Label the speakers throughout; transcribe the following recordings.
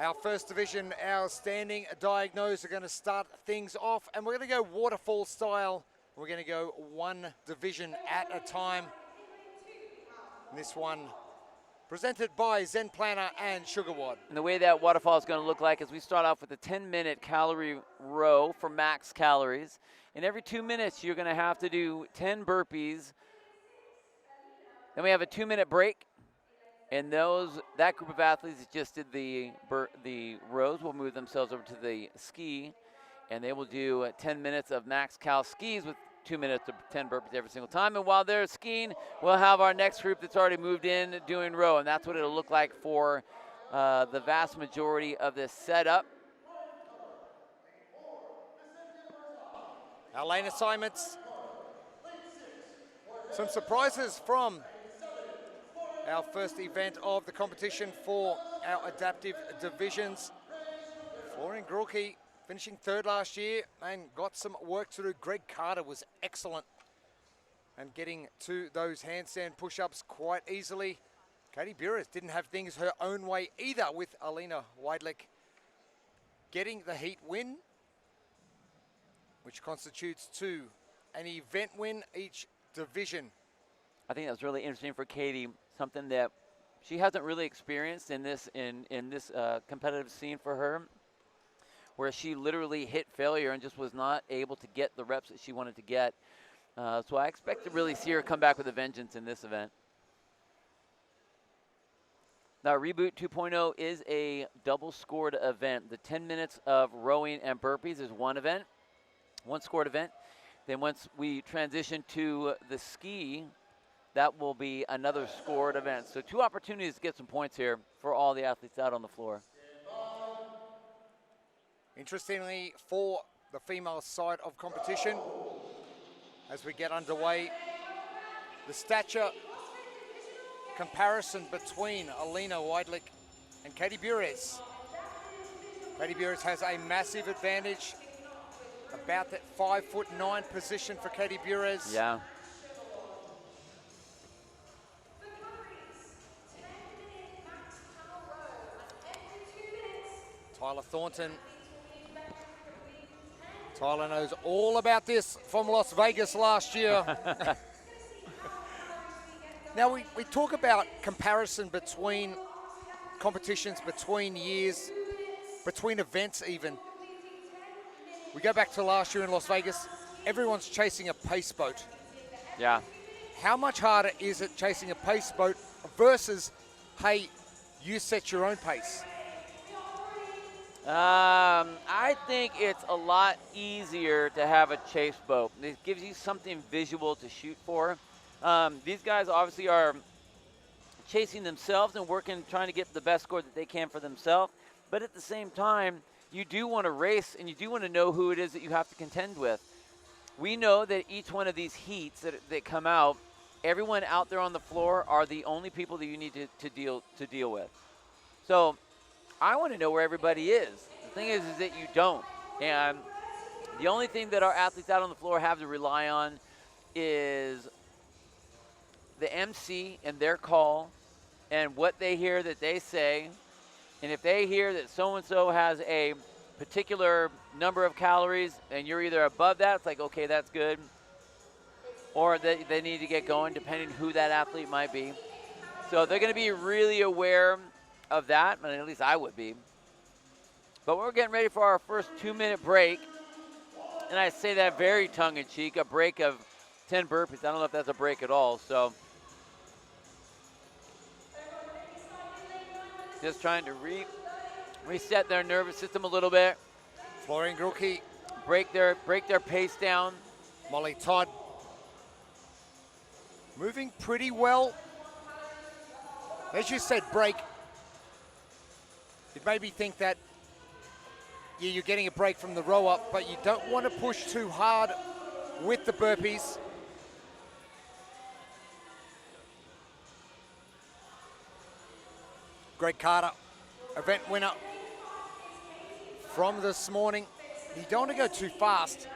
Speaker 1: Our first division, our standing diagnose are going to start things off, and we're going to go waterfall style. We're going to go one division at a time. This one presented by Zen Planner and Sugarwad.
Speaker 2: And the way that waterfall is going to look like is we start off with a 10-minute calorie row for max calories. And every 2 minutes, you're going to have to do 10 burpees. Then we have a 2-minute break. And that group of athletes that just did the rows will move themselves over to the ski, and they will do 10 minutes of max cal skis with 2 minutes of 10 burpees every single time. And while they're skiing, we'll have our next group that's already moved in doing row, and that's what it'll look like for the vast majority of this setup.
Speaker 1: Our lane assignments. Some surprises from our first event of the competition for our adaptive divisions. Florian Grulke finishing third last year and got some work to do. Greg Carter was excellent and getting to those handstand push-ups quite easily. Katie Burris didn't have things her own way either, with Alina Weidlich getting the heat win, which constitutes an event win each division.
Speaker 2: I think that was really interesting for Katie, something that she hasn't really experienced in this competitive scene for her, where she literally hit failure and just was not able to get the reps that she wanted to get. So I expect to really see her come back with a vengeance in this event. Now, Reboot 2.0 is a double-scored event. The 10 minutes of rowing and burpees is one scored event. Then once we transition to the ski, that will be another scored event. So 2 opportunities to get some points here for all the athletes out on the floor.
Speaker 1: Interestingly, for the female side of competition, as we get underway, the stature comparison between Alina Weidlich and Katie Burris. Katie Burris has a massive advantage, about that 5'9" position for Katie Burris.
Speaker 2: Yeah.
Speaker 1: Tyler Thornton. Tyler knows all about this from Las Vegas last year. Now, we talk about comparison between competitions, between years, between events even. We go back to last year in Las Vegas, everyone's chasing a pace boat.
Speaker 2: Yeah.
Speaker 1: How much harder is it chasing a pace boat versus, hey, you set your own pace?
Speaker 2: I think it's a lot easier to have a chase boat. It gives you something visual to shoot for. These guys obviously are chasing themselves and trying to get the best score that they can for themselves. But at the same time, you do want to race and you do want to know who it is that you have to contend with. We know that each one of these heats that come out, everyone out there on the floor are the only people that you need to deal with. So I want to know where everybody is. The thing is that you don't. And the only thing that our athletes out on the floor have to rely on is the MC and their call and what they hear that they say. And if they hear that so-and-so has a particular number of calories and you're either above that, it's like, okay, that's good. Or they need to get going, depending who that athlete might be. So they're going to be really aware of that, and at least I would be. But we're getting ready for our first 2-minute break. And I say that very tongue-in-cheek, a break of 10 burpees. I don't know if that's a break at all. So just trying to reset their nervous system a little bit.
Speaker 1: Florian Grulke.
Speaker 2: Break their pace down.
Speaker 1: Molly Todd moving pretty well. As you said, break. It made me think that you're getting a break from the row up, but you don't want to push too hard with the burpees. Greg Carter, event winner from this morning. You don't want to go too fast,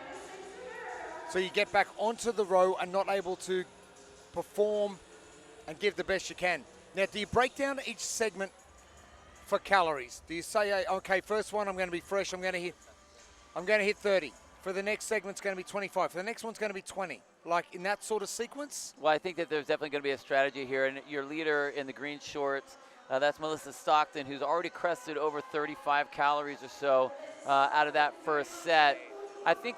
Speaker 1: so you get back onto the row and not able to perform and give the best you can. Now, do you break down each segment for calories? Do you say, okay, first one I'm going to be fresh, I'm going to hit 30. For the next segment, it's going to be 25. For the next one's going to be 20. Like in that sort of sequence?
Speaker 2: Well, I think that there's definitely going to be a strategy here. And your leader in the green shorts, that's Melissa Stockton, who's already crested over 35 calories or so out of that first set. I think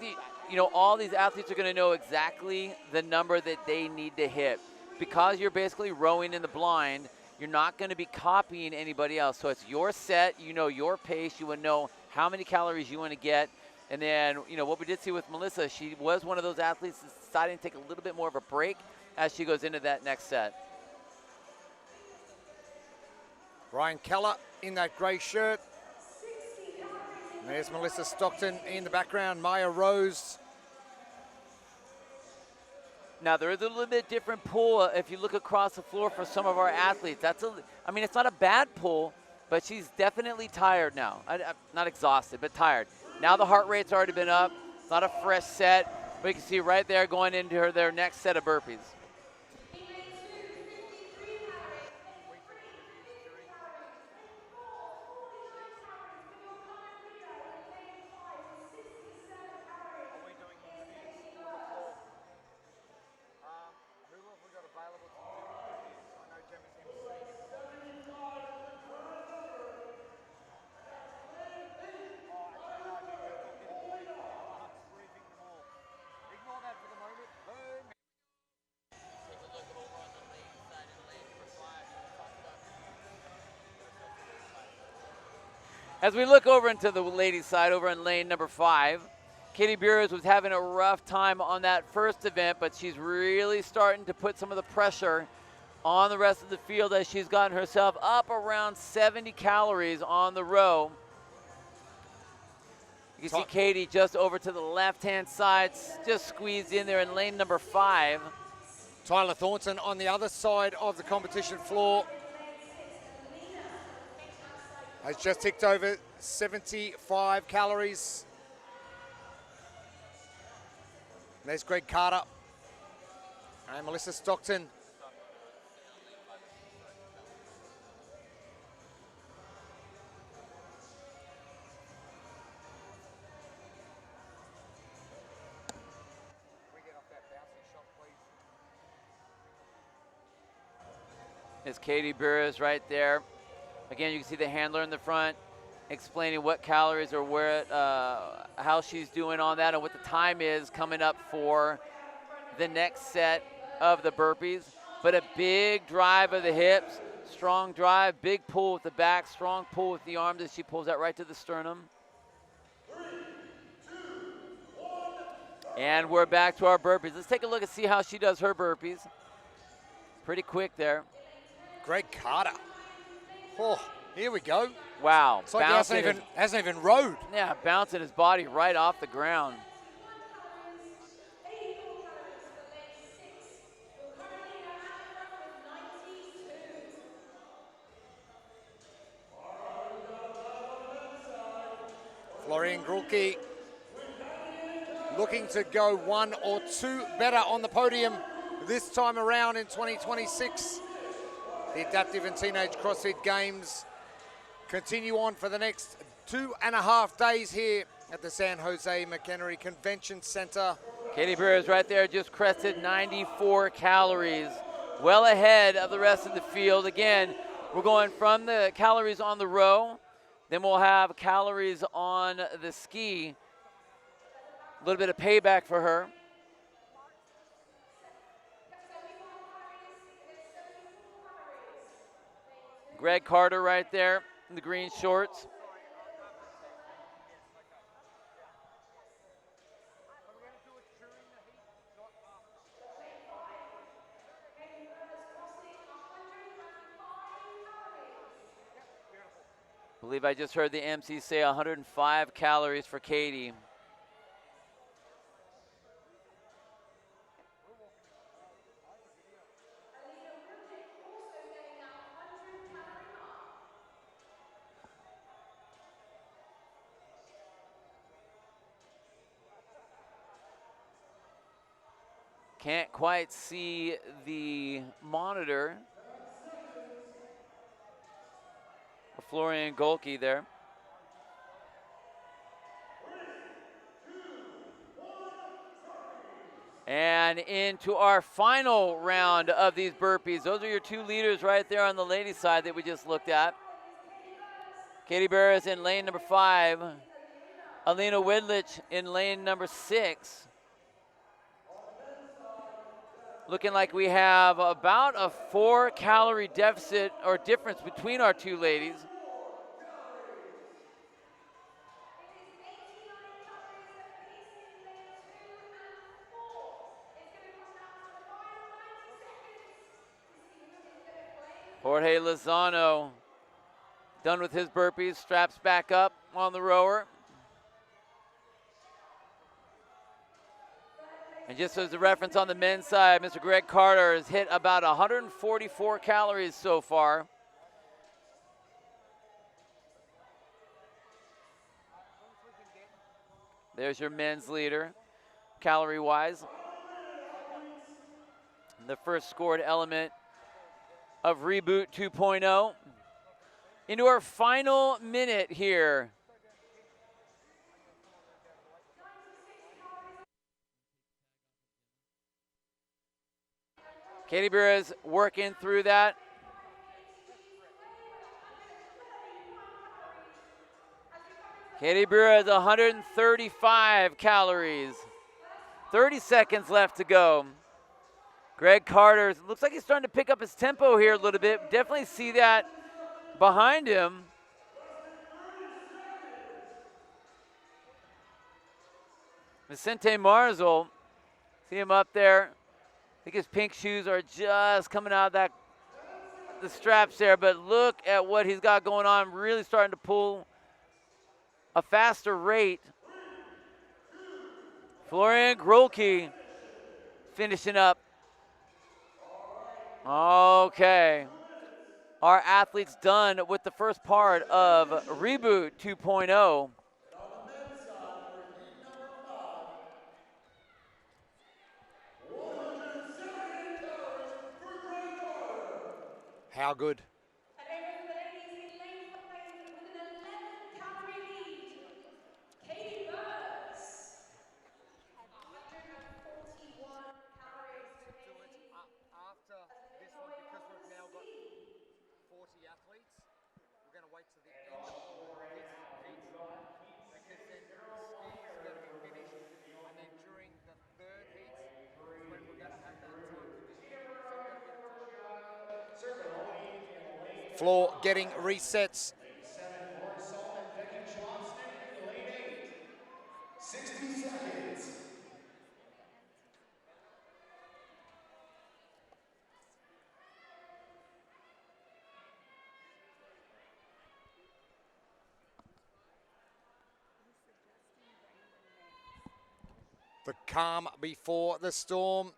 Speaker 2: all these athletes are going to know exactly the number that they need to hit. Because you're basically rowing in the blind, you're not going to be copying anybody else. So it's your set, you know your pace, you would know how many calories you want to get. And then, what we did see with Melissa, she was one of those athletes that's deciding to take a little bit more of a break as she goes into that next set.
Speaker 1: Ryan Keller in that grey shirt. And there's Melissa Stockton in the background, Maya Rose.
Speaker 2: Now, there is a little bit different pull if you look across the floor for some of our athletes. It's not a bad pull, but she's definitely tired now. Not exhausted, but tired. Now the heart rate's already been up. It's not a fresh set, but you can see right there going into their next set of burpees. As we look over into the ladies' side, over in lane number 5, Katie Burrows was having a rough time on that first event, but she's really starting to put some of the pressure on the rest of the field as she's gotten herself up around 70 calories on the row. You can see Katie just over to the left-hand side, just squeezed in there in lane number 5.
Speaker 1: Tyler Thornton on the other side of the competition floor has just ticked over 75 calories. There's Greg Carter and Melissa Stockton.
Speaker 2: There's Katie Burrows right there. Again, you can see the handler in the front explaining what calories or how she's doing on that and what the time is coming up for the next set of the burpees. But a big drive of the hips, strong drive, big pull with the back, strong pull with the arms as she pulls that right to the sternum. 3, 2, 1, and we're back to our burpees. Let's take a look and see how she does her burpees. Pretty quick there.
Speaker 1: Greg Carter. Oh, here we go.
Speaker 2: Wow.
Speaker 1: It's like he hasn't even rode.
Speaker 2: Yeah, bouncing his body right off the ground.
Speaker 1: Florian Grulke looking to go 1 or 2 better on the podium this time around in 2026. The Adaptive and Teenage CrossFit Games continue on for the next 2.5 days here at the San Jose McHenry Convention Center.
Speaker 2: Katie Burrows right there just crested 94 calories, well ahead of the rest of the field. Again, we're going from the calories on the row, then we'll have calories on the ski. A little bit of payback for her. Greg Carter right there in the green shorts. I believe I just heard the MC say 105 calories for Katie. Can't quite see the monitor. Florian Golke there. And into our final round of these burpees. Those are your two leaders right there on the ladies' side that we just looked at. Katie Barris in lane number 5. Alina Widlich in lane number 6. Looking like we have about a 4-calorie deficit or difference between our two ladies. Jorge Lozano done with his burpees, straps back up on the rower. And just as a reference on the men's side, Mr. Greg Carter has hit about 144 calories so far. There's your men's leader, calorie-wise. The first scored element of Reboot 2.0. Into our final minute here. Katie Beer is working through that. Katie Beer has 135 calories. 30 seconds left to go. Greg Carter looks like he's starting to pick up his tempo here a little bit. Definitely see that behind him. Vicente Marzol, see him up there. I think his pink shoes are just coming out of the straps there, but look at what he's got going on. Really starting to pull a faster rate. Florian Grolke finishing up. Okay. Our athletes done with the first part of Reboot 2.0.
Speaker 1: How good?
Speaker 3: And over for the ladies in lane 5 with an 11-calorie lead. Katie Burrs. 141 calories for Katie.
Speaker 1: After this one, because we've now got 40 athletes, we're going to wait to the end of this heat, because then the skiing is going to be finished, and then during the third heat is when we're going to have that time division. So we've got a bit of time. Floor getting resets.
Speaker 4: 60 seconds.
Speaker 1: The calm before the storm.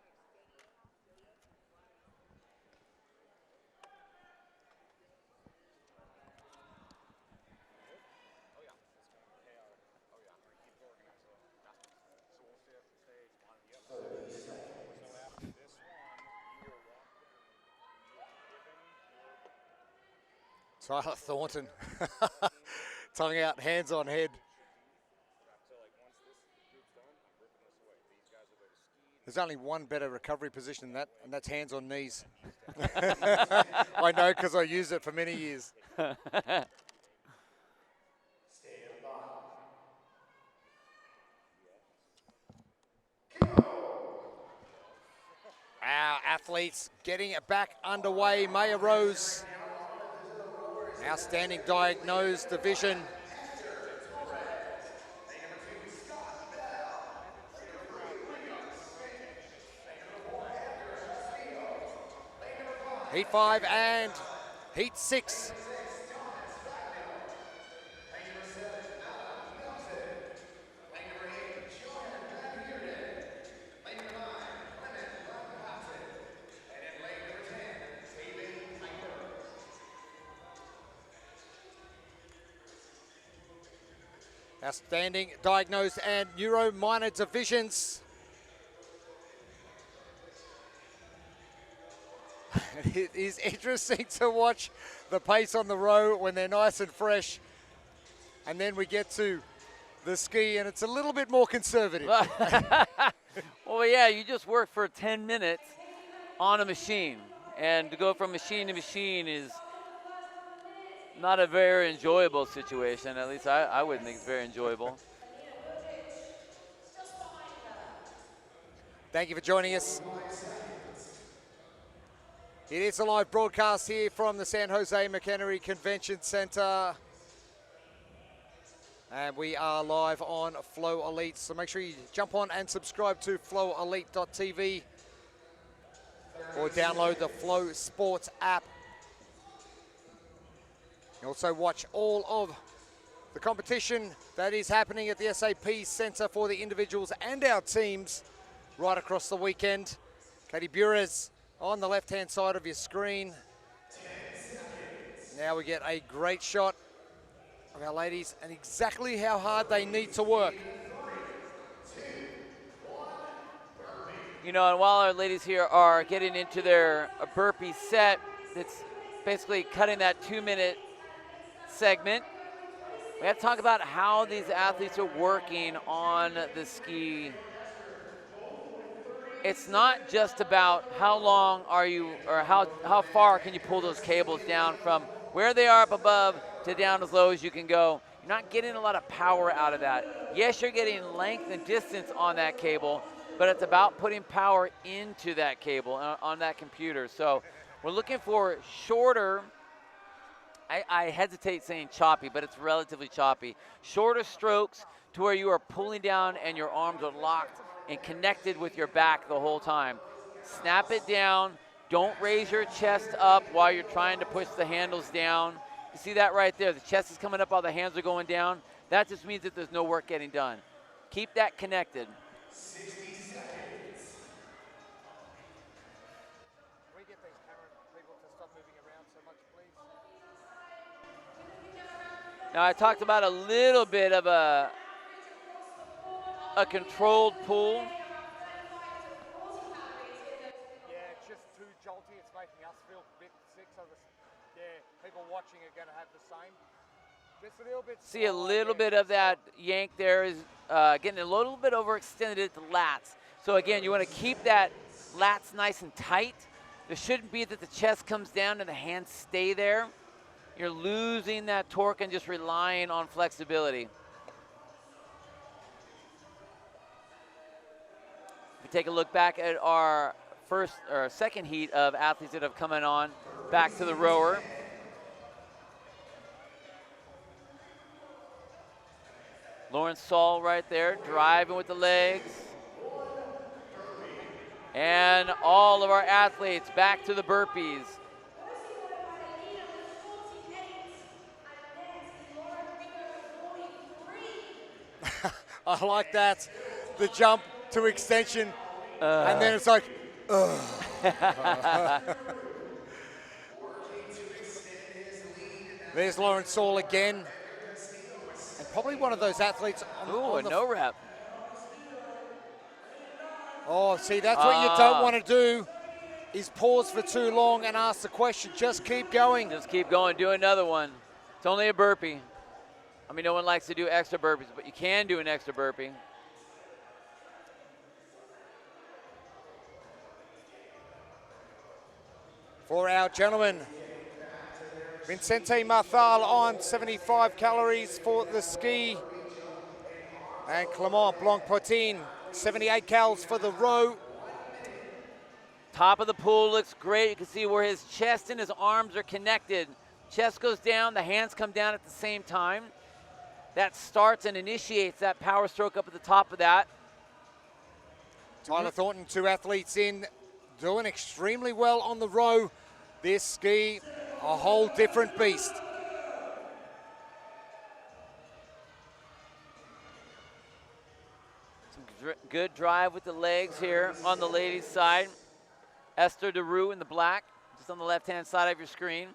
Speaker 1: Tyler Thornton, tongue out, hands on head. There's only one better recovery position than that, and that's hands on knees. I know because I used it for many years.
Speaker 4: Stay at the bottom.
Speaker 1: Our athletes getting it back underway. Maya Rose, outstanding diagnosed division. Heat 5 and Heat 6. Outstanding diagnosed and Neuro Minor divisions. It is interesting to watch the pace on the row when they're nice and fresh. And then we get to the ski and it's a little bit more conservative.
Speaker 2: Well, yeah, you just work for 10 minutes on a machine. And to go from machine to machine is not a very enjoyable situation. At least I wouldn't think it's very enjoyable.
Speaker 1: Thank you for joining us. It is a live broadcast here from the San Jose McHenry Convention Center. And we are live on FloElite. So make sure you jump on and subscribe to FloElite.tv or download the Flow Sports app. You also watch all of the competition that is happening at the SAP Center for the individuals and our teams right across the weekend. Katie Burez on the left-hand side of your screen. Now we get a great shot of our ladies and exactly how hard they need to work.
Speaker 2: You know, and while our ladies here are getting into their burpee set, it's basically cutting that 2-minute segment. We have to talk about how these athletes are working on the ski. It's not just about how long are you, or how far can you pull those cables down from where they are up above to down as low as you can go. You're not getting a lot of power out of that. Yes, you're getting length and distance on that cable, but it's about putting power into that cable on that computer. So we're looking for shorter, I hesitate saying choppy, but it's relatively choppy. Shorter strokes to where you are pulling down and your arms are locked and connected with your back the whole time. Snap it down. Don't raise your chest up while you're trying to push the handles down. You see that right there? The chest is coming up while the hands are going down. That just means that there's no work getting done. Keep that connected.
Speaker 4: 60 seconds.
Speaker 1: Can we get these camera people to stop moving around so much, please?
Speaker 2: Now I talked about a little bit of a controlled pull.
Speaker 1: Yeah, it's just too jolty. It's making us feel a bit sick. So people watching are going to have the same. Just a little bit.
Speaker 2: See a little bit of that yank there is getting a little bit overextended at the lats. So again, you want to keep that lats nice and tight. There shouldn't be that the chest comes down and the hands stay there. You're losing that torque and just relying on flexibility. If we take a look back at our second heat of athletes that have come on back to the rower. Lauren Saul right there, driving with the legs. And all of our athletes back to the burpees.
Speaker 1: I like that. The jump to extension. And then it's like, There's Lauren Saul again. And probably one of those athletes on the
Speaker 2: no rep.
Speaker 1: Oh, see, that's what you don't want to do, is pause for too long and ask the question. Just keep going.
Speaker 2: Just keep going. Do another one. It's only a burpee. I mean, no one likes to do extra burpees, but you can do an extra burpee.
Speaker 1: For our gentlemen, Vincente Marthal on 75 calories for the ski. And Clement Blanc-Potin, 78 calories for the row.
Speaker 2: Top of the pool looks great. You can see where his chest and his arms are connected. Chest goes down, the hands come down at the same time. That starts and initiates that power stroke up at the top of that.
Speaker 1: Tyler Thornton, 2 athletes in, doing extremely well on the row. This ski, a whole different beast.
Speaker 2: Some good drive with the legs here on the ladies' side. Esther DeRue in the black, just on the left-hand side of your screen.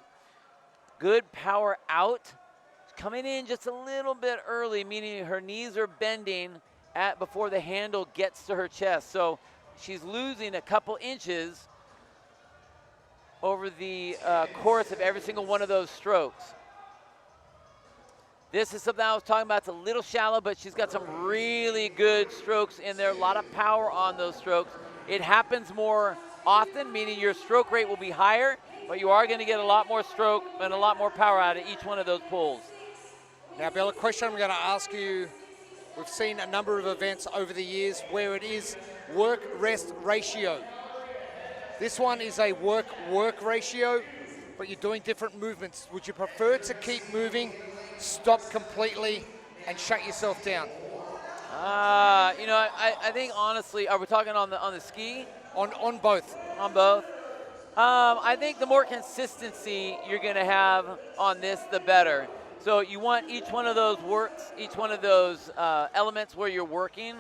Speaker 2: Good power out. Coming in just a little bit early, meaning her knees are bending before the handle gets to her chest. So she's losing a couple inches over the course of every single one of those strokes. This is something I was talking about. It's a little shallow, but she's got some really good strokes in there. A lot of power on those strokes. It happens more often, meaning your stroke rate will be higher, but you are going to get a lot more stroke and a lot more power out of each one of those pulls.
Speaker 1: Now, Bill, a question I'm going to ask you. We've seen a number of events over the years where it is work-rest ratio. This one is a work-work ratio, but you're doing different movements. Would you prefer to keep moving, stop completely, and shut yourself down?
Speaker 2: You know, I think honestly, are we talking on the ski?
Speaker 1: On both.
Speaker 2: On both. I think the more consistency you're going to have on this, the better. So you want each one of those works, each one of those elements where you're working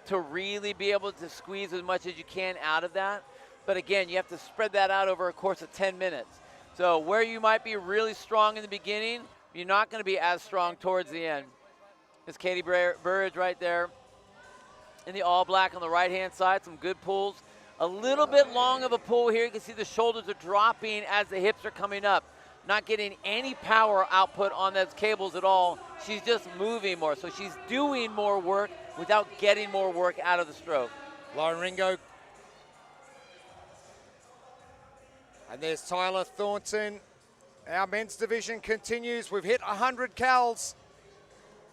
Speaker 2: to really be able to squeeze as much as you can out of that. But again, you have to spread that out over a course of 10 minutes. So where you might be really strong in the beginning, you're not going to be as strong towards the end. There's Katie Burridge right there in the all black on the right-hand side, some good pulls. A little bit long of a pull here. You can see the shoulders are dropping as the hips are coming up. Not getting any power output on those cables at all. She's just moving more. So she's doing more work without getting more work out of the stroke.
Speaker 1: Lauren Ringo. And there's Tyler Thornton. Our men's division continues. We've hit 100 cals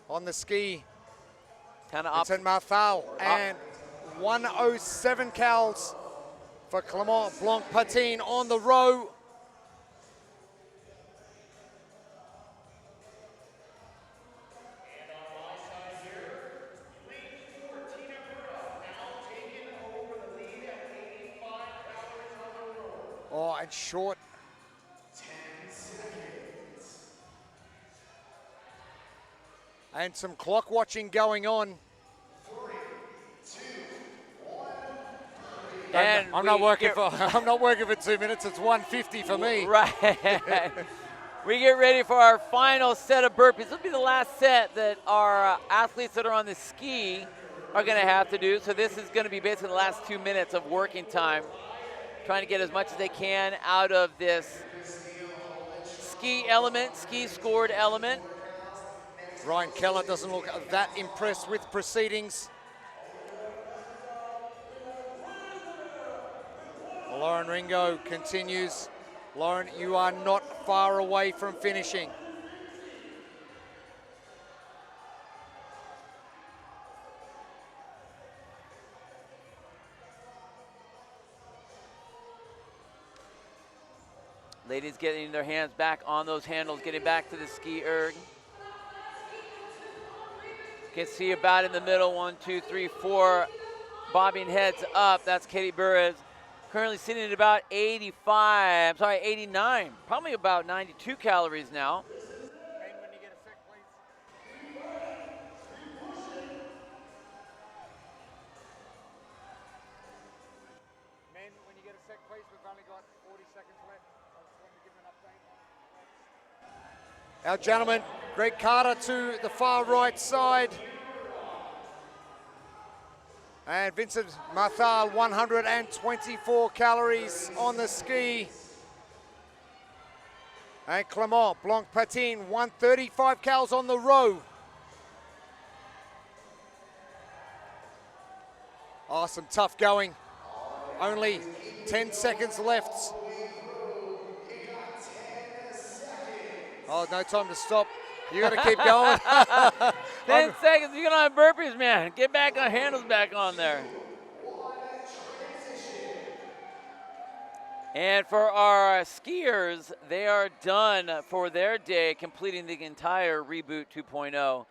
Speaker 1: on the ski.
Speaker 2: Kind of
Speaker 1: Vincent Marthal, and 107 cals for Clement Blanc-Patin on the row. Oh, and short.
Speaker 4: 10 seconds.
Speaker 1: And some clock watching going on.
Speaker 4: 3, 2, 1.
Speaker 2: And
Speaker 1: I'm not working for 2 minutes. It's 1:50 for me.
Speaker 2: Right. We get ready for our final set of burpees. This will be the last set that our athletes that are on the ski are going to have to do. So this is going to be basically the last 2 minutes of working time, trying to get as much as they can out of this ski element, ski scored element.
Speaker 1: Ryan Keller doesn't look that impressed with proceedings. Lauren Ringo continues. Lauren, you are not far away from finishing.
Speaker 2: Ladies getting their hands back on those handles, getting back to the ski erg. You can see about in the middle, 1, 2, 3, 4, bobbing heads up. That's Katie Burris, currently sitting at about 89, probably about 92 calories now.
Speaker 1: Men, when you get a sec, please, we've only got 40 seconds left. I just wanted to give an update. Our gentleman, Greg Carter to the far right side. And Vincent Marthal, 124 calories on the ski. And Clement Blanc-Patin, 135 calories on the row. Awesome, tough going. Only 10 seconds left. Oh, no time to stop. You got to keep going.
Speaker 2: 10 seconds, you're gonna have burpees, man. Get back on, handles back on there. And for our skiers, they are done for their day, completing the entire Reboot 2.0.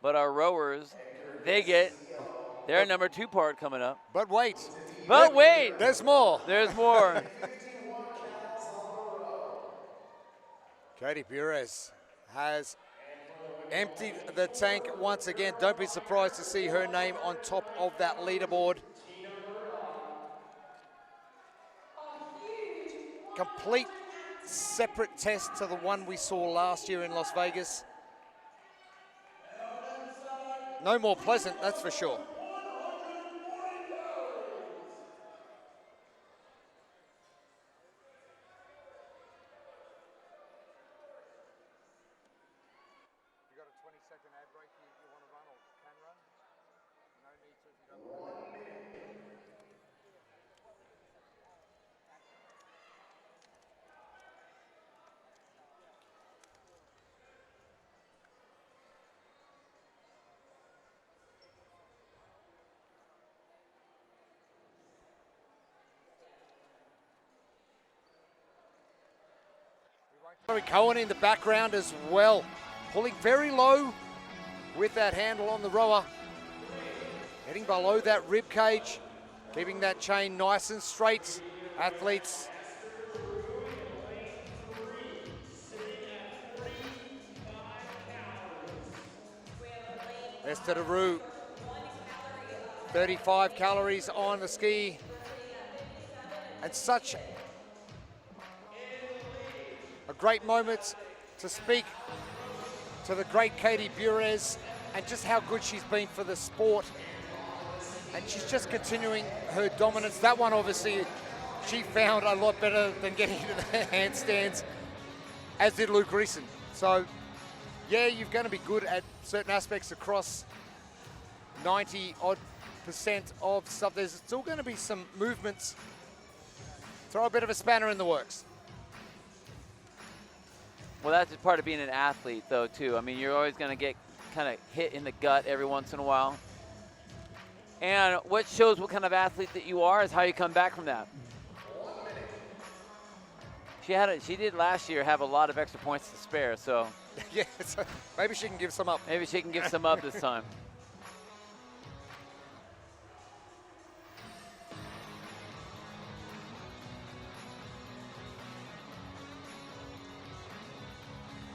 Speaker 2: But our rowers, they get their number 2 part coming up.
Speaker 1: But wait.
Speaker 2: But wait.
Speaker 1: There's more.
Speaker 2: There's more.
Speaker 1: Katie Perez has emptied the tank once again. Don't be surprised to see her name on top of that leaderboard. Complete separate test to the one we saw last year in Las Vegas. No more pleasant, that's for sure. Cohen in the background as well, pulling very low with that handle on the rower, getting below that rib cage, keeping that chain nice and straight. Athletes Esther Rue, 35 calories on the ski, and such a great moment to speak to the great Katie Burez and just how good she's been for the sport. And she's just continuing her dominance. That one, obviously, she found a lot better than getting into the handstands, as did Luke Greason. So, yeah, you're going to be good at certain aspects across 90-odd% of stuff. There's still going to be some movements. Throw a bit of a spanner in the works.
Speaker 2: Well, that's just part of being an athlete, though, too. I mean, you're always going to get kind of hit in the gut every once in a while. And what shows what kind of athlete that you are is how you come back from that. She did last year have a lot of extra points to spare, so.
Speaker 1: Yeah, so maybe she can give some up.
Speaker 2: Maybe she can give some up this time.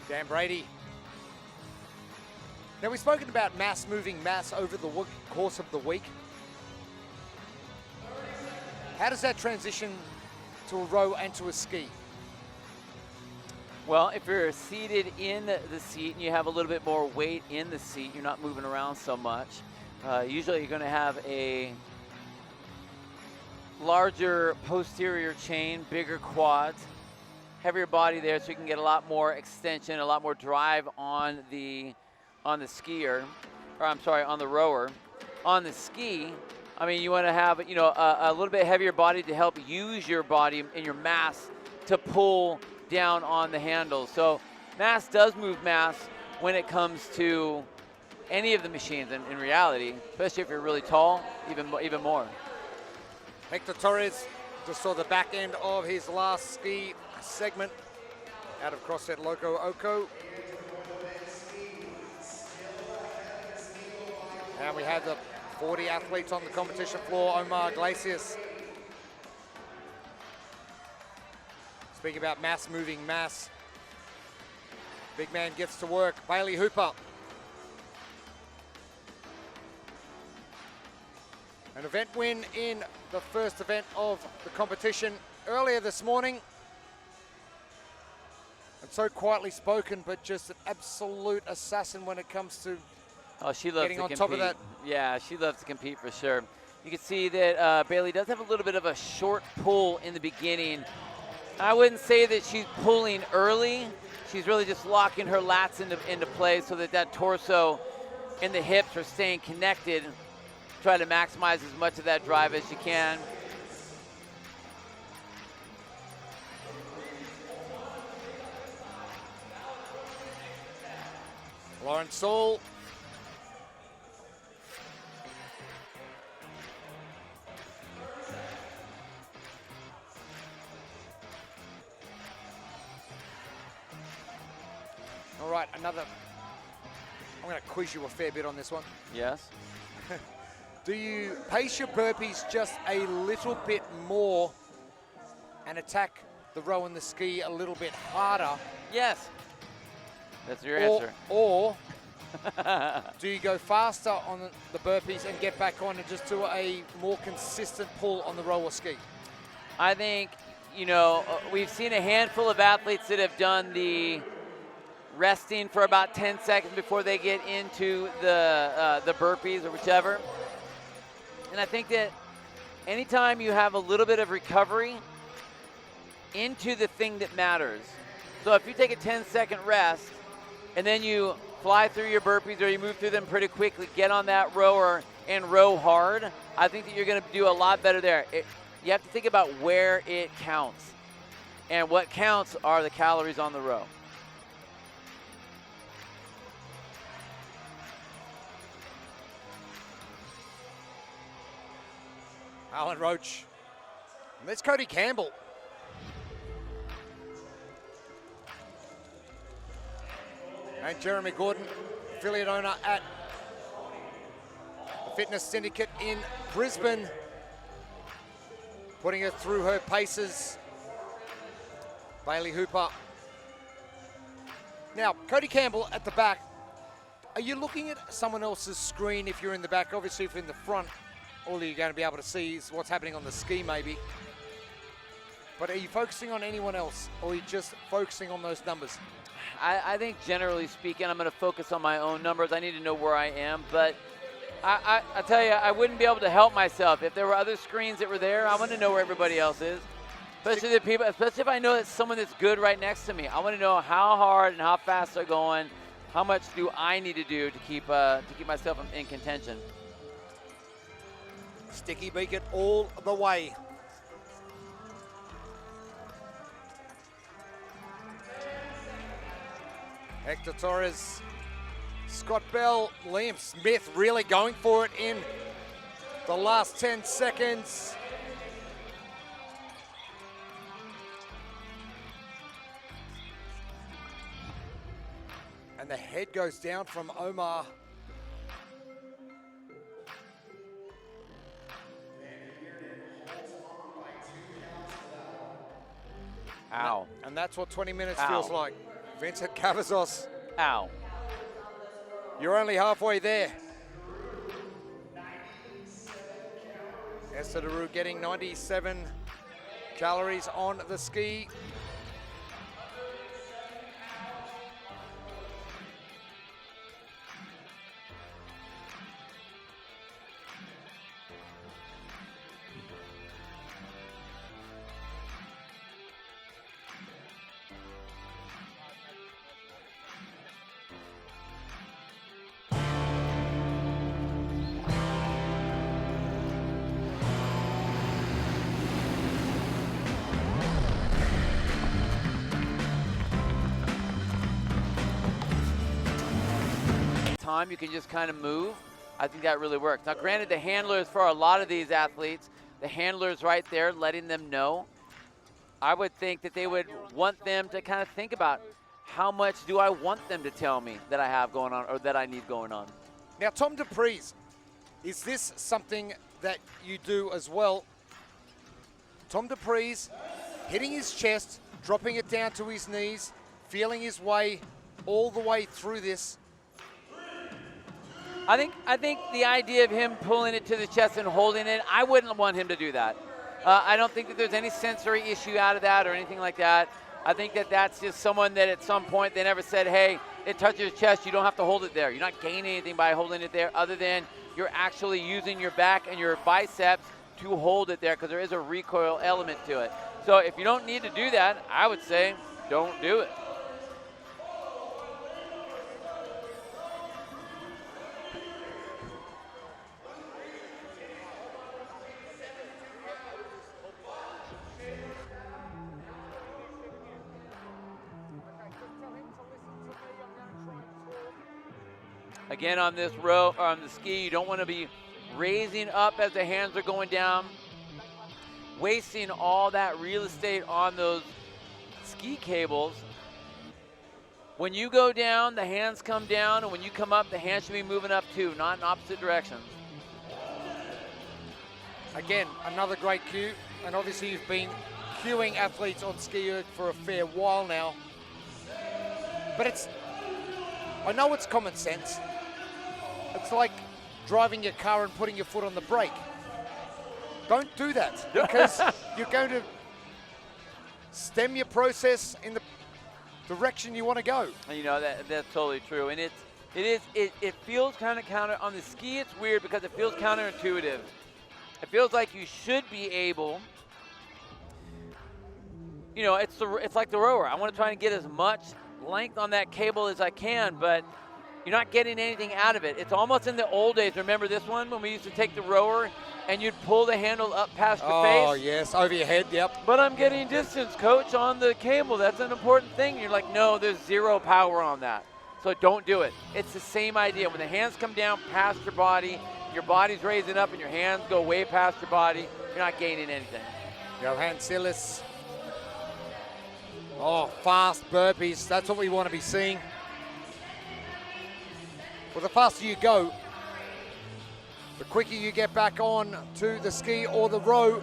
Speaker 1: Dan Brady. Now, we've spoken about moving mass over the course of the week. How does that transition to a row and to a ski?
Speaker 2: Well, if you're seated in the seat and you have a little bit more weight in the seat, you're not moving around so much. Usually you're going to have a larger posterior chain, bigger quads, heavier body there, so you can get a lot more extension, a lot more drive on the skier, or I'm sorry, on the rower. On the ski, I mean, you want to have, you know, a little bit heavier body to help use your body and your mass to pull down on the handles. So mass does move mass when it comes to any of the machines in reality, especially if you're really tall, even more.
Speaker 1: Hector Torres just saw the back end of his last ski segment out of CrossFit Loco Oko. And we have the 40 athletes on the competition floor. Omar Iglesias. Speaking about mass moving mass. Big man gets to work. Bailey Hooper. An event win in the first event of the competition earlier this morning. And so quietly spoken, but just an absolute assassin when it comes to
Speaker 2: she loves
Speaker 1: getting
Speaker 2: to
Speaker 1: on
Speaker 2: compete.
Speaker 1: top of that.
Speaker 2: Yeah, she loves to compete for sure. You can see that Bailey does have a little bit of a short pull in the beginning. I wouldn't say that she's pulling early. She's really just locking her lats into place so that torso and the hips are staying connected. Try to maximize as much of that drive as you can.
Speaker 1: Lauren Saul. All right, I'm going to quiz you a fair bit on this one.
Speaker 2: Yes.
Speaker 1: Do you pace your burpees just a little bit more and attack the row and the ski a little bit harder?
Speaker 2: Yes. That's your answer.
Speaker 1: Or do you go faster on the burpees and get back on and just do a more consistent pull on the row or ski?
Speaker 2: I think, you know, we've seen a handful of athletes that have done the resting for about 10 seconds before they get into the burpees or whichever. And I think that anytime you have a little bit of recovery into the thing that matters. So if you take a 10-second rest and then you fly through your burpees or you move through them pretty quickly, get on that rower and row hard, I think that you're going to do a lot better there. You have to think about where it counts. And what counts are the calories on the row.
Speaker 1: Alan Roach. And there's Cody Campbell. And Jeremy Gordon, affiliate owner at the Fitness Syndicate in Brisbane, putting her through her paces. Bailey Hooper. Now, Cody Campbell at the back. Are you looking at someone else's screen if you're in the back? Obviously, if you're in the front, all you're going to be able to see is what's happening on the ski maybe. But are you focusing on anyone else, or are you just focusing on those numbers?
Speaker 2: I think generally speaking, I'm going to focus on my own numbers. I need to know where I am, but I tell you, I wouldn't be able to help myself. If there were other screens that were there, I want to know where everybody else is. Especially the people, especially if I know that someone that's good right next to me. I want to know how hard and how fast they're going. How much do I need to do to keep myself in contention?
Speaker 1: Sticky Beacon all the way. Hector Torres, Scott Bell, Liam Smith really going for it in the last 10 seconds. And the head goes down from Omar.
Speaker 2: Ow.
Speaker 1: And that's what 20 minutes
Speaker 2: Ow.
Speaker 1: feels like. Vincent Cavazos,
Speaker 2: Ow.
Speaker 1: you're only halfway there. Esther Daru getting 97 calories on the ski.
Speaker 2: You can just kind of move. I think that really works. Now, granted, the handlers for a lot of these athletes, the handlers right there letting them know, I would think that they would want them to kind of think about how much do I want them to tell me that I have going on or that I need going on.
Speaker 1: Now, Tom Dupree's, is this something that you do as well? Tom Dupree's hitting his chest, dropping it down to his knees, feeling his way all the way through this.
Speaker 2: I think the idea of him pulling it to the chest and holding it, I wouldn't want him to do that. I don't think that there's any sensory issue out of that or anything like that. I think that that's just someone that at some point they never said, hey, it touches your chest, you don't have to hold it there. You're not gaining anything by holding it there other than you're actually using your back and your biceps to hold it there because there is a recoil element to it. So if you don't need to do that, I would say don't do it. Again, on this row, or on the ski, you don't want to be raising up as the hands are going down, wasting all that real estate on those ski cables. When you go down, the hands come down, and when you come up, the hands should be moving up too, not in opposite directions.
Speaker 1: Again, another great cue, and obviously you've been cueing athletes on ski erg for a fair while now. But I know it's common sense. It's like driving your car and putting your foot on the brake. Don't do that because you're going to stem your process in the direction you want to go.
Speaker 2: And you know, that's totally true. And it feels kind of counter, on the ski it's weird because it feels counterintuitive. It feels like you should be able, you know, it's like the rower. I want to try and get as much length on that cable as I can, but You're not getting anything out of it. It's almost in the old days. Remember this one when we used to take the rower and you'd pull the handle up past your face?
Speaker 1: Oh, yes, over your head, yep.
Speaker 2: But I'm getting distance, coach, on the cable. That's an important thing. You're like, no, there's zero power on that. So don't do it. It's the same idea. When the hands come down past your body's raising up and your hands go way past your body, you're not gaining anything.
Speaker 1: Johan Silas. Oh, fast burpees. That's what we want to be seeing. Well, the faster you go, the quicker you get back on to the ski or the row.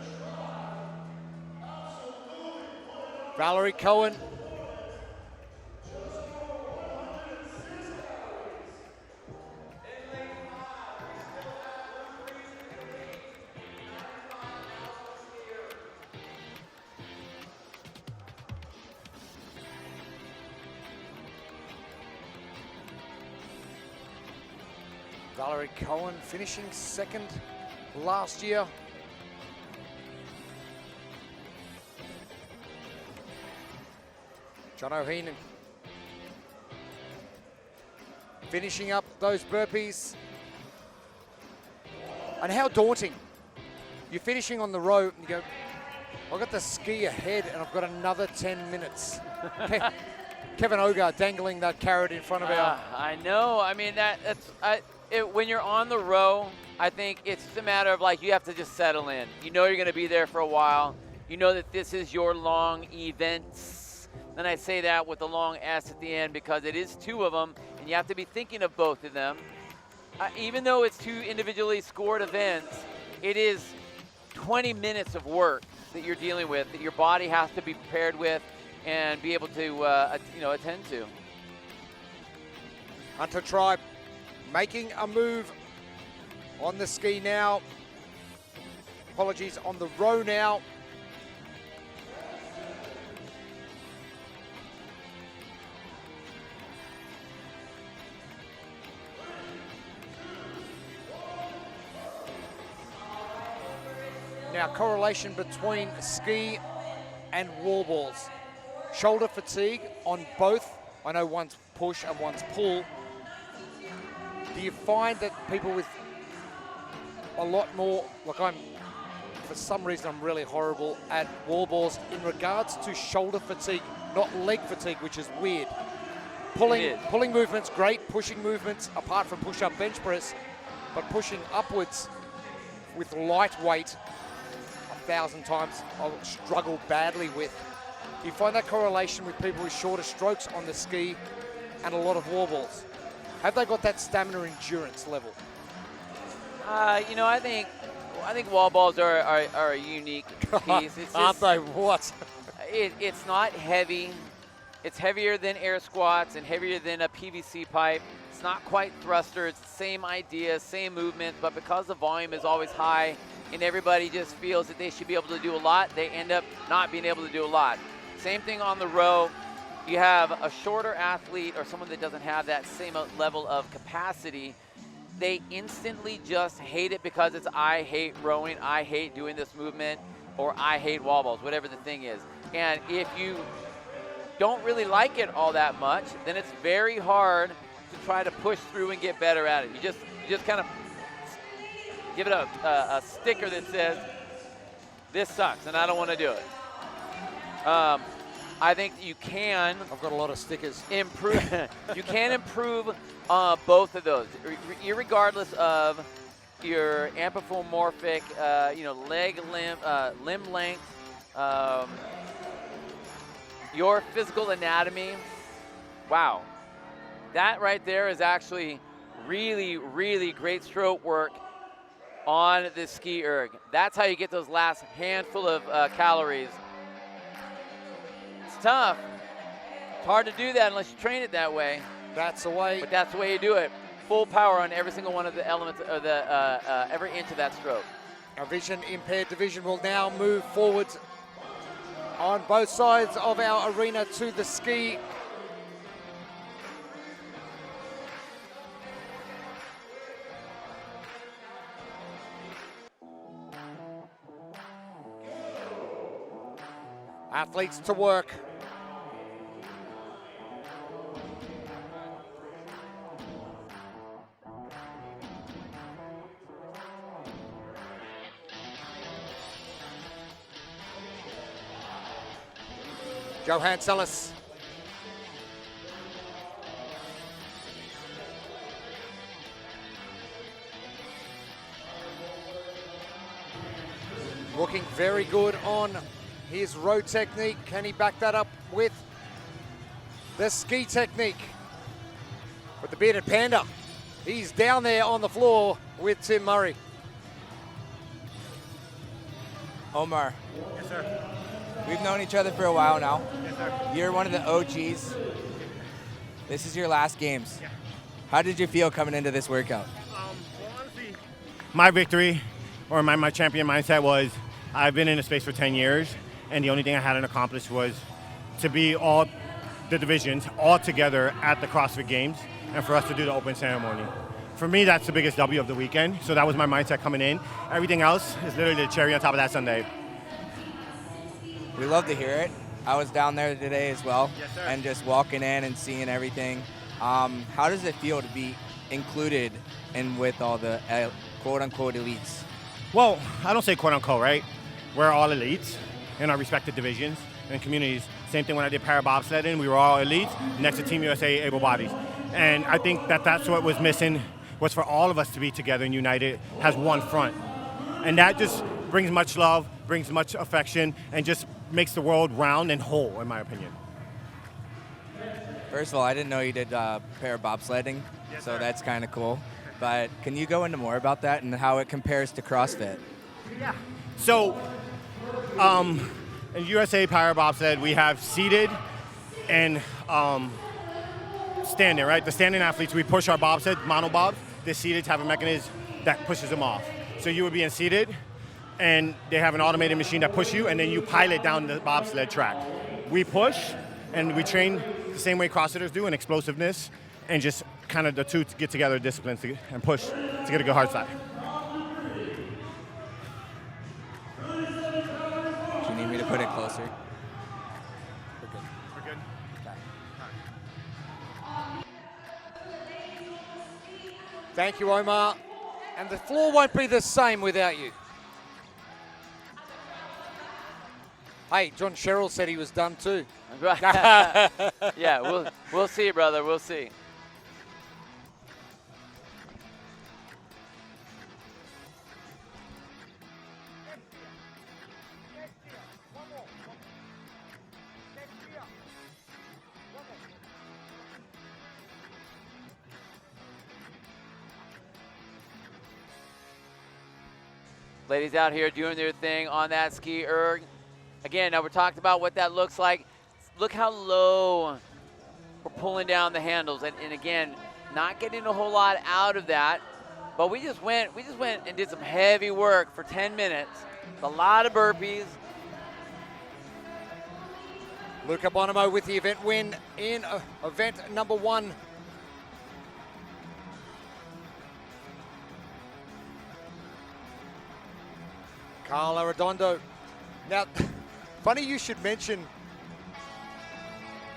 Speaker 1: Valerie Cohen. Valerie Cohen finishing second last year. John O'Heenan finishing up those burpees. And how daunting. You're finishing on the row and you go, I've got the ski ahead and I've got another 10 minutes. Kevin Ogar dangling that carrot in front of our...
Speaker 2: I know. I mean, when you're on the row, I think it's just a matter of like you have to just settle in. You know you're going to be there for a while. You know that this is your long events. And I say that with the long S at the end because it is two of them, and you have to be thinking of both of them. Even though it's two individually scored events, it is 20 minutes of work that you're dealing with, that your body has to be prepared with and be able to attend to.
Speaker 1: Hunter Tribe making a move on the ski now. Apologies, on the row now. Now, correlation between ski and wall balls. Shoulder fatigue on both. I know one's push and one's pull. Do you find that people with a lot more, like for some reason I'm really horrible at wall balls in regards to shoulder fatigue, not leg fatigue, which is weird. Pulling movements, great. Pushing movements, apart from push-up bench press, but pushing upwards with light weight, 1,000 times I'll struggle badly with. Do you find that correlation with people with shorter strokes on the ski and a lot of wall balls? Have they got that stamina endurance level?
Speaker 2: I think wall balls are a unique piece. It's
Speaker 1: Aren't they? What?
Speaker 2: It's not heavy. It's heavier than air squats and heavier than a PVC pipe. It's not quite thruster. It's the same idea, same movement, but because the volume is always high and everybody just feels that they should be able to do a lot, they end up not being able to do a lot. Same thing on the row. You have a shorter athlete or someone that doesn't have that same level of capacity, they instantly just hate it because it's I hate rowing, I hate doing this movement, or I hate wall balls, whatever the thing is. And if you don't really like it all that much, then it's very hard to try to push through and get better at it. You just kind of give it a sticker that says, this sucks and I don't want to do it. I think you can.
Speaker 1: I've got a lot of stickers.
Speaker 2: Improve. You can improve both of those, irregardless of your anthropomorphic, limb length, your physical anatomy. Wow, that right there is actually really, really great stroke work on the ski erg. That's how you get those last handful of calories. It's tough. It's hard to do that unless you train it that way.
Speaker 1: That's the way.
Speaker 2: But that's the way you do it. Full power on every single one of the elements, or every inch of that stroke.
Speaker 1: Our vision impaired division will now move forward on both sides of our arena to the ski. Athletes to work. Johan Salas. Looking very good on his row technique. Can he back that up with the ski technique? But the bearded panda, he's down there on the floor with Tim Murray.
Speaker 5: Omar,
Speaker 6: Yes, sir.
Speaker 5: we've known each other for a while now.
Speaker 6: Yes, sir.
Speaker 5: You're one of the OGs. This is your last games.
Speaker 6: Yeah.
Speaker 5: How did you feel coming into this workout?
Speaker 6: Well, honestly, my victory or my champion mindset was I've been in the space for 10 years, and the only thing I hadn't accomplished was to be all the divisions all together at the CrossFit Games and for us to do the open ceremony. For me, that's the biggest W of the weekend, so that was my mindset coming in. Everything else is literally the cherry on top of that sundae.
Speaker 5: We love to hear it. I was down there today as well,
Speaker 6: Yes, sir.
Speaker 5: and just walking in and seeing everything. How does it feel to be included in with all the quote-unquote elites?
Speaker 6: Well, I don't say quote unquote, right? We're all elites in our respective divisions and communities. Same thing when I did para bobsledding, we were all elites next to Team USA able bodies. And I think that that's what was missing, was for all of us to be together and united as one front. And that just brings much love, brings much affection, and just makes the world round and whole, in my opinion.
Speaker 5: First of all, I didn't know you did para bobsledding,
Speaker 6: Yes,
Speaker 5: so
Speaker 6: sir.
Speaker 5: that's kind of cool. But can you go into more about that and how it compares to CrossFit?
Speaker 6: So, in USA Power Bobsled, we have seated and standing, right? The standing athletes, we push our bobsled, monobobs. The seated have a mechanism that pushes them off. So you would be in seated, and they have an automated machine that pushes you, and then you pilot down the bobsled track. We push, and we train the same way CrossFitters do in explosiveness, and just kind of the two get together disciplines and push to get a good hard side.
Speaker 5: Do you need me to put it closer?
Speaker 6: We're good.
Speaker 1: Thank you, Omar. And the floor won't be the same without you. Hey, John Sherrill said he was done too.
Speaker 2: Yeah, we'll see, brother. We'll see. Ladies out here doing their thing on that ski erg. Again, now we're talking about what that looks like. Look how low we're pulling down the handles. And again, not getting a whole lot out of that. But we just went and did some heavy work for 10 minutes. A lot of burpees.
Speaker 1: Luca Bonomo with the event win in event number 1. Carl Arredondo. Now, funny you should mention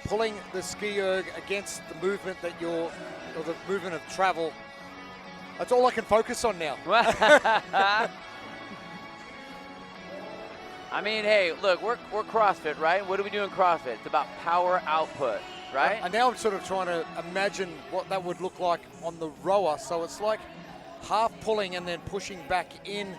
Speaker 1: pulling the ski erg against the movement that or the movement of travel. That's all I can focus on now.
Speaker 2: I mean, hey, look, we're CrossFit, right? What do we do in CrossFit? It's about power output, right?
Speaker 1: And now I'm sort of trying to imagine what that would look like on the rower. So it's like half pulling and then pushing back in.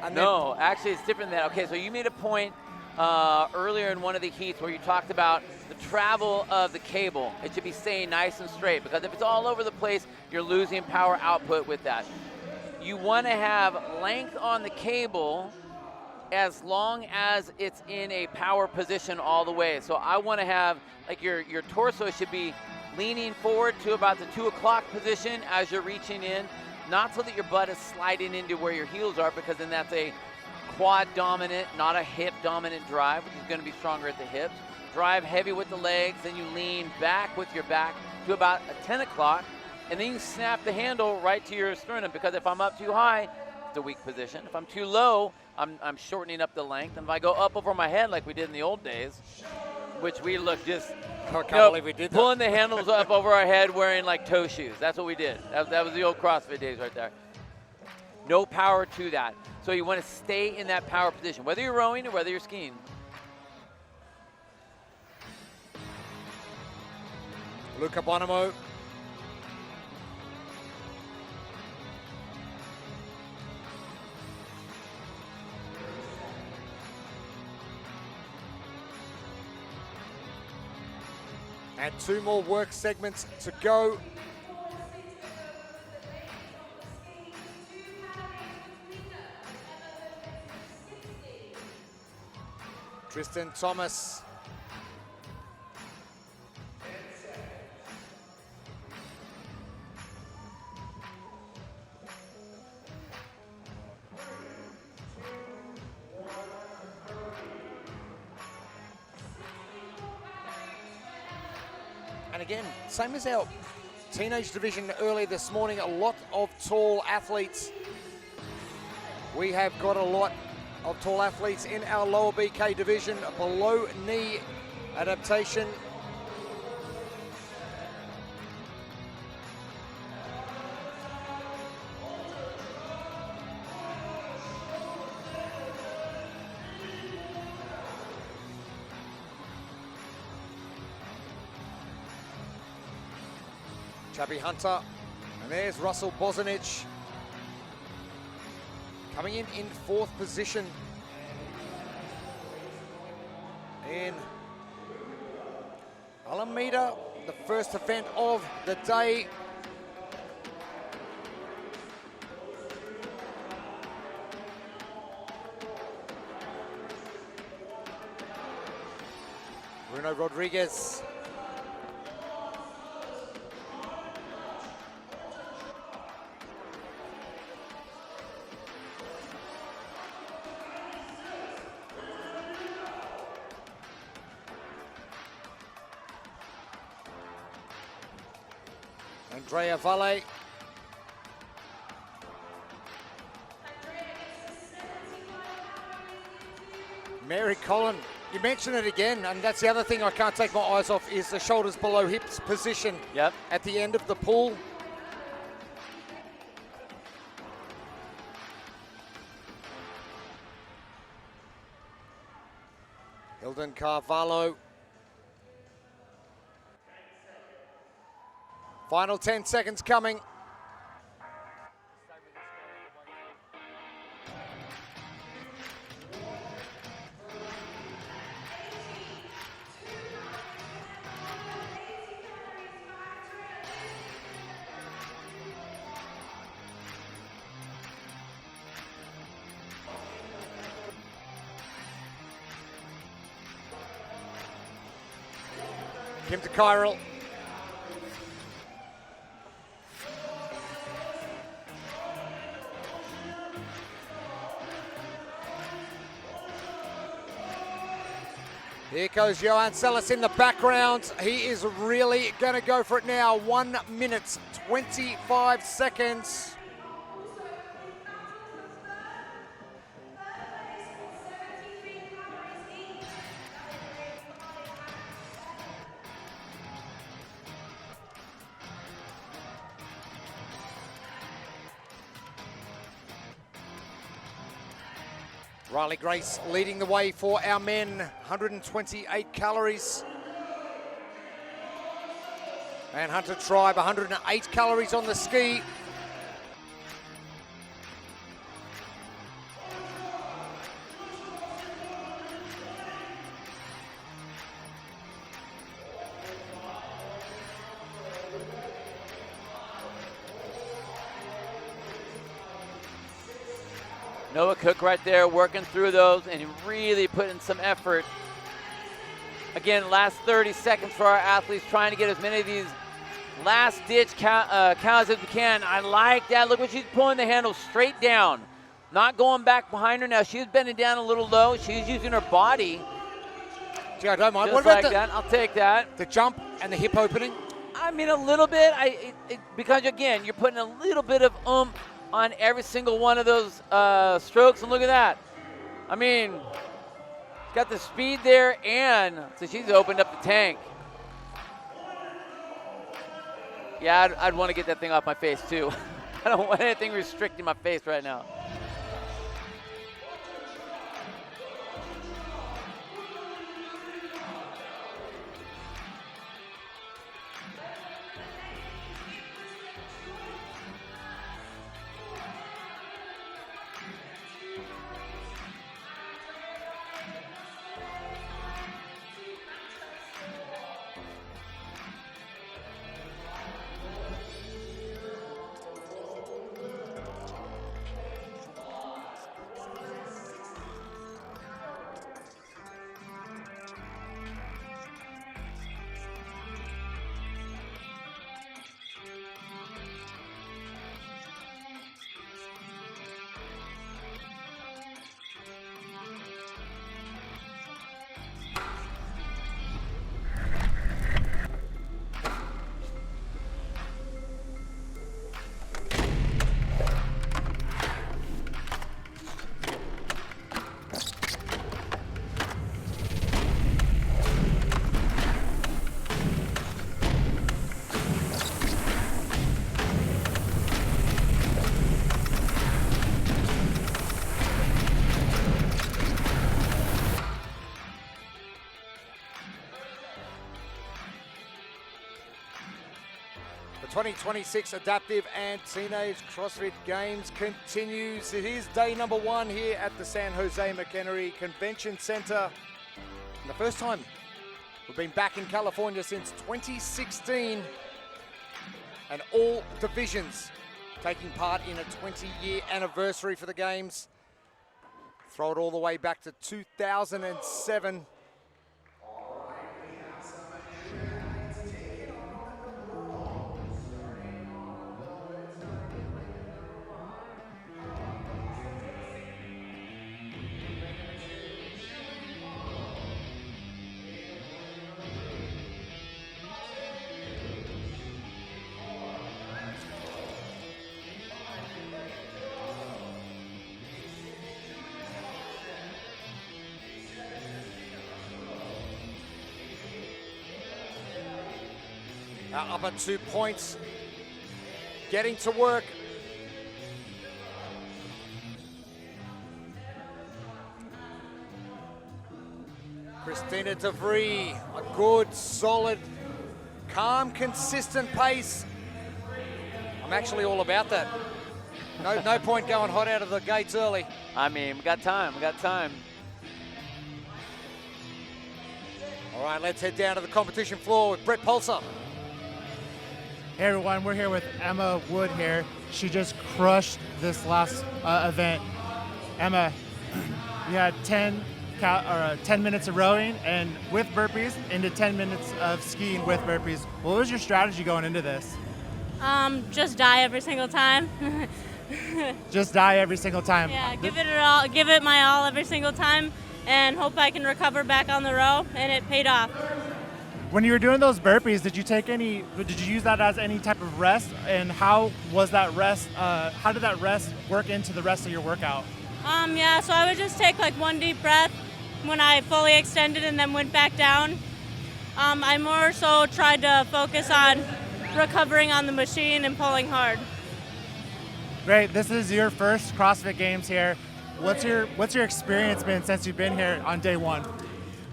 Speaker 1: And
Speaker 2: No, actually it's different than that. Okay, so you made a point earlier in one of the heats where you talked about the travel of the cable. It should be staying nice and straight, because if it's all over the place, you're losing power output with that. You want to have length on the cable as long as it's in a power position all the way. So I want to have, like, your torso should be leaning forward to about the 2 o'clock position as you're reaching in, not so that your butt is sliding into where your heels are, because then that's a quad dominant, not a hip dominant drive, which is going to be stronger at the hips. Drive heavy with the legs, then you lean back with your back to about a 10 o'clock, and then you snap the handle right to your sternum, because if I'm up too high, it's a weak position. If I'm too low, I'm shortening up the length. And if I go up over my head like we did in the old days, which we looked just,
Speaker 1: I can't believe we did that.
Speaker 2: pulling the handles up over our head wearing like toe shoes. That's what we did. That was the old CrossFit days right there. No power to that. So you want to stay in that power position, whether you're rowing or whether you're skiing.
Speaker 1: Luca Bonamo. And 2 more work segments to go. Tristan Thomas. And again, same as our teenage division earlier this morning, a lot of tall athletes. We have got a lot of tall athletes in our lower BK division, below knee adaptation. Chubby Hunter, and there's Russell Bozanic coming in 4th position in Alameda, the first event of the day. Bruno Rodriguez. Andrea Valle. Mary Collin, you mentioned it again, and that's the other thing I can't take my eyes off is the shoulders below hips position at the end of the pull. Hilden Carvalho. Final 10 seconds coming. Kim to Chiral. Here goes Johan Sellis in the background. He is really going to go for it now. 1 minute, 25 seconds. Riley Grace leading the way for our men, 128 calories. And Hunter Tribe, 108 calories on the ski.
Speaker 2: Noah Cook right there working through those and really putting some effort. Again, last 30 seconds for our athletes, trying to get as many of these last-ditch cows as we can. I like that. Look what she's pulling the handle straight down. Not going back behind her now. She's bending down a little low. She's using her body.
Speaker 1: Gee, I don't mind.
Speaker 2: Just
Speaker 1: What about
Speaker 2: like that. I'll take that.
Speaker 1: the jump and the hip opening?
Speaker 2: I mean, a little bit. Because, again, you're putting a little bit of oomph on every single one of those strokes, and look at that. I mean, she's got the speed there, and so she's opened up the tank. Yeah, I'd want to get that thing off my face too. I don't want anything restricting my face right now.
Speaker 1: 2026 Adaptive and Teenage CrossFit Games continues. It is day number 1 here at the San Jose McHenry Convention Center. And the first time we've been back in California since 2016, and all divisions taking part in a 20-year anniversary for the Games. Throw it all the way back to 2007. Our upper 2 points, getting to work. Christina DeVries, a good, solid, calm, consistent pace. I'm actually all about that. No point going hot out of the gates early.
Speaker 2: I mean, we got time.
Speaker 1: All right, let's head down to the competition floor with Brett Pulsar.
Speaker 7: Hey everyone, we're here with Emma Wood here. She just crushed this last event. Emma, you had 10 minutes of rowing and with burpees into 10 minutes of skiing with burpees. What was your strategy going into this?
Speaker 8: Just die every single time.
Speaker 7: Just die every single time.
Speaker 8: Yeah, give it my all every single time, and hope I can recover back on the row, and it paid off.
Speaker 7: When you were doing those burpees, did you use that as any type of rest? And how was that rest, how did that rest work into the rest of your workout?
Speaker 8: Yeah, so I would just take like one deep breath when I fully extended and then went back down. I more so tried to focus on recovering on the machine and pulling hard.
Speaker 7: Great, this is your first CrossFit Games here. What's your experience been since you've been here on day 1?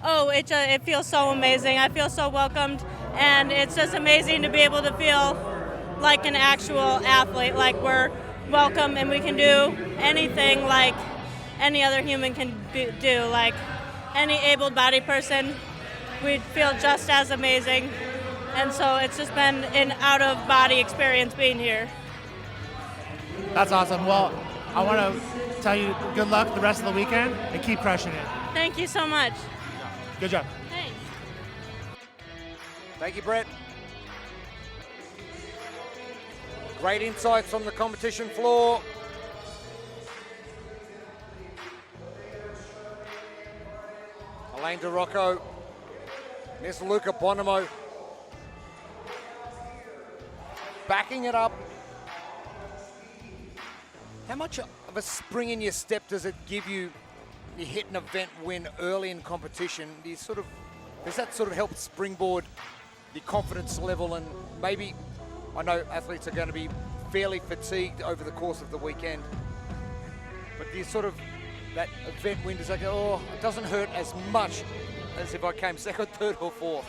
Speaker 8: Oh, it feels so amazing. I feel so welcomed, and it's just amazing to be able to feel like an actual athlete, like we're welcome and we can do anything like any other human can do, like any able-bodied person. We feel just as amazing, and so it's just been an out-of-body experience being here.
Speaker 7: That's awesome. Well, I want to tell you good luck the rest of the weekend and keep crushing it.
Speaker 8: Thank you so much.
Speaker 7: Good job.
Speaker 8: Thanks.
Speaker 1: Thank you, Brett. Great insights from the competition floor. Elaine DeRocco, Miss Luca Bonomo, backing it up. How much of a spring in your step does it give you? You hit an event win early in competition. Does that sort of help springboard the confidence level? And maybe, I know athletes are going to be fairly fatigued over the course of the weekend, but that event win, does like, oh, it doesn't hurt as much as if I came second, third, or fourth?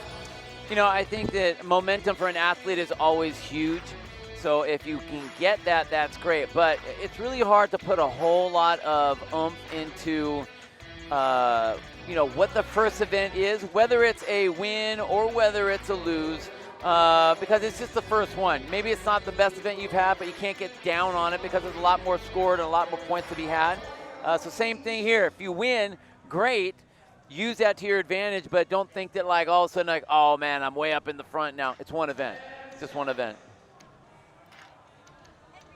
Speaker 2: You know, I think that momentum for an athlete is always huge. So if you can get that, that's great. But it's really hard to put a whole lot of oomph into, what the first event is, whether it's a win or whether it's a lose, because it's just the first one. Maybe it's not the best event you've had, but you can't get down on it because there's a lot more scored and a lot more points to be had. So same thing here. If you win, great. Use that to your advantage, but don't think that like all of a sudden like, oh man, I'm way up in the front now. It's one event. It's just one event.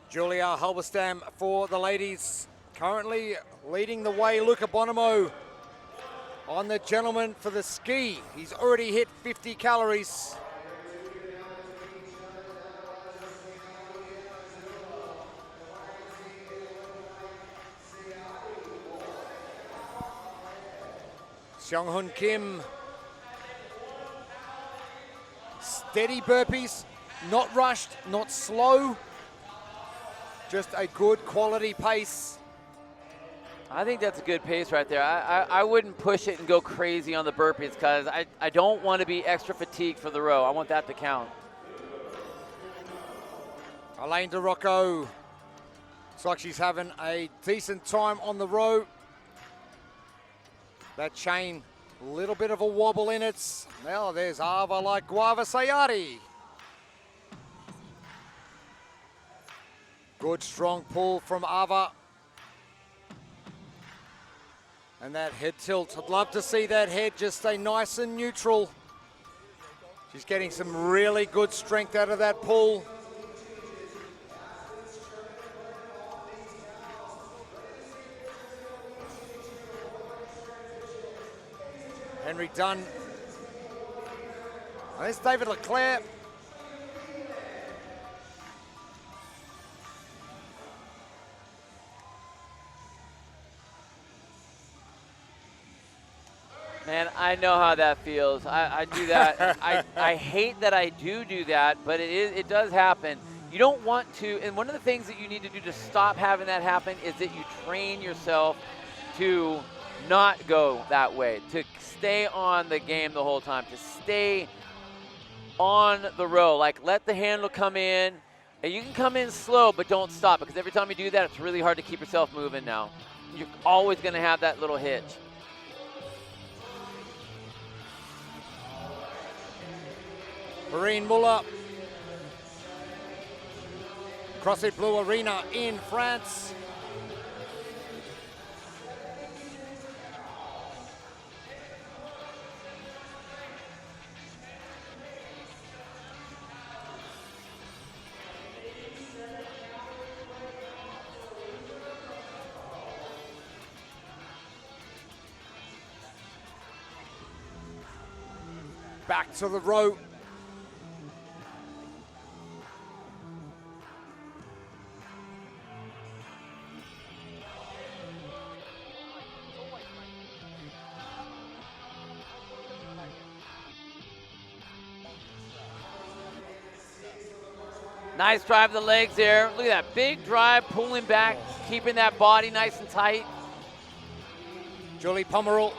Speaker 1: Julia Halberstam for the ladies, currently leading the way. Luca Bonomo on the gentleman for the ski. He's already hit 50 calories. Seong-Hoon Kim. Steady burpees, not rushed, not slow. Just a good quality pace.
Speaker 2: I think that's a good pace right there. I wouldn't push it and go crazy on the burpees because I don't want to be extra fatigued for the row. I want that to count.
Speaker 1: Elaine DeRocco. Looks like she's having a decent time on the row. That chain, a little bit of a wobble in it. Now there's Ava like Guava Sayari. Good strong pull from Ava. And that head tilt, I'd love to see that head just stay nice and neutral. She's getting some really good strength out of that pull. Henry Dunn. There's David Leclerc.
Speaker 2: Man, I know how that feels. I do that. I hate that I do that, but it does happen. You don't want to, and one of the things that you need to do to stop having that happen is that you train yourself to not go that way, to stay on the game the whole time, to stay on the row. Like, let the handle come in, and you can come in slow, but don't stop, because every time you do that, it's really hard to keep yourself moving now. You're always going to have that little hitch.
Speaker 1: Marine Muller. CrossFit Blue Arena in France. Back to the row.
Speaker 2: Nice drive of the legs there. Look at that big drive, pulling back, keeping that body nice and tight.
Speaker 1: Julie Pomerol.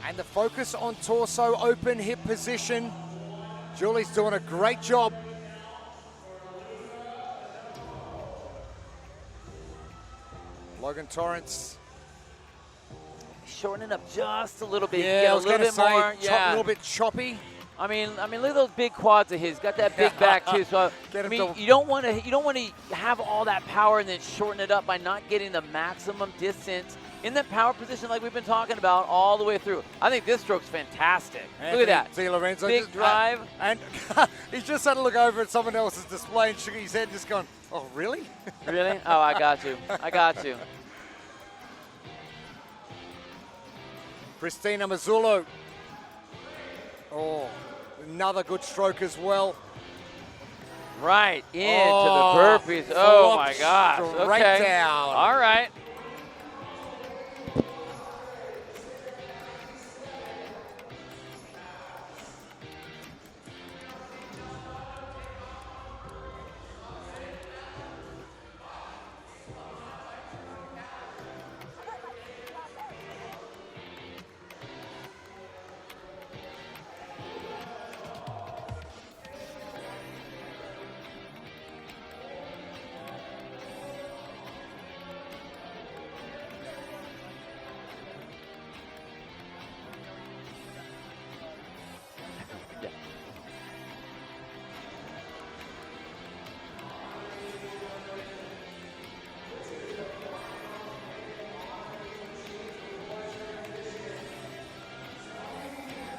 Speaker 1: And the focus on torso, open hip position. Julie's doing a great job. Logan Torrance.
Speaker 2: Shorten it up just a little bit.
Speaker 1: Yeah,
Speaker 2: Get
Speaker 1: I was
Speaker 2: a little
Speaker 1: going to
Speaker 2: bit
Speaker 1: say,
Speaker 2: more.
Speaker 1: a little bit choppy.
Speaker 2: I mean, look at those big quads of his. Got that big back too. So
Speaker 1: Get
Speaker 2: I
Speaker 1: him
Speaker 2: mean,
Speaker 1: to-
Speaker 2: you don't want to have all that power and then shorten it up by not getting the maximum distance in that power position like we've been talking about all the way through. I think this stroke's fantastic. Look at that.
Speaker 1: Di Lorenzo
Speaker 2: Big
Speaker 1: just-
Speaker 2: drive.
Speaker 1: And he's just had to look over at someone else's display and shook his head, just going, oh, really?
Speaker 2: Really? Oh, I got you. I got you.
Speaker 1: Christina Mazzullo. Oh, another good stroke as well.
Speaker 2: Right into
Speaker 1: Oh,
Speaker 2: the burpees. Oh
Speaker 1: flop
Speaker 2: my gosh.
Speaker 1: straight
Speaker 2: Okay.
Speaker 1: down.
Speaker 2: All right.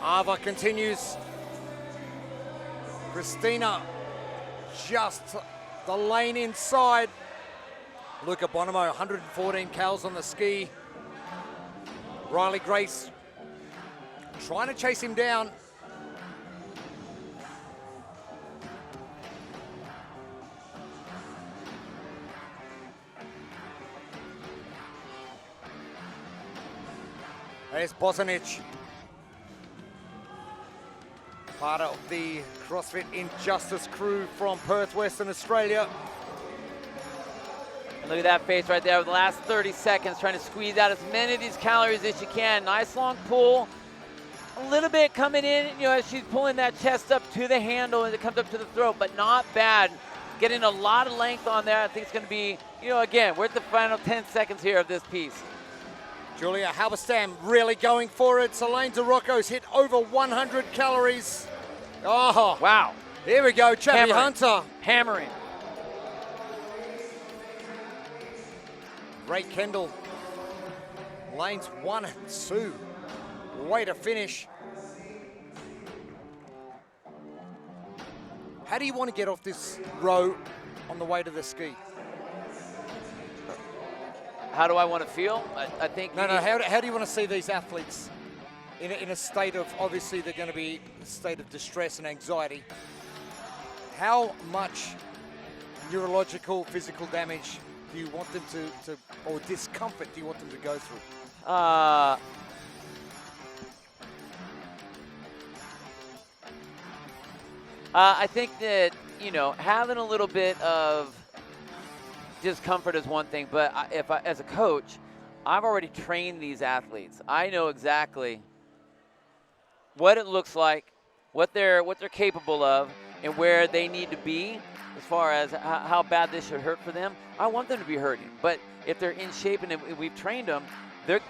Speaker 1: Ava continues. Christina just the lane inside. Luca Bonomo, 114 cals on the ski. Riley Grace trying to chase him down. There's Bosanic. Part of the CrossFit Injustice crew from Perth, Western Australia.
Speaker 2: Look at that face right there. Over the last 30 seconds, trying to squeeze out as many of these calories as you can. Nice long pull. A little bit coming in, as she's pulling that chest up to the handle and it comes up to the throat, but not bad. Getting a lot of length on there. I think it's going to be, again, we're at the final 10 seconds here of this piece.
Speaker 1: Julia Halberstam really going for it. Selene DeRocco's hit over 100 calories. Oh,
Speaker 2: wow.
Speaker 1: Here we go, Chappie Hunter.
Speaker 2: Hammering.
Speaker 1: Ray Kendall. Lanes 1 and 2. Way to finish. How do you want to get off this row on the way to the ski?
Speaker 2: How do I want to feel? I think...
Speaker 1: No, how do you want to see these athletes in a state of, obviously they're going to be in a state of distress and anxiety. How much neurological, physical damage do you want them to or discomfort do you want them to go through?
Speaker 2: I think that, having a little bit of discomfort is one thing, but as a coach, I've already trained these athletes. I know exactly what it looks like, what they're capable of, and where they need to be as far as how bad this should hurt for them. I want them to be hurting, but if they're in shape and if we've trained them, they're...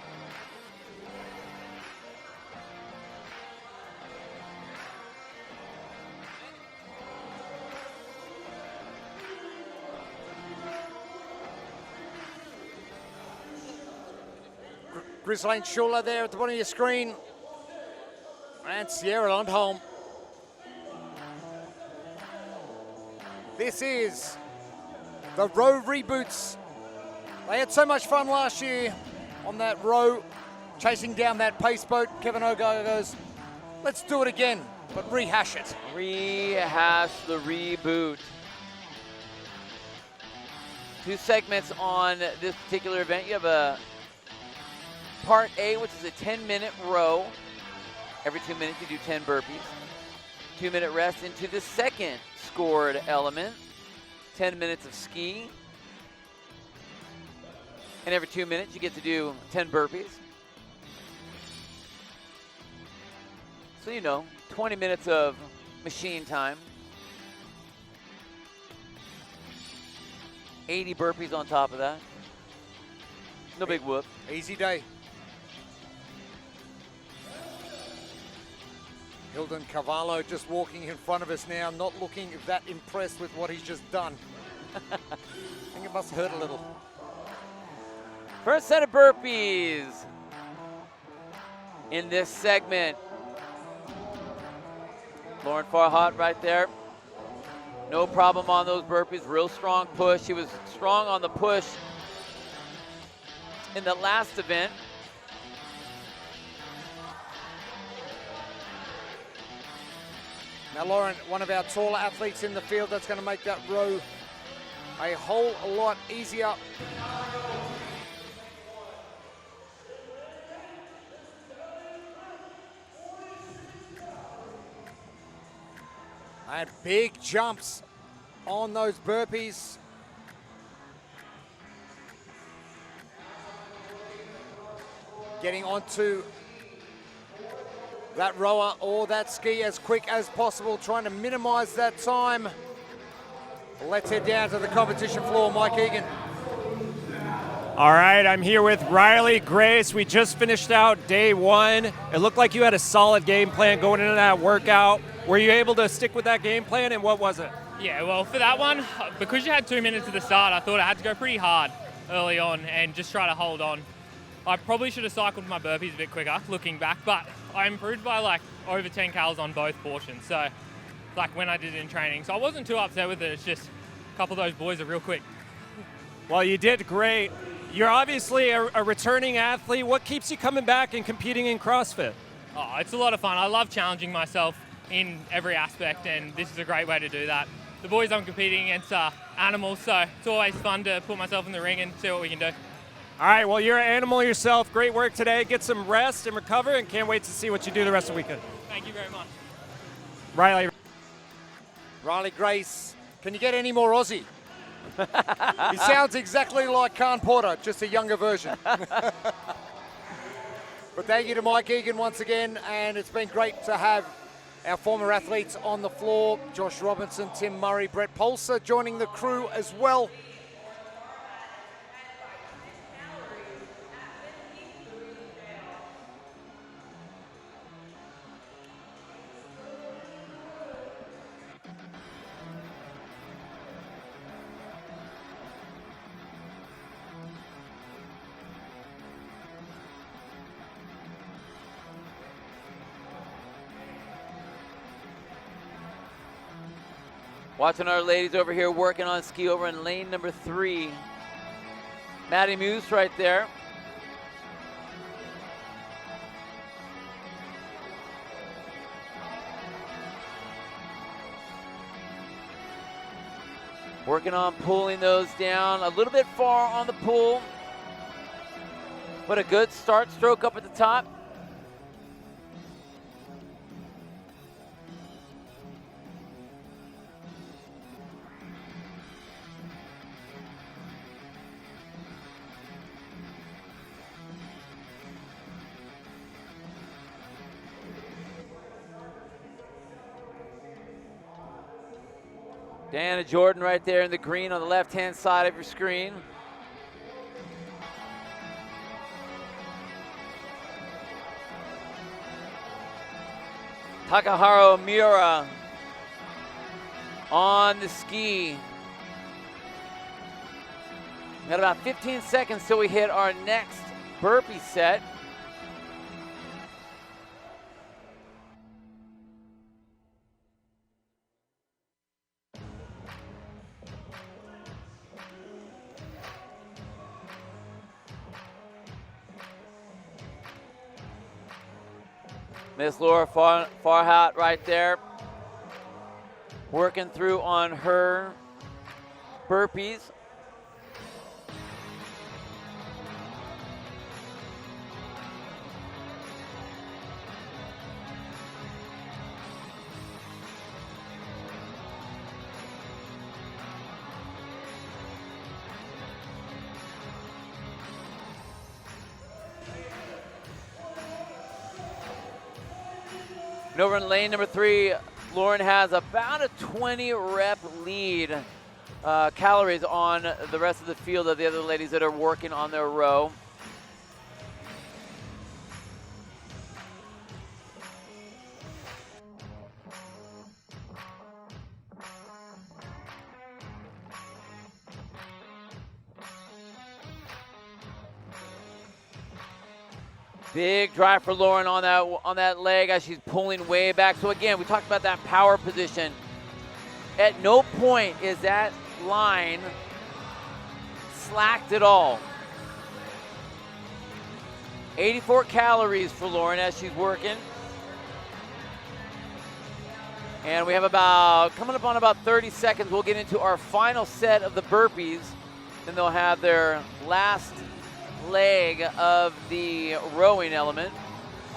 Speaker 1: Ghislaine Schuller there at the bottom of your screen. And Sierra Lundholm. This is the row reboots. They had so much fun last year on that row, chasing down that pace boat. Kevin Ogar goes, let's do it again, but rehash it.
Speaker 2: Rehash the reboot. 2 segments on this particular event. You have a Part A, which is a 10-minute row. Every 2 minutes you do 10 burpees. 2-minute rest into the second scored element. 10 minutes of ski. And every 2 minutes you get to do 10 burpees. So 20 minutes of machine time. 80 burpees on top of that. No big whoop.
Speaker 1: Easy day. Hilden Cavallo just walking in front of us now, not looking that impressed with what he's just done. I think it must hurt a little.
Speaker 2: First set of burpees in this segment. Lauren Farhat right there. No problem on those burpees, real strong push. She was strong on the push in the last event.
Speaker 1: Now Lauren, one of our taller athletes in the field, that's going to make that row a whole lot easier. And big jumps on those burpees. Getting onto that rower or that ski as quick as possible, trying to minimize that time. Let's head down to the competition floor, Mike Egan.
Speaker 9: All right, I'm here with Riley Grace. We just finished out day 1. It looked like you had a solid game plan going into that workout. Were you able to stick with that game plan, and what was it?
Speaker 10: Yeah, well, for that one, because you had 2 minutes at the start, I thought I had to go pretty hard early on and just try to hold on. I probably should have cycled my burpees a bit quicker, looking back, but I improved by over 10 calories on both portions, so when I did it in training. So I wasn't too upset with it. It's just a couple of those boys are real quick.
Speaker 9: Well, you did great. You're obviously a returning athlete. What keeps you coming back and competing in CrossFit?
Speaker 10: Oh, it's a lot of fun. I love challenging myself in every aspect, and this is a great way to do that. The boys I'm competing against are animals, so it's always fun to put myself in the ring and see what we can do.
Speaker 9: All right, well, you're an animal yourself. Great work today. Get some rest and recover, and can't wait to see what you do the rest of the weekend.
Speaker 10: Thank you very much.
Speaker 9: Riley
Speaker 1: Grace, can you get any more Aussie? He sounds exactly like Khan Porter, just a younger version. But thank you to Mike Egan once again, and it's been great to have our former athletes on the floor. Josh Robinson, Tim Murray, Brett Polser joining the crew as well.
Speaker 2: Watching our ladies over here working on ski over in lane number 3. Maddie Moose right there. Working on pulling those down. A little bit far on the pull, but a good start stroke up at the top. Diana Jordan right there in the green on the left-hand side of your screen. Takaharu Miura on the ski. Got about 15 seconds till we hit our next burpee set. Miss Laura Farhat right there, working through on her burpees. And over in lane number 3, Lauren has about a 20 rep lead calories on the rest of the field of the other ladies that are working on their row. Big drive for Lauren on that leg as she's pulling way back. So again, we talked about that power position. At no point is that line slacked at all. 84 calories for Lauren as she's working. And we have coming up on about 30 seconds, we'll get into our final set of the burpees. Then they'll have their last leg of the rowing element.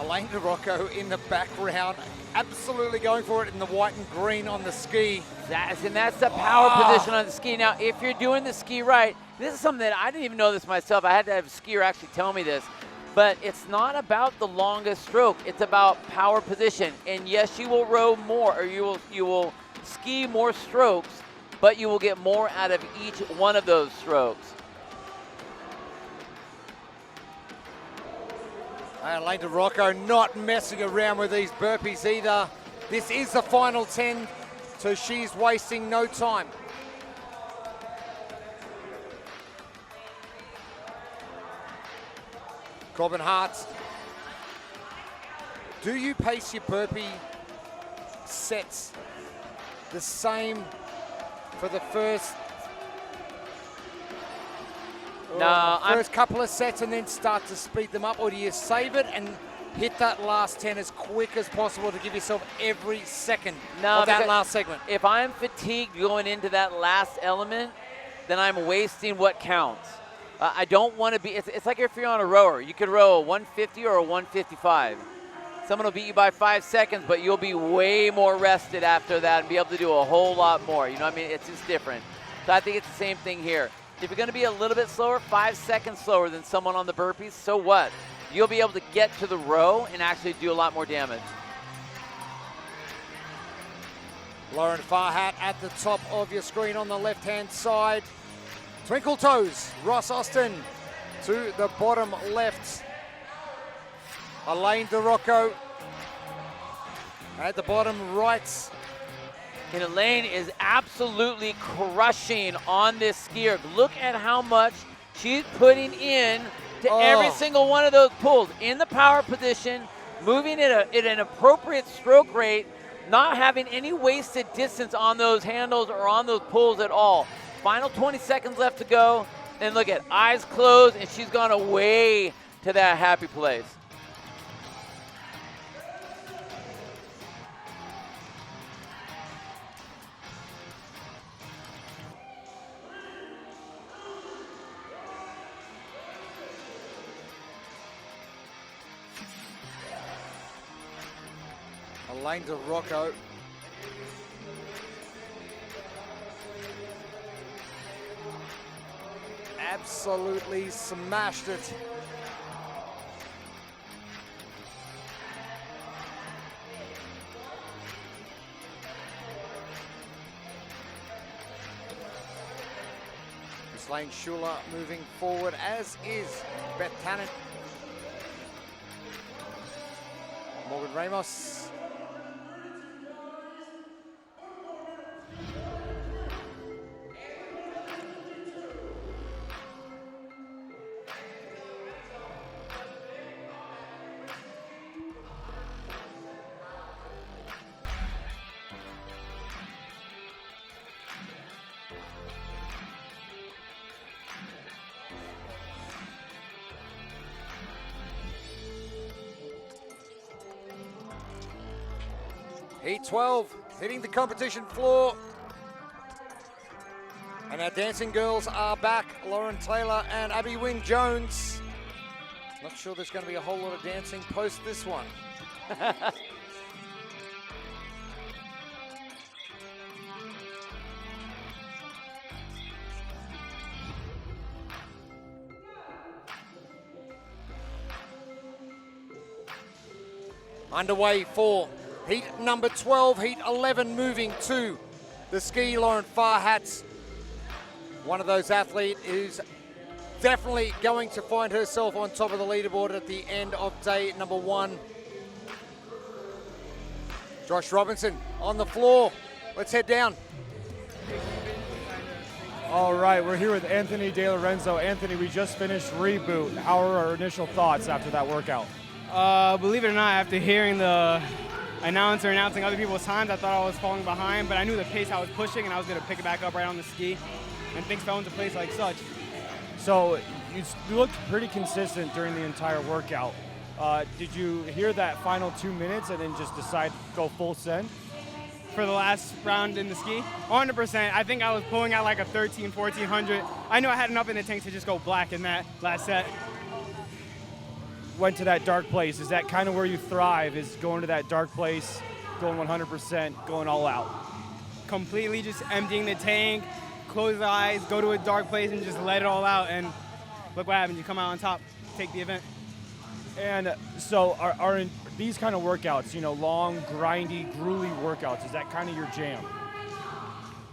Speaker 1: Elaine DeRocco in the background, absolutely going for it in the white and green on the ski.
Speaker 2: And that's the power position on the ski. Now, if you're doing the ski right, this is something that I didn't even know this myself. I had to have a skier actually tell me this. But it's not about the longest stroke. It's about power position. And yes, you will row more, or you will ski more strokes, but you will get more out of each one of those strokes.
Speaker 1: Elaine DeRocco not messing around with these burpees either. This is the final 10, so she's wasting no time. Corbin Hart, do you pace your burpee sets the same for the first couple of sets and then start to speed them up, or do you save it and hit that last 10 as quick as possible to give yourself every second of that last segment?
Speaker 2: If I'm fatigued going into that last element, then I'm wasting what counts. I don't want to be, it's like if you're on a rower. You could row a 150 or a 155. Someone will beat you by 5 seconds, but you'll be way more rested after that and be able to do a whole lot more. You know what I mean? It's just different. So I think it's the same thing here. If you're going to be a little bit slower, 5 seconds slower than someone on the burpees, so what? You'll be able to get to the row and actually do a lot more damage.
Speaker 1: Lauren Farhat at the top of your screen on the left-hand side. Twinkle Toes, Ross Austin to the bottom left. Elaine DeRocco at the bottom right.
Speaker 2: And Elaine is absolutely crushing on this skier. Look at how much she's putting in to every single one of those pulls. In the power position, moving at an appropriate stroke rate, not having any wasted distance on those handles or on those pulls at all. Final 20 seconds left to go. And look at eyes closed, and she's gone away to that happy place.
Speaker 1: Elaine DeRocco. Absolutely smashed it. Miss Lane Schuler moving forward, as is Beth Tannen. Morgan Ramos. Heat 12 hitting the competition floor. And our dancing girls are back. Lauren Taylor and Abby Wynne Jones. Not sure there's going to be a whole lot of dancing post this one. Underway for heat number 12, heat 11 moving to the ski. Lauren Farhat, one of those athletes who's definitely going to find herself on top of the leaderboard at the end of day number 1. Josh Robinson on the floor. Let's head down.
Speaker 11: All right, we're here with Anthony De Lorenzo. Anthony, we just finished Reboot. How are our initial thoughts after that workout?
Speaker 12: Believe it or not, after hearing the announcer announcing other people's times, I thought I was falling behind, but I knew the pace I was pushing and I was going to pick it back up right on the ski, and things fell into place like such.
Speaker 11: So you looked pretty consistent during the entire workout. Did you hear that final 2 minutes and then just decide to go full send?
Speaker 12: For the last round in the ski? 100%. I think I was pulling out like a 1400. I knew I had enough in the tank to just go black in that last set.
Speaker 11: Went to that dark place. Is that kind of where you thrive, is going to that dark place, going 100%, going all out?
Speaker 12: Completely just emptying the tank, close the eyes, go to a dark place and just let it all out, and look what happens. You come out on top, take the event.
Speaker 11: And so are in these kind of workouts, you know, long, grindy, gruely workouts, is that kind of your jam?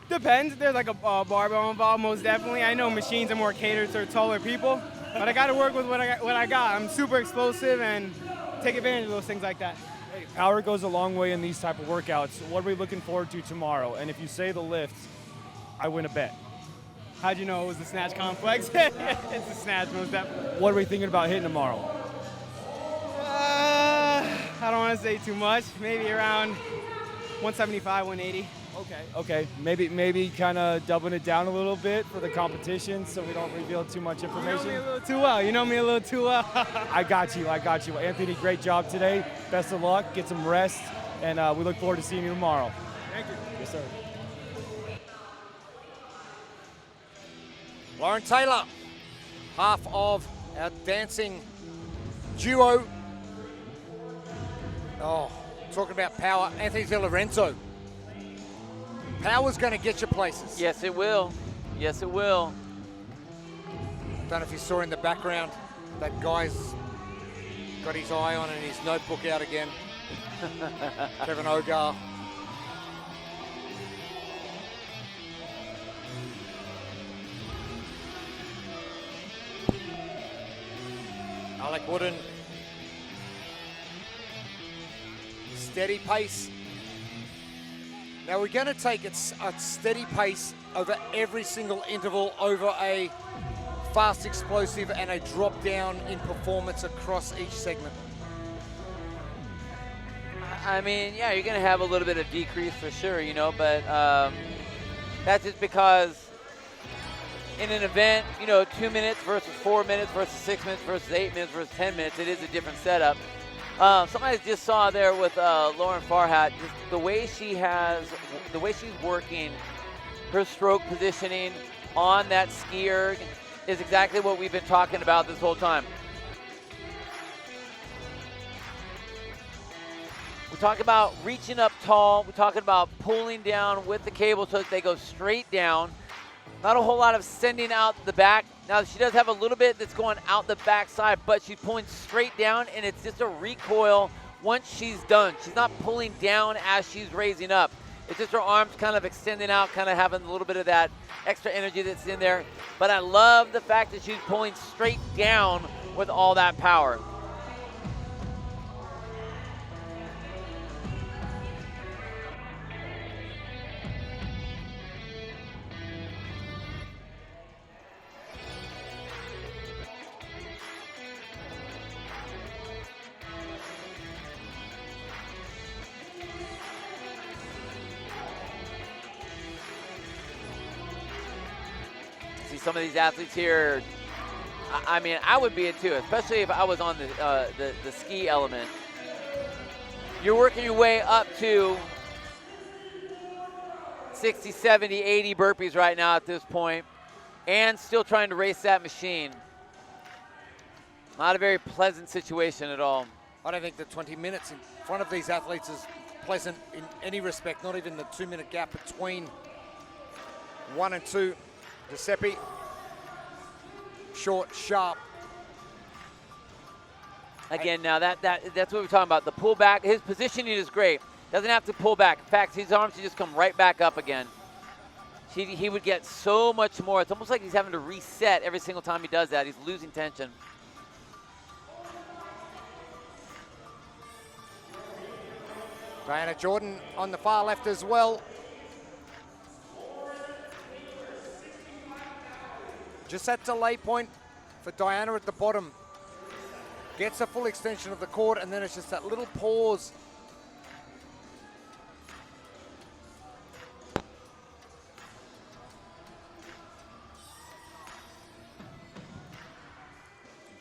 Speaker 12: Depends. There's like a barbell involved, most definitely. I know machines are more catered to taller people, but I got to work with what I got. I'm super explosive and take advantage of those things like that.
Speaker 11: Hey, power goes a long way in these type of workouts. What are we looking forward to tomorrow? And if you say the lifts, I win a bet.
Speaker 12: How'd you know it was the snatch complex? It's the snatch, most definitely.
Speaker 11: What are we thinking about hitting tomorrow?
Speaker 12: I don't want to say too much. Maybe around 175, 180.
Speaker 11: Okay. Maybe kind of doubling it down a little bit for the competition so we don't reveal too much information.
Speaker 12: You know me a little too well. You know me a little too well.
Speaker 11: I got you. Anthony, great job today. Best of luck. Get some rest. And we look forward to seeing you tomorrow.
Speaker 12: Thank you.
Speaker 11: Yes, sir.
Speaker 1: Lauren Taylor, half of our dancing duo. Oh, talking about power, Anthony De Lorenzo. Power's going to get you places.
Speaker 2: Yes, it will. Yes, it will.
Speaker 1: I don't know if you saw in the background, that guy's got his eye on and his notebook out again. Kevin Ogar. Alec Wooden. Steady pace. Now we're going to take a steady pace over every single interval, over a fast explosive and a drop down in performance across each segment.
Speaker 2: I mean, yeah, you're going to have a little bit of decrease for sure, you know, but that's just because in an event, you know, 2 minutes versus 4 minutes versus 6 minutes versus 8 minutes versus 10 minutes, it is a different setup. Somebody just saw there with Lauren Farhat, just the way she's working her stroke positioning on that skier is exactly what we've been talking about this whole time. We talk about reaching up tall. We're talking about pulling down with the cable so that they go straight down. Not a whole lot of sending out the back. Now, she does have a little bit that's going out the backside, but she's pulling straight down, and it's just a recoil once she's done. She's not pulling down as she's raising up. It's just her arms kind of extending out, kind of having a little bit of that extra energy that's in there. But I love the fact that she's pulling straight down with all that power. Some of these athletes here, I mean, I would be it too, especially if I was on the ski element. You're working your way up to 60, 70, 80 burpees right now at this point, and still trying to race that machine. Not a very pleasant situation at all.
Speaker 1: I don't think the 20 minutes in front of these athletes is pleasant in any respect, not even the 2 minute gap between 1 and 2. Giuseppe, short, sharp.
Speaker 2: Again, now that's what we're talking about. The pullback, his positioning is great. Doesn't have to pull back. In fact, his arms should just come right back up again. He would get so much more. It's almost like he's having to reset every single time he does that. He's losing tension.
Speaker 1: Diana Jordan on the far left as well. Just that delay point for Diana at the bottom. Gets a full extension of the cord, and then it's just that little pause.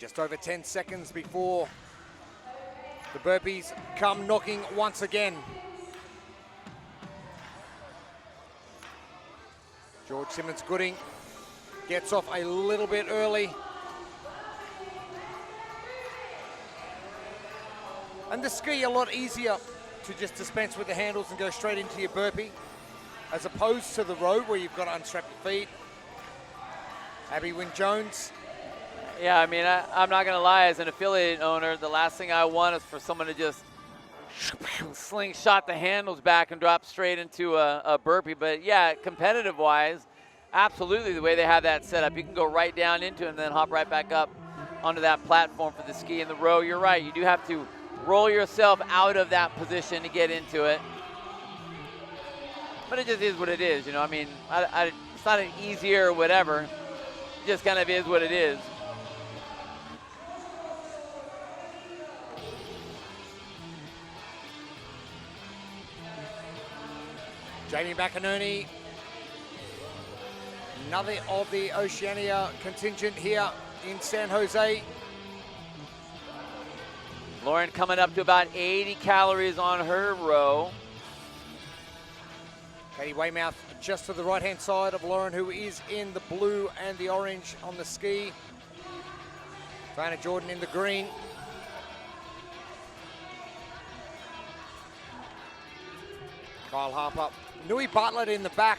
Speaker 1: Just over 10 seconds before the burpees come knocking once again. George Simmons-Gooding gets off a little bit early. And the ski a lot easier to just dispense with the handles and go straight into your burpee, as opposed to the road where you've got to unstrap your feet. Abby Wynne-Jones.
Speaker 2: Yeah, I mean, I'm not going to lie, as an affiliate owner, the last thing I want is for someone to just slingshot the handles back and drop straight into a burpee. But yeah, competitive-wise, absolutely the way they have that set up. You can go right down into it and then hop right back up onto that platform for the ski and the row. You're right, you do have to roll yourself out of that position to get into it. But it just is what it is, you know. I mean, it's not an easier or whatever. It just kind of is what it is.
Speaker 1: Jamie McInerney, another of the Oceania contingent here in San Jose.
Speaker 2: Lauren coming up to about 80 calories on her row.
Speaker 1: Katie Weymouth just to the right-hand side of Lauren, who is in the blue and the orange on the ski. Diana Jordan in the green. Kyle Harper. Nui Bartlett in the back.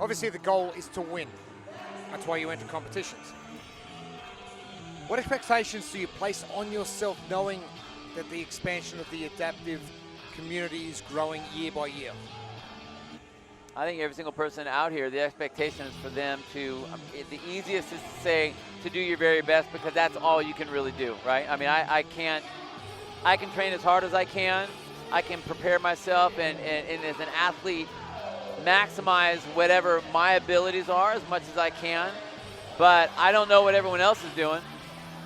Speaker 1: Obviously, the goal is to win. That's why you enter competitions. What expectations do you place on yourself knowing that the expansion of the adaptive community is growing year by year?
Speaker 2: I think every single person out here, the expectation is for them to, the easiest is to say to do your very best because that's all you can really do, right? I mean, I can train as hard as I can. I can prepare myself and as an athlete, maximize whatever my abilities are as much as I can. But I don't know what everyone else is doing.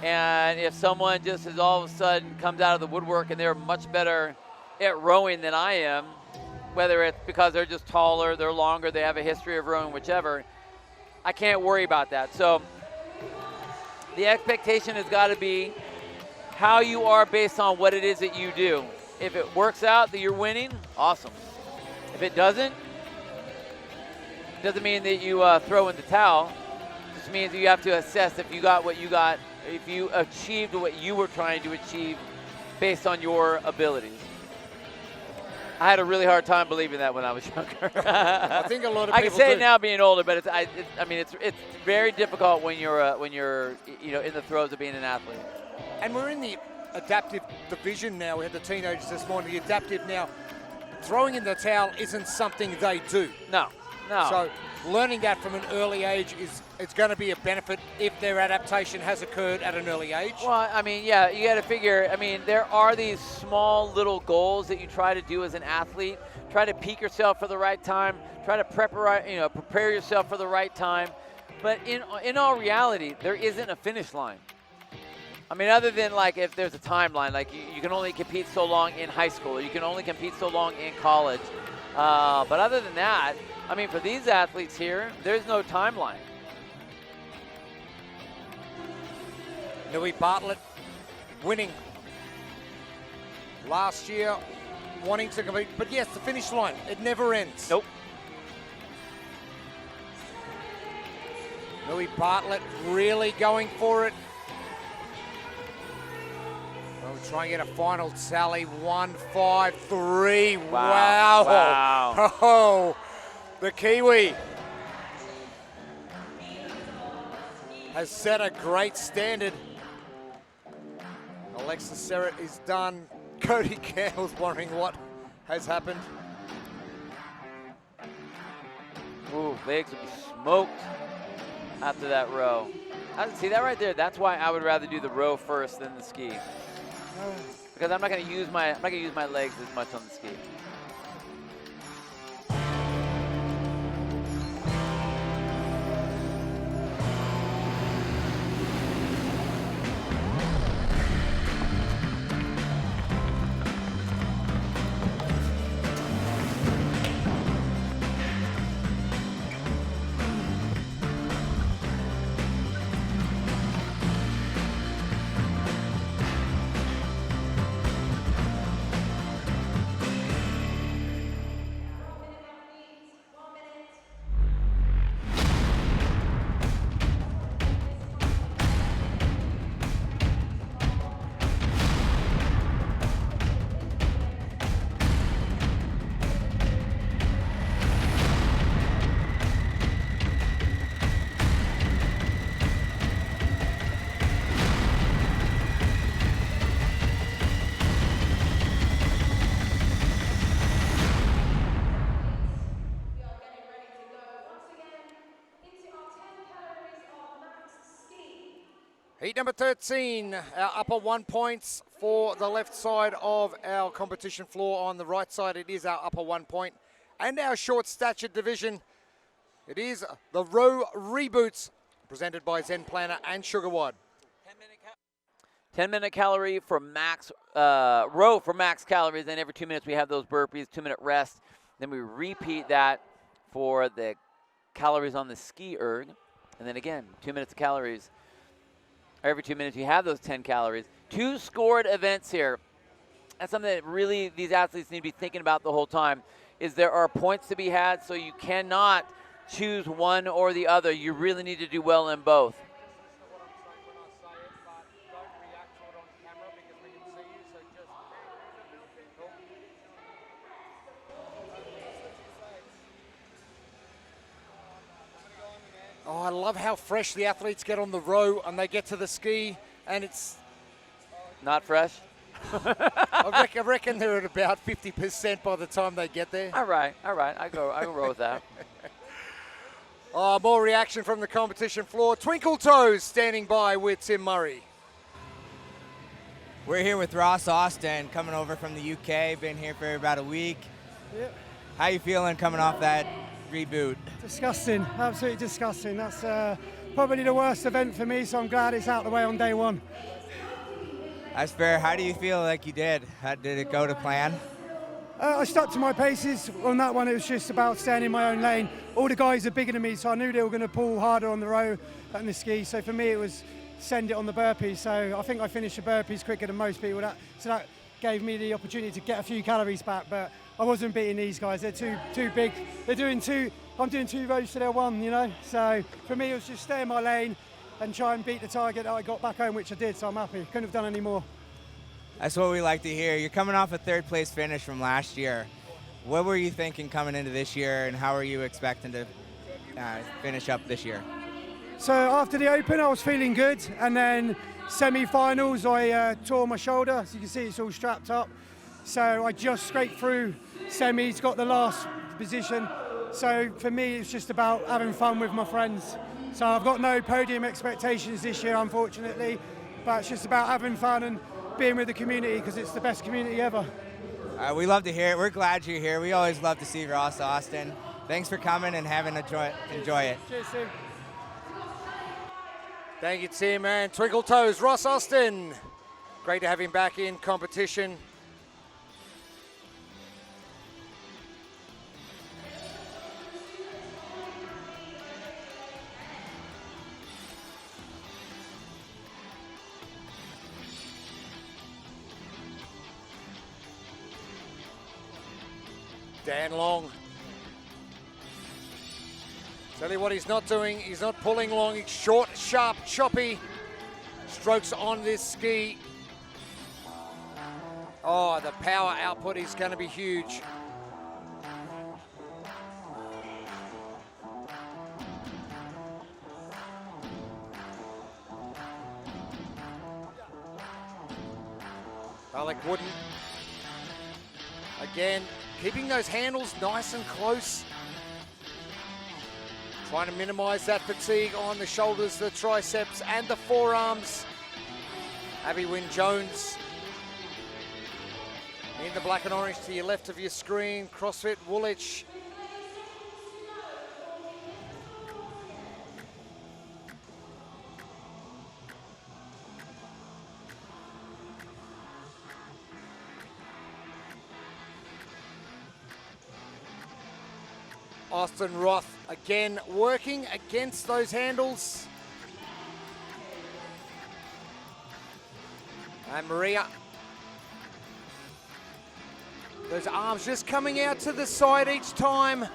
Speaker 2: And if someone just is all of a sudden comes out of the woodwork and they're much better at rowing than I am, whether it's because they're just taller, they're longer, they have a history of rowing, whichever, I can't worry about that. So the expectation has got to be how you are based on what it is that you do. If it works out that you're winning, awesome. If it doesn't mean that you throw in the towel. It just means that you have to assess if you got what you got, if you achieved what you were trying to achieve based on your abilities. I had a really hard time believing that when I was younger.
Speaker 1: I think a lot of people
Speaker 2: I can say
Speaker 1: do.
Speaker 2: it now being older, but it's very difficult when you're in the throes of being an athlete.
Speaker 1: And we're in the adaptive division now. We had the teenagers this morning. The adaptive now, throwing in the towel isn't something they do.
Speaker 2: No.
Speaker 1: So learning that from an early age it's going to be a benefit if their adaptation has occurred at an early age.
Speaker 2: Well, I mean, yeah, you got to figure, I mean, there are these small little goals that you try to do as an athlete. Try to peak yourself for the right time. Try to prepare yourself for the right time. But in all reality, there isn't a finish line. I mean, other than like if there's a timeline, like you can only compete so long in high school, or you can only compete so long in college. But other than that, I mean, for these athletes here, there's no timeline.
Speaker 1: Nui Bartlett winning last year, wanting to compete. But yes, the finish line, it never ends.
Speaker 2: Nope.
Speaker 1: Nui Bartlett really going for it. We'll try and get a final tally. 1-5-3. Wow. Oh, the Kiwi has set a great standard. Alexis Serrett is done. Cody Campbell's wondering what has happened.
Speaker 2: Ooh, legs would be smoked after that row. See that right there? That's why I would rather do the row first than the ski. Because I'm not going to use my legs as much on the ski.
Speaker 1: Heat number 13, our upper 1 points for the left side of our competition floor. On the right side, it is our upper 1 point. And our short stature division, it is the row reboots presented by Zen Planner and Sugarwad.
Speaker 2: 10-minute calorie for max, row for max calories. Then every 2 minutes we have those burpees, 2-minute rest. Then we repeat that for the calories on the ski erg. And then again, 2 minutes of calories. Every 2 minutes you have those 10 calories. 2 scored events here. That's something that really these athletes need to be thinking about the whole time, is there are points to be had, so you cannot choose one or the other. You really need to do well in both.
Speaker 1: love how fresh the athletes get on the row and they get to the ski, and it's
Speaker 2: Not fresh?
Speaker 1: I reckon they're at about 50% by the time they get there.
Speaker 2: All right. I can roll with that.
Speaker 1: Oh, more reaction from the competition floor. Twinkle Toes standing by with Tim Murray.
Speaker 5: We're here with Ross Austin, coming over from the UK, been here for about a week.
Speaker 13: Yep.
Speaker 5: How you feeling coming off that reboot?
Speaker 13: Disgusting, absolutely disgusting. That's probably the worst event for me, so I'm glad it's out of the way on day one.
Speaker 5: That's fair. How do you feel like you did? How did it go to plan?
Speaker 13: I stuck to my paces. On that one, it was just about staying in my own lane. All the guys are bigger than me, so I knew they were going to pull harder on the row and the ski. So for me, it was send it on the burpees. So I think I finished the burpees quicker than most people. So that gave me the opportunity to get a few calories back. But I wasn't beating these guys. They're too big. They're doing two. I'm doing 2 rows to their 1. You know. So for me, it was just stay in my lane and try and beat the target that I got back home, which I did. So I'm happy. Couldn't have done any more.
Speaker 5: That's what we like to hear. You're coming off a 3rd place finish from last year. What were you thinking coming into this year, and how are you expecting to finish up this year?
Speaker 13: So after the Open, I was feeling good, and then semi-finals, I tore my shoulder. As you can see, it's all strapped up. So I just scraped through semis, got the last position. So for me, it's just about having fun with my friends. So I've got no podium expectations this year, unfortunately, but it's just about having fun and being with the community, because it's the best community ever.
Speaker 5: We love to hear it. We're glad you're here. We always love to see Ross Austin. Thanks for coming and enjoy it.
Speaker 13: Cheers, Tim.
Speaker 1: Thank you, Tim, and Twinkle Toes, Ross Austin. Great to have him back in competition. Dan Long. Tell you what he's not doing, he's not pulling long, he's short, sharp, choppy strokes on this ski. Oh, the power output is going to be huge. Alec Wooden. Again, keeping those handles nice and close. Trying to minimize that fatigue on the shoulders, the triceps, and the forearms. Abby Wynne-Jones in the black and orange to your left of your screen. CrossFit Woolwich. Austin Roth again working against those handles. And Maria. Those arms just coming out to the side each time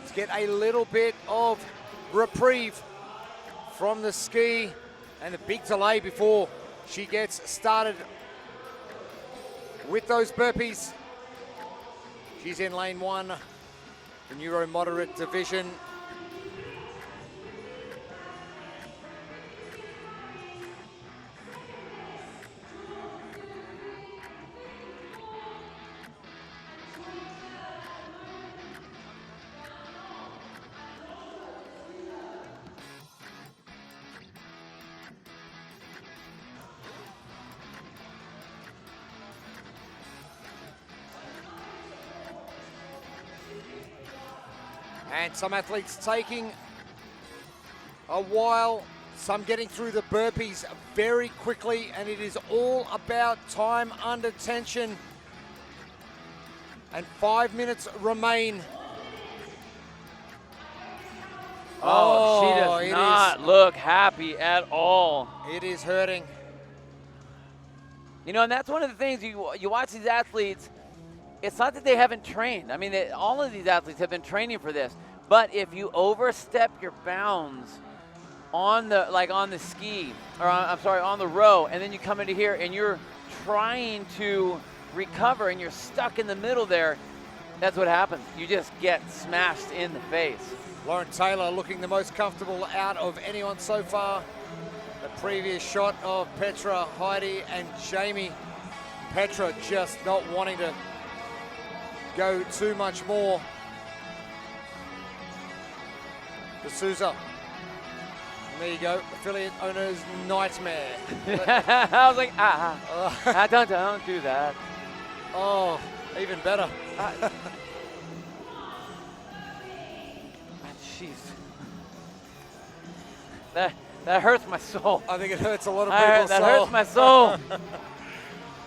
Speaker 1: to get a little bit of reprieve from the ski, and a big delay before she gets started with those burpees. She's in lane 1. The Neuro Moderate Division. And some athletes taking a while, some getting through the burpees very quickly, and it is all about time under tension. And 5 minutes remain.
Speaker 2: Oh, she does not look happy at all.
Speaker 1: It is hurting.
Speaker 2: You know, and that's one of the things, you watch these athletes, it's not that they haven't trained. I mean, all of these athletes have been training for this. But if you overstep your bounds on the ski, or on the row, and then you come into here and you're trying to recover and you're stuck in the middle there, that's what happens. You just get smashed in the face.
Speaker 1: Lauren Taylor looking the most comfortable out of anyone so far. The previous shot of Petra, Heidi, and Jamie. Petra just not wanting to go too much more. D'Souza. And there you go, affiliate owner's nightmare.
Speaker 2: I was like, don't do that.
Speaker 1: Oh, even better.
Speaker 2: Jeez. That hurts my soul.
Speaker 1: I think it hurts a lot of people's
Speaker 2: That
Speaker 1: soul.
Speaker 2: hurts my soul.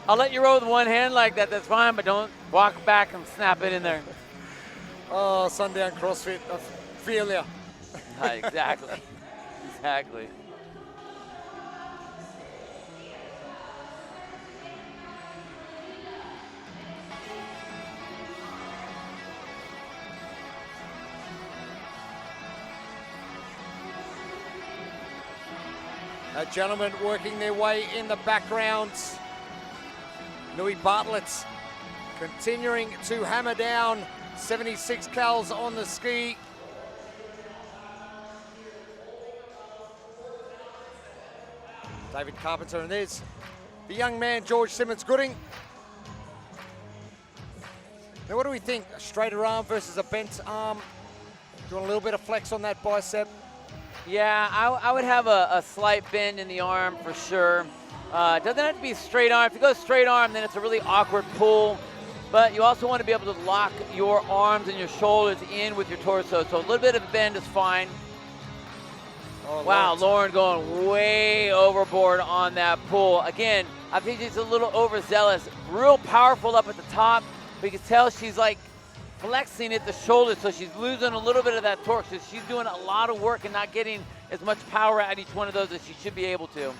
Speaker 2: I'll let you roll with one hand like that, that's fine, but don't walk back and snap it in there.
Speaker 1: Oh, sundown CrossFit, I feel ya.
Speaker 2: Exactly. Exactly.
Speaker 1: Gentlemen working their way in the background. Nui Bartlett continuing to hammer down 76 cals on the ski. David Carpenter, and there's the young man, George Simmons-Gooding. Now what do we think? A straighter arm versus a bent arm? Doing a little bit of flex on that bicep.
Speaker 2: Yeah, I would have a slight bend in the arm for sure. It doesn't have to be straight arm. If you go straight arm, then it's a really awkward pull. But you also want to be able to lock your arms and your shoulders in with your torso. So a little bit of a bend is fine.
Speaker 1: Oh,
Speaker 2: wow, Lauren going way overboard on that pull. Again, I think she's a little overzealous. Real powerful up at the top, but you can tell she's like flexing at the shoulder, so she's losing a little bit of that torque. So she's doing a lot of work and not getting as much power at each one of those as she should be able to.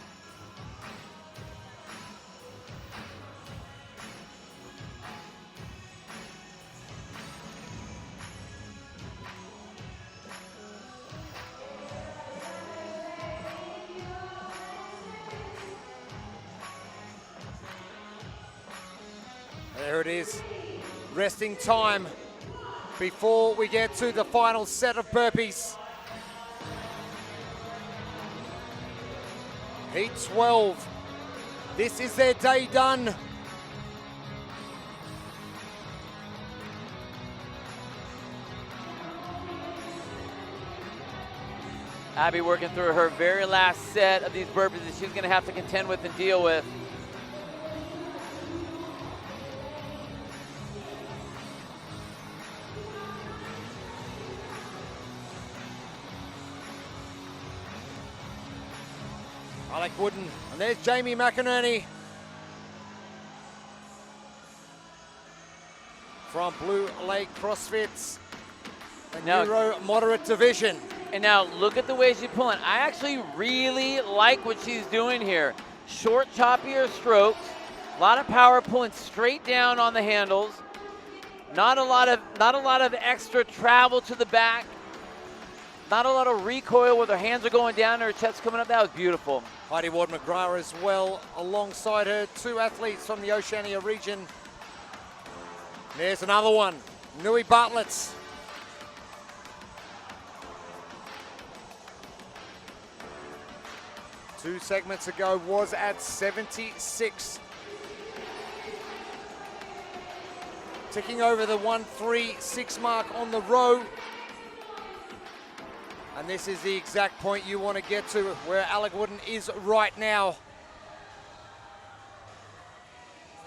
Speaker 1: There it is, resting time before we get to the final set of burpees. Heat 12, this is their day done.
Speaker 2: Abby working through her very last set of these burpees that she's gonna have to contend with and deal with.
Speaker 1: Alec Wooden, and there's Jamie McInerney from Blue Lake CrossFit's Neuro Moderate Division.
Speaker 2: And now look at the way she's pulling. I actually really like what she's doing here. Short, choppier strokes, a lot of power pulling straight down on the handles. Not a lot of extra travel to the back. Not a lot of recoil where their hands are going down and her chest coming up. That was beautiful.
Speaker 1: Heidi Ward-McGrath as well, alongside her, two athletes from the Oceania region. There's another one, Nui Bartlett. Two segments ago was at 76. Ticking over the 136 mark on the row. And this is the exact point you want to get to, where Alec Wooden is right now.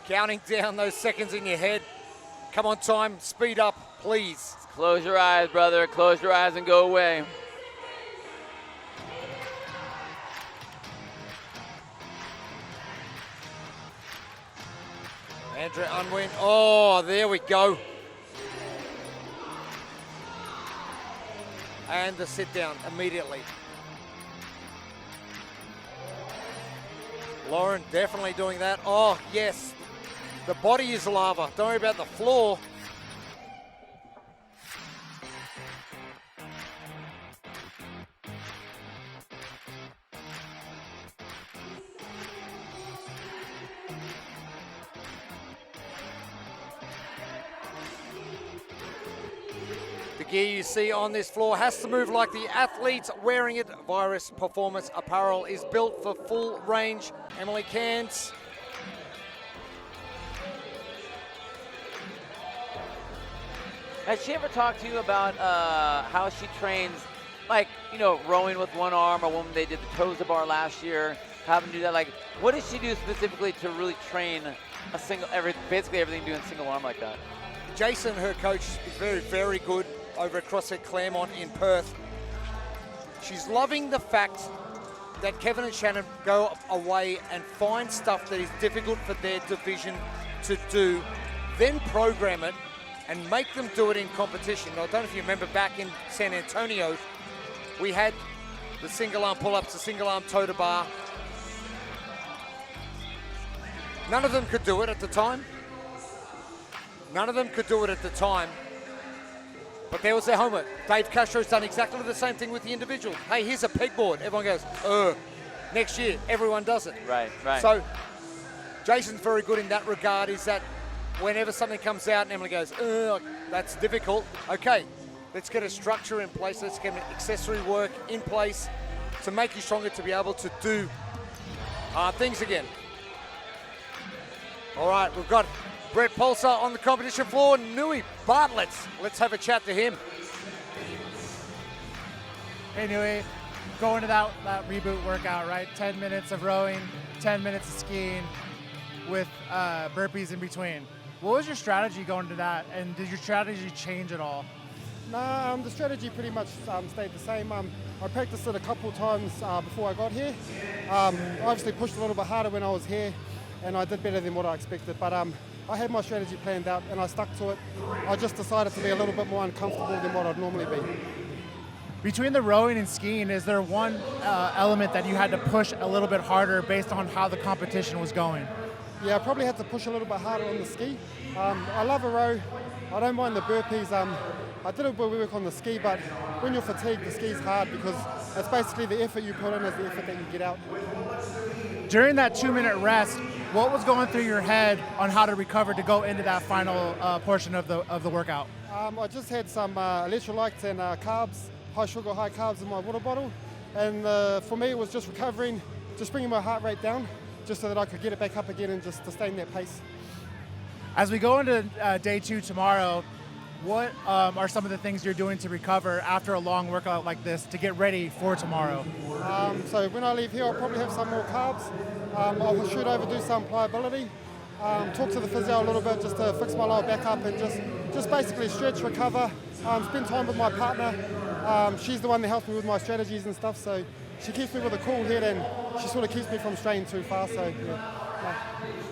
Speaker 1: Counting down those seconds in your head. Come on, time, speed up, please.
Speaker 2: Close your eyes, brother. Close your eyes and go away.
Speaker 1: Andrea Unwin, oh, there we go. And the sit down immediately. Lauren definitely doing that. Oh, yes. The body is lava. Don't worry about the floor. gear you see on this floor has to move like the athletes wearing it. Virus Performance Apparel is built for full range. Emily Cairns.
Speaker 2: Has she ever talked to you about how she trains, like, you know, rowing with one arm, or when they did the toes to bar last year, having to do that? Like, what does she do specifically to really train a single, basically everything doing single arm like that?
Speaker 1: Jason, her coach, is very, very good over at CrossFit Claremont in Perth. She's loving the fact that Kevin and Shannon go away and find stuff that is difficult for their division to do, then program it and make them do it in competition. I don't know if you remember back in San Antonio, we had the single arm pull-ups, the single arm toe to bar. None of them could do it at the time. None of them could do it at the time. But there was their homework. Dave Castro's done exactly the same thing with the individual. Hey, here's a pegboard. Everyone goes, next year, everyone does it.
Speaker 2: Right, right.
Speaker 1: So Jason's very good in that regard, is that whenever something comes out and Emily goes, that's difficult. Okay, let's get a structure in place. Let's get an accessory work in place to make you stronger to be able to do hard things again. All right, we've got Brett Pulsar on the competition floor. Nui Bartlett. Let's have a chat to him.
Speaker 7: Hey, Nui. Going to that reboot workout, right? 10 minutes of rowing, 10 minutes of skiing with burpees in between. What was your strategy going to that, and did your strategy change at all?
Speaker 14: No, the strategy pretty much stayed the same. I practiced it a couple of times before I got here. Obviously pushed a little bit harder when I was here, and I did better than what I expected. But I had my strategy planned out, and I stuck to it. I just decided to be a little bit more uncomfortable than what I'd normally be.
Speaker 7: Between the rowing and skiing, is there one element that you had to push a little bit harder based on how the competition was going?
Speaker 14: Yeah, I probably had to push a little bit harder on the ski. I love a row. I don't mind the burpees. I did a bit of work on the ski, but when you're fatigued, the ski's hard because it's basically the effort you put in is the effort that you get out.
Speaker 7: During that 2-minute rest, what was going through your head on how to recover to go into that final portion of the workout?
Speaker 14: I just had some electrolytes and carbs, high sugar, high carbs in my water bottle. And for me, it was just recovering, just bringing my heart rate down, just so that I could get it back up again and just sustain that pace.
Speaker 7: As we go into day 2 tomorrow, what are some of the things you're doing to recover after a long workout like this to get ready for tomorrow?
Speaker 14: So when I leave here, I'll probably have some more carbs. I'll shoot over, do some pliability, talk to the physio a little bit just to fix my lower back up and just basically stretch, recover, spend time with my partner. She's the one that helps me with my strategies and stuff, so she keeps me with a cool head and she sort of keeps me from straying too far. So yeah.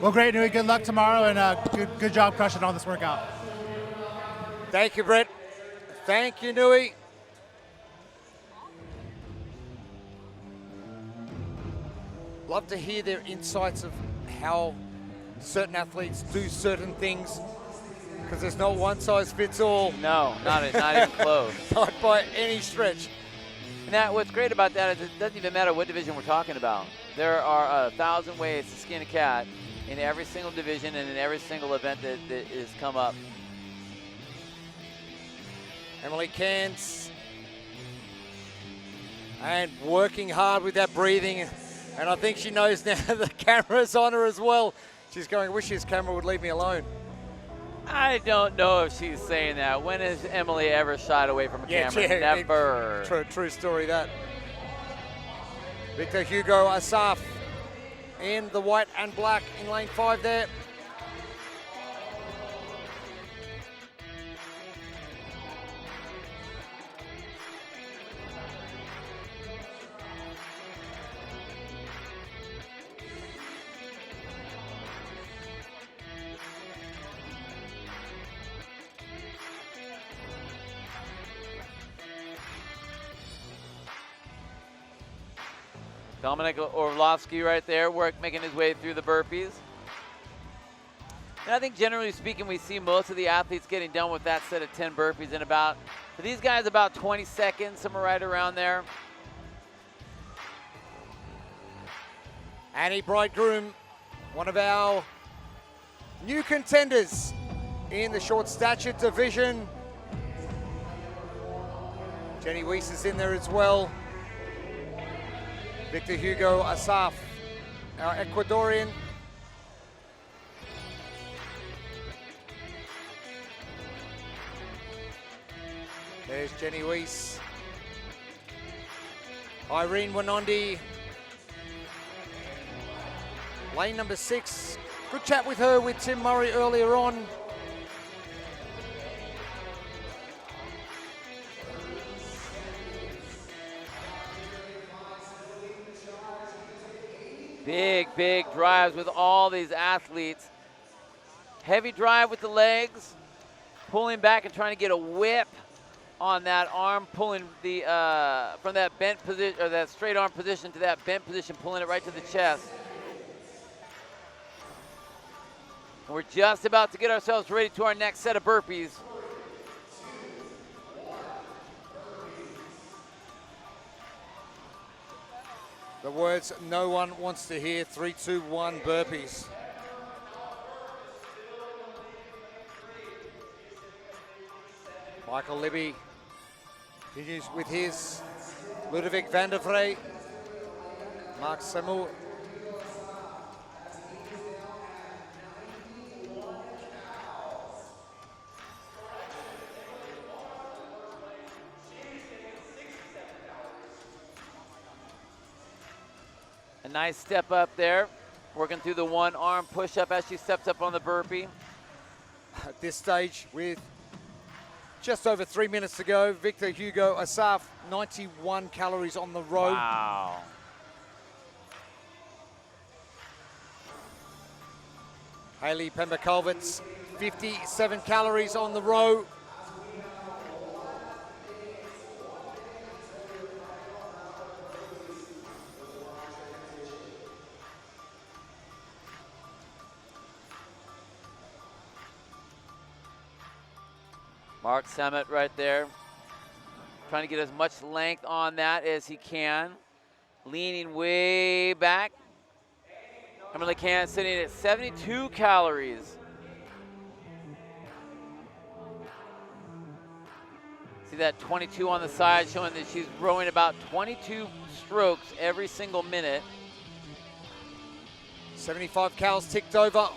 Speaker 7: Well, great, Nui. Good luck tomorrow, and good job crushing on this workout.
Speaker 1: Thank you, Brett. Thank you, Nui. Love to hear their insights of how certain athletes do certain things, because there's no one size fits all.
Speaker 2: No, not even close.
Speaker 1: Not by any stretch.
Speaker 2: Now, what's great about that is it doesn't even matter what division we're talking about. There are 1,000 ways to skin a cat in every single division and in every single event that has come up.
Speaker 1: Emily Cairns, and working hard with that breathing, and I think she knows now the camera's on her as well. She's going, I wish this camera would leave me alone.
Speaker 2: I don't know if she's saying that. When has Emily ever shied away from a camera?
Speaker 1: Yeah,
Speaker 2: Never.
Speaker 1: True story, that. Victor Hugo Asaf in the white and black in lane 5 there.
Speaker 2: Dominic Orlovsky right there, making his way through the burpees. And I think generally speaking, we see most of the athletes getting done with that set of 10 burpees in about, for these guys, about 20 seconds, somewhere right around there.
Speaker 1: Annie Bridegroom, one of our new contenders in the short stature division. Jenny Weiss is in there as well. Victor Hugo Asaf, our Ecuadorian. There's Jenny Weiss. Irene Wanondi. Lane number 6. Good chat with her with Tim Murray earlier on.
Speaker 2: Big drives with all these athletes. Heavy drive with the legs, pulling back and trying to get a whip on that arm, pulling the from that bent position or that straight arm position to that bent position, pulling it right to the chest. And we're just about to get ourselves ready to our next set of burpees.
Speaker 1: The words no one wants to hear, 3, 2, 1 burpees. Michael Libby continues with his. Ludovic van der Vrey, Mark Samu.
Speaker 2: A nice step up there, working through the one arm push up as she steps up on the burpee.
Speaker 1: At this stage, with just over 3 minutes to go, Victor Hugo Asaf, 91 calories on the row.
Speaker 2: Wow.
Speaker 1: Hayley Pember-Calvert's 57 calories on the row.
Speaker 2: Mark Samet right there, trying to get as much length on that as he can. Leaning way back. Emily Can sitting at 72 calories. See that 22 on the side showing that she's rowing about 22 strokes every single minute.
Speaker 1: 75 calories ticked over.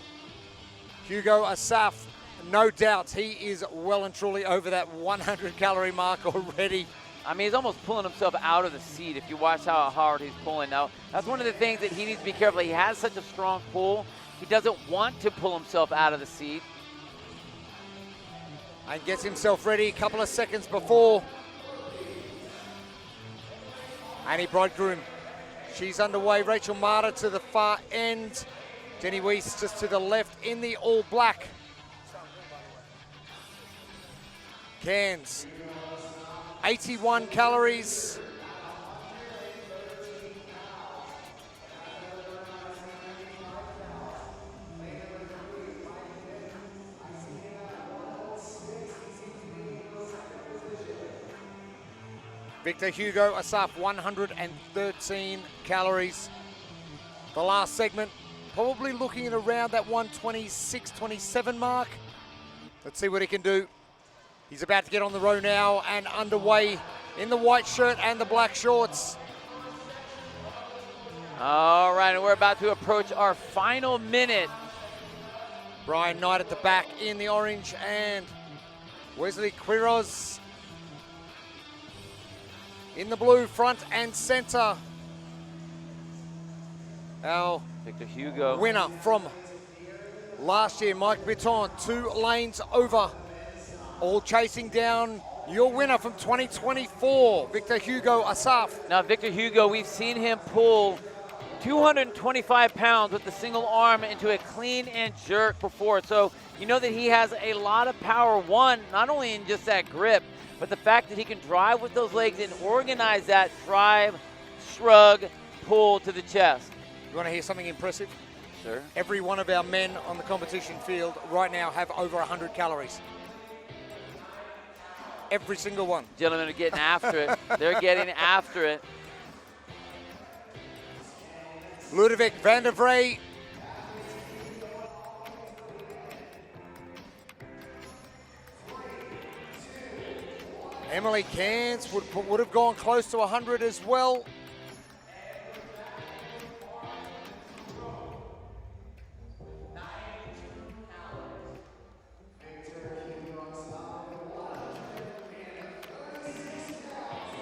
Speaker 1: Hugo Asaf, no doubt he is well and truly over that 100 calorie mark already.
Speaker 2: I mean, he's almost pulling himself out of the seat if you watch how hard he's pulling now. That's one of the things that he needs to be careful. He has such a strong pull. He doesn't want to pull himself out of the seat.
Speaker 1: And gets himself ready a couple of seconds before. Annie Bridegroom, she's underway. Rachel Marta to the far end. Jenny Weiss just to the left in the all black. Cairns, 81 calories. Victor Hugo Asaf, 113 calories. The last segment, probably looking at around that 126, 27 mark. Let's see what he can do. He's about to get on the row now and underway in the white shirt and the black shorts.
Speaker 2: All right, and we're about to approach our final minute.
Speaker 1: Brian Knight at the back in the orange and Wesley Quiroz in the blue, front and center. Our
Speaker 2: Victor Hugo
Speaker 1: winner from last year, Mike Bitton, 2 lanes over. All chasing down your winner from 2024, Victor Hugo Asaf.
Speaker 2: Now, Victor Hugo, we've seen him pull 225 pounds with the single arm into a clean and jerk before. So you know that he has a lot of power, one, not only in just that grip, but the fact that he can drive with those legs and organize that drive, shrug, pull to the chest.
Speaker 1: You want to hear something impressive?
Speaker 2: Sure.
Speaker 1: Every one of our men on the competition field right now have over 100 calories. Every single one.
Speaker 2: Gentlemen are getting after it. They're getting after it.
Speaker 1: Ludovic van der Vrey. Emily Cairns would have gone close to 100 as well.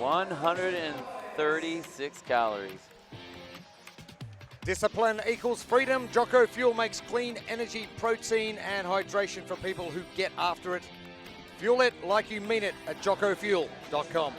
Speaker 2: $136 calories.
Speaker 1: Discipline equals freedom. Jocko Fuel makes clean energy, protein, and hydration for people who get after it. Fuel it like you mean it at jockofuel.com.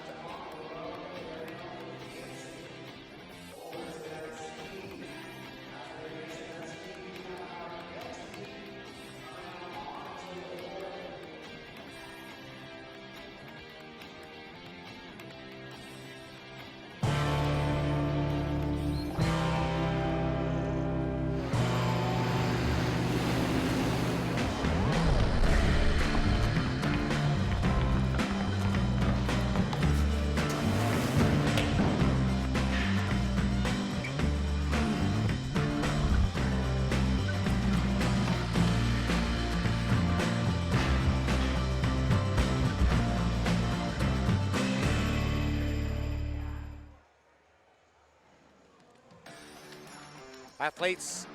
Speaker 1: Athletes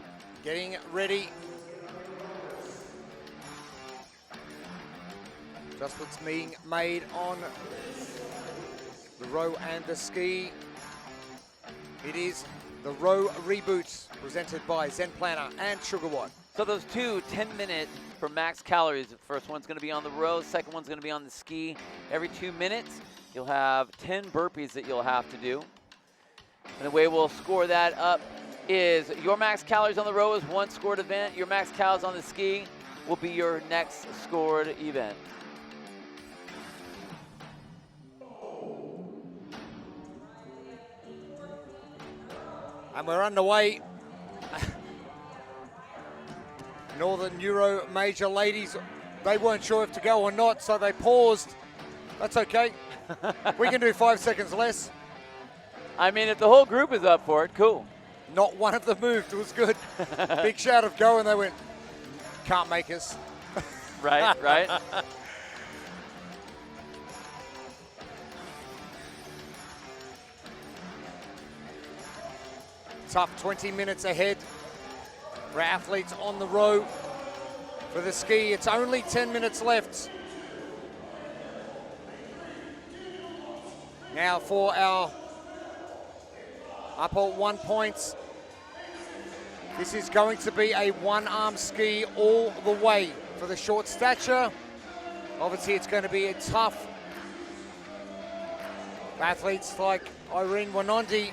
Speaker 1: getting ready. Just what's being made on the row and the ski. It is the row reboot presented by Zen Planner and Sugar Watt.
Speaker 2: So those two 10-minute for max calories. The first one's going to be on the row, second one's going to be on the ski. Every 2 minutes, you'll have 10 burpees that you'll have to do. And the way we'll score that up is your max calories on the row is one scored event. Your max calories on the ski will be your next scored event.
Speaker 1: And we're underway. And all the Neuro Major ladies, they weren't sure if to go or not, so they paused. That's okay. We can do 5 seconds less.
Speaker 2: I mean, if the whole group is up for it, cool.
Speaker 1: Not one of them moved. It was good. Big shout of go, and they went, can't make us.
Speaker 2: Right, right.
Speaker 1: Tough 20 minutes ahead for athletes on the row. For the ski, it's only 10 minutes left. Now for our upper 1 points. This is going to be a one-arm ski all the way for the short stature. Obviously, it's going to be a tough. Athletes like Irene Wanondi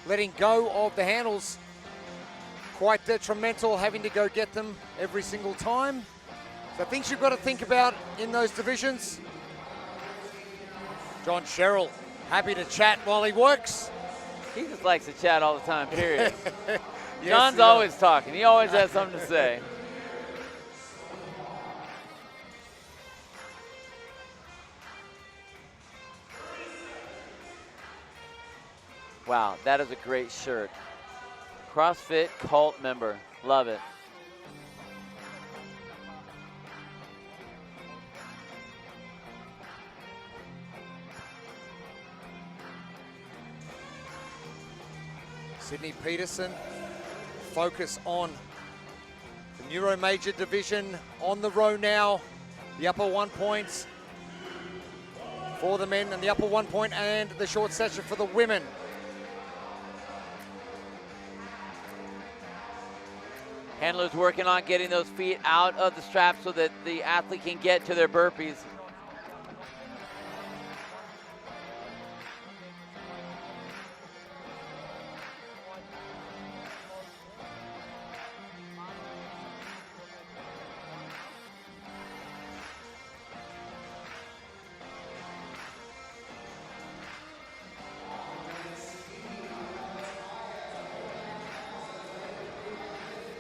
Speaker 1: letting go of the handles. Quite detrimental, having to go get them every single time. So things you've got to think about in those divisions. John Sherrill, happy to chat while he works.
Speaker 2: He just likes to chat all the time, period.
Speaker 1: Yes,
Speaker 2: John's always talking. He always has something to say. Wow, that is a great shirt. CrossFit Cult member. Love it.
Speaker 1: Sydney Peterson, focus on the Neuro Major division on the row now. The upper 1 points for the men and the upper 1 point and the short stature for the women.
Speaker 2: Handlers working on getting those feet out of the strap so that the athlete can get to their burpees.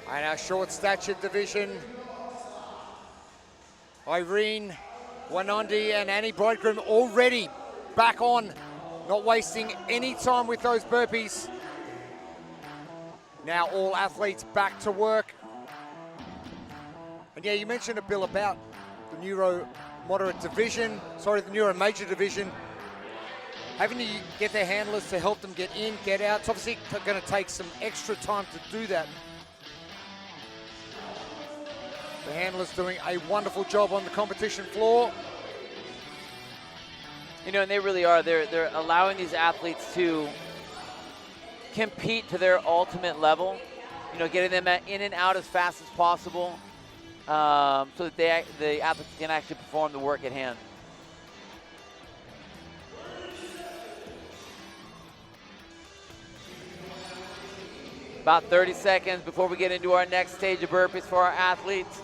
Speaker 1: And our short stature division, Irene Wanondi and Annie Bridegroom already back on, not wasting any time with those burpees. Now all athletes back to work. And yeah, you mentioned a Bill about the Neuro moderate division, sorry, the Neuro Major division, having to get their handlers to help them get in, get out. It's obviously going to take some extra time to do that. The handlers doing a wonderful job on the competition floor.
Speaker 2: You know, and they really are. They're allowing these athletes to compete to their ultimate level. You know, getting them in and out as fast as possible, so that the athletes can actually perform the work at hand. About 30 seconds before we get into our next stage of burpees for our athletes.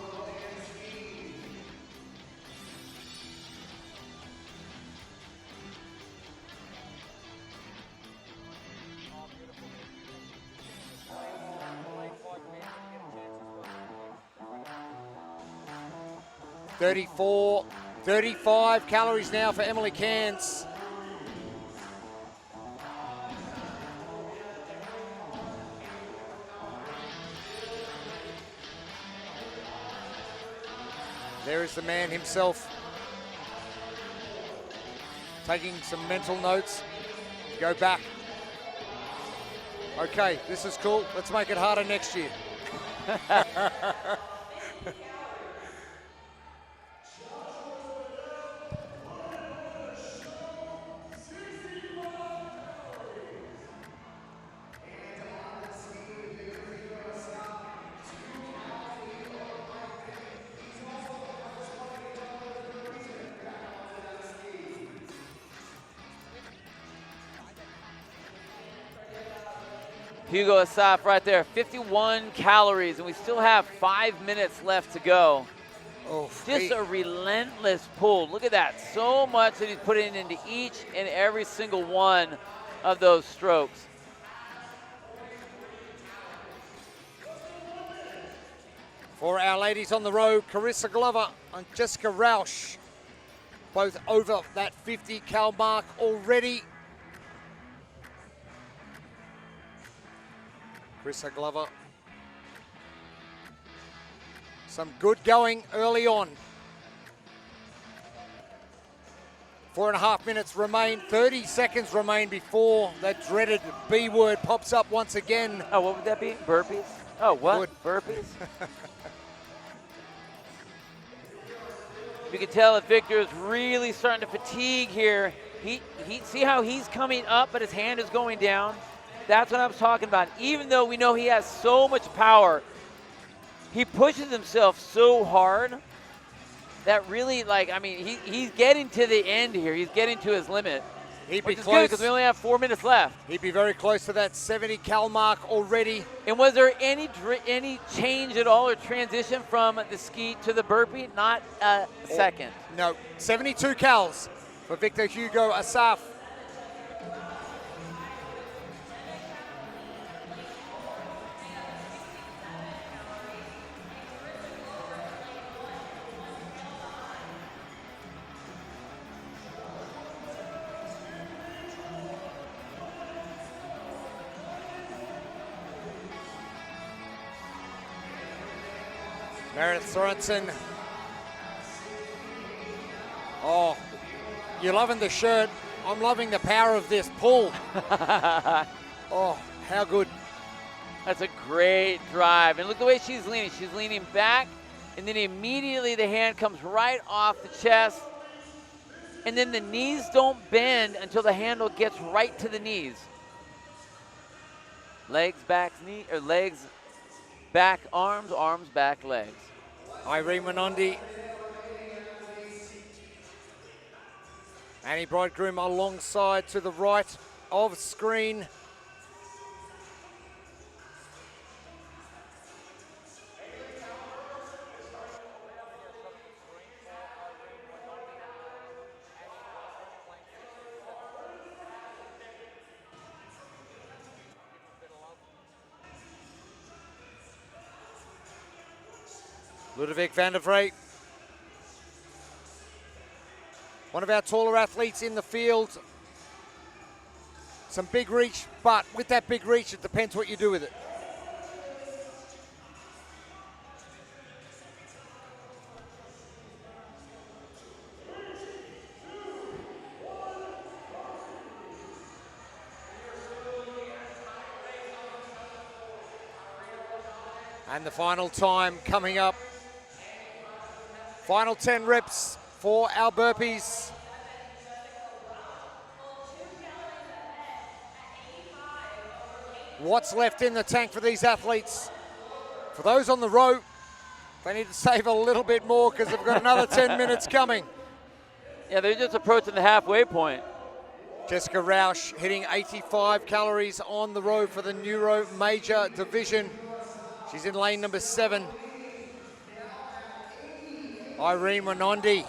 Speaker 1: $34, 35 calories now for Emily Cairns. There is the man himself, taking some mental notes. Go back. Okay, this is cool. Let's make it harder next year.
Speaker 2: Hugo Asaf right there, 51 calories, and we still have 5 minutes left to go.
Speaker 1: Oh,
Speaker 2: just a relentless pull. Look at that, so much that he's putting into each and every single one of those strokes.
Speaker 1: For our ladies on the road, Carissa Glover and Jessica Rausch, both over that 50 cal mark already. Carissa Glover, some good going early on. 4.5 minutes remain, 30 seconds remain before that dreaded B word pops up once again.
Speaker 2: Oh, what would that be? Burpees? Oh, what? Burpees? You can tell that Victor is really starting to fatigue here. He see how he's coming up, but his hand is going down. That's what I was talking about. Even though we know he has so much power, he pushes himself so hard that really, like, I mean, he's getting to the end here. He's getting to his limit.
Speaker 1: He'd be
Speaker 2: Which is
Speaker 1: close.
Speaker 2: good because we only have 4 minutes left.
Speaker 1: He'd be very close to that 70 cal mark already.
Speaker 2: And was there any change at all or transition from the ski to the burpee? Not a second.
Speaker 1: No, 72 cals for Victor Hugo Asaf. Meredith Sorensen. Oh, you're loving the shirt. I'm loving the power of this pull. Oh, how good.
Speaker 2: That's a great drive. And look the way she's leaning. She's leaning back, and then immediately the hand comes right off the chest. And then the knees don't bend until the handle gets right to the knees. Legs, back, knee, or legs, back, arms, arms, back, legs.
Speaker 1: Irene Minondi. Annie Bridegroom alongside to the right of screen. Ludovic van der Vrij, one of our taller athletes in the field. Some big reach, but with that big reach, it depends what you do with it. And the final time coming up. Final 10 reps for our burpees. What's left in the tank for these athletes? For those on the row, they need to save a little bit more because they've got another 10 minutes coming.
Speaker 2: Yeah, they're just approaching the halfway point.
Speaker 1: Jessica Rausch hitting 85 calories on the row for the Neuro Major Division. She's in lane number 7. Irene Wanondi,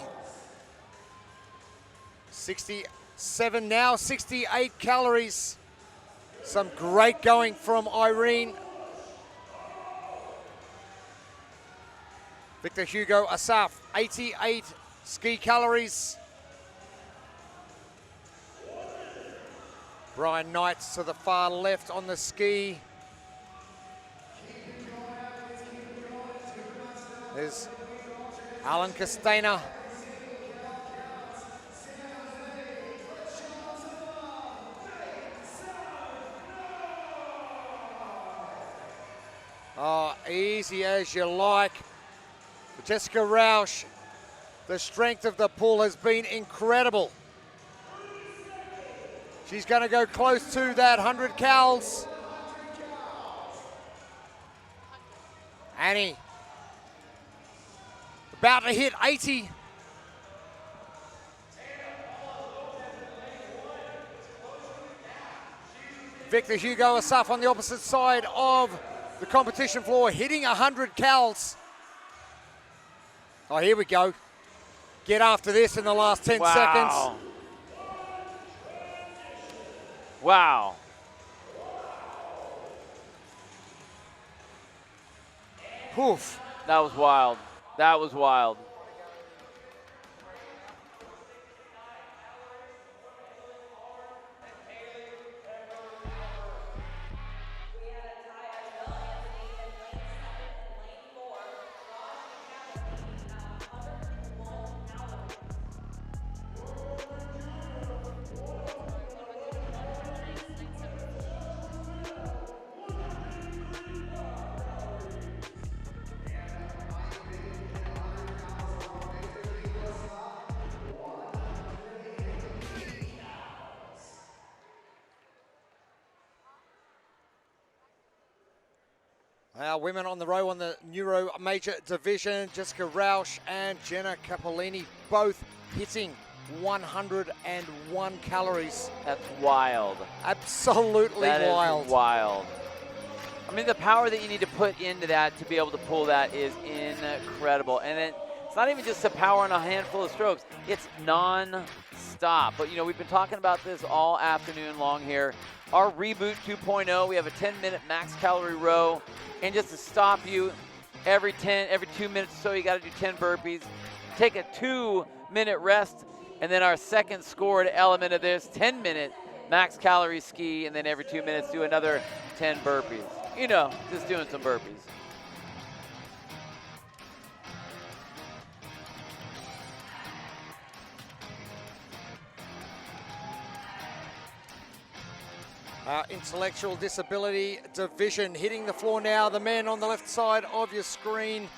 Speaker 1: 67 now, 68 calories. Some great going from Irene. Victor Hugo Asaf, 88 ski calories. Brian Knights to the far left on the ski. There's Alan Castana. Oh, easy as you like. For Jessica Rausch, the strength of the pull has been incredible. She's going to go close to that 100 cals. Annie, about to hit 80. Victor Hugo Asaf on the opposite side of the competition floor, hitting 100 cals. Oh, here we go. Get after this in the last 10 seconds.
Speaker 2: Wow.
Speaker 1: Poof.
Speaker 2: That was wild. That was wild.
Speaker 1: Our women on the row on the Neuro Major Division, Jessica Rausch and Jenna Capolini, both hitting 101 calories.
Speaker 2: That's wild.
Speaker 1: Absolutely wild.
Speaker 2: Is wild. I mean, the power that you need to put into that to be able to pull that is incredible. And it's not even just the power on a handful of strokes. It's non-stop. But, you know, we've been talking about this all afternoon long here. Our Reboot 2.0, we have a 10-minute max calorie row. And just to stop you, every 2 minutes or so, you got to do 10 burpees. Take a 2-minute rest. And then our second scored element of this, 10-minute max calorie ski. And then every 2 minutes, do another 10 burpees. You know, just doing some burpees.
Speaker 1: Our intellectual disability division hitting the floor now. The men on the left side of your screen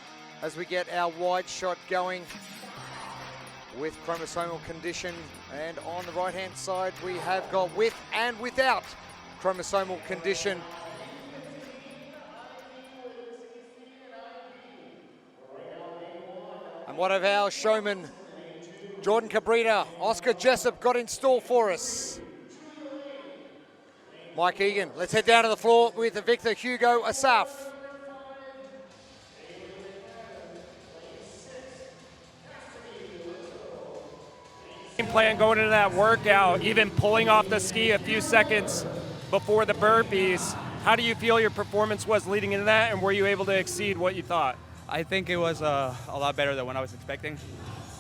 Speaker 1: as we get our wide shot going with chromosomal condition. And on the right-hand side, we have got with and without chromosomal condition. And what have our showmen, Jordan Cabrita, Oscar Jessup, got in store for us? Mike Egan, let's head down to the floor with Victor Hugo Asaf.
Speaker 9: Game plan going into that workout, even pulling off the ski a few seconds before the burpees. How do you feel your performance was leading into that, and were you able to exceed what you thought?
Speaker 15: I think it was a lot better than what I was expecting.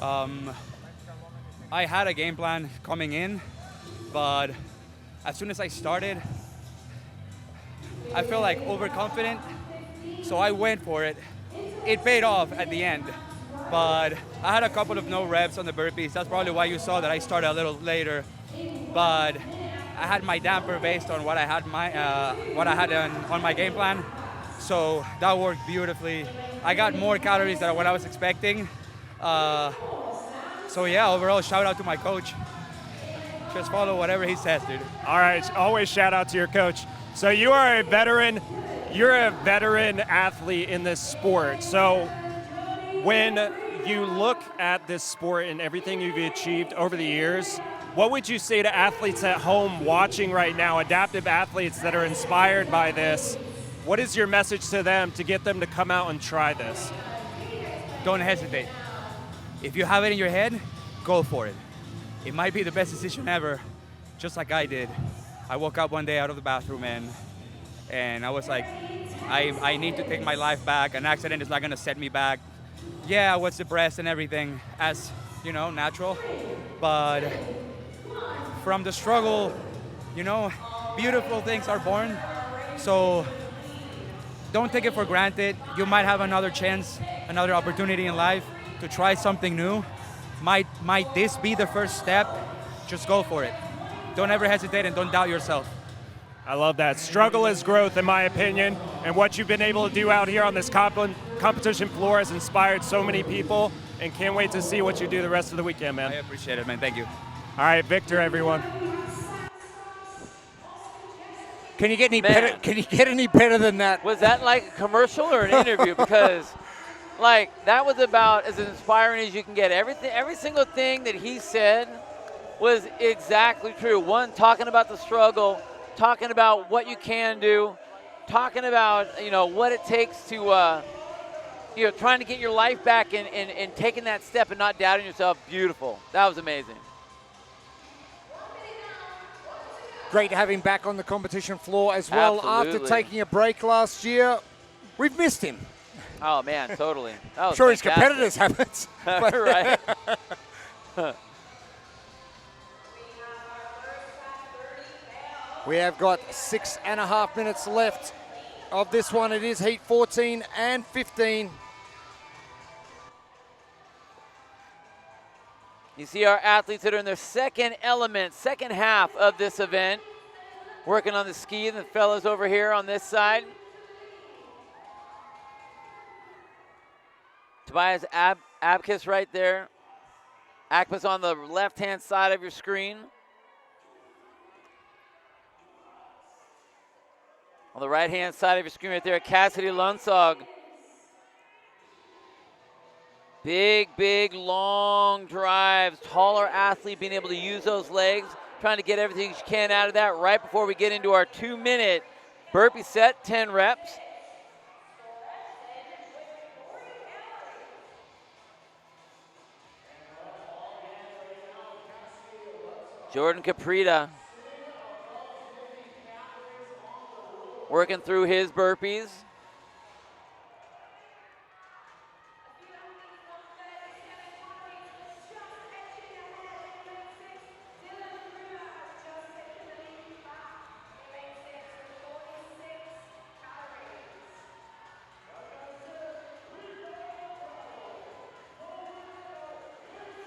Speaker 15: I had a game plan coming in, but as soon as I started, I felt like overconfident, so I went for it. It paid off at the end, but I had a couple of no reps on the burpees. That's probably why you saw that I started a little later, but I had my damper based on what I had on my game plan, So that worked beautifully. I got more calories than what I was expecting. So yeah, overall, shout out to my coach. Just follow whatever he says, dude.
Speaker 9: All right, always shout out to your coach. So you are a veteran. You're a veteran athlete in this sport. So when you look at this sport and everything you've achieved over the years, what would you say to athletes at home watching right now, adaptive athletes that are inspired by this? What is your message to them to get them to come out and try this?
Speaker 15: Don't hesitate. If you have it in your head, go for it. It might be the best decision ever, just like I did. I woke up one day out of the bathroom and I was like, I need to take my life back. An accident is not gonna set me back. Yeah, I was depressed and everything, as you know, natural. But from the struggle, you know, beautiful things are born. So don't take it for granted. You might have another chance, another opportunity in life to try something new. Might this be the first step? Just go for it. Don't ever hesitate and don't doubt yourself.
Speaker 9: I love that. Struggle is growth, in my opinion, and what you've been able to do out here on this competition floor has inspired so many people, and can't wait to see what you do the rest of the weekend, man.
Speaker 15: I appreciate it, man. Thank you.
Speaker 9: All right, Victor, everyone.
Speaker 1: Can you get any better? Can you get any better than that?
Speaker 2: Was that like a commercial or an interview? Because, like, that was about as inspiring as you can get. Every single thing that he said was exactly true. One, talking about the struggle, talking about what you can do, talking about, you know, what it takes to, you know, trying to get your life back and taking that step and not doubting yourself. Beautiful. That was amazing.
Speaker 1: Great to have him back on the competition floor as well.
Speaker 2: Absolutely.
Speaker 1: After taking a break last year. We've missed him.
Speaker 2: Oh, man, totally. That was
Speaker 1: I'm sure his
Speaker 2: fantastic.
Speaker 1: competitors haven't.
Speaker 2: Right.
Speaker 1: We have got 6.5 minutes left of this one. It is heat 14 and 15.
Speaker 2: You see our athletes that are in their second element, second half of this event, working on the ski, and the fellows over here on this side. Tobias Abkis right there. Akpas on the left-hand side of your screen. On the right-hand side of your screen right there, Cassidy Lunsog. Big, long drives. Taller athlete being able to use those legs. Trying to get everything you can out of that right before we get into our 2-minute burpee set, 10 reps. Jordan Caprita working through his burpees.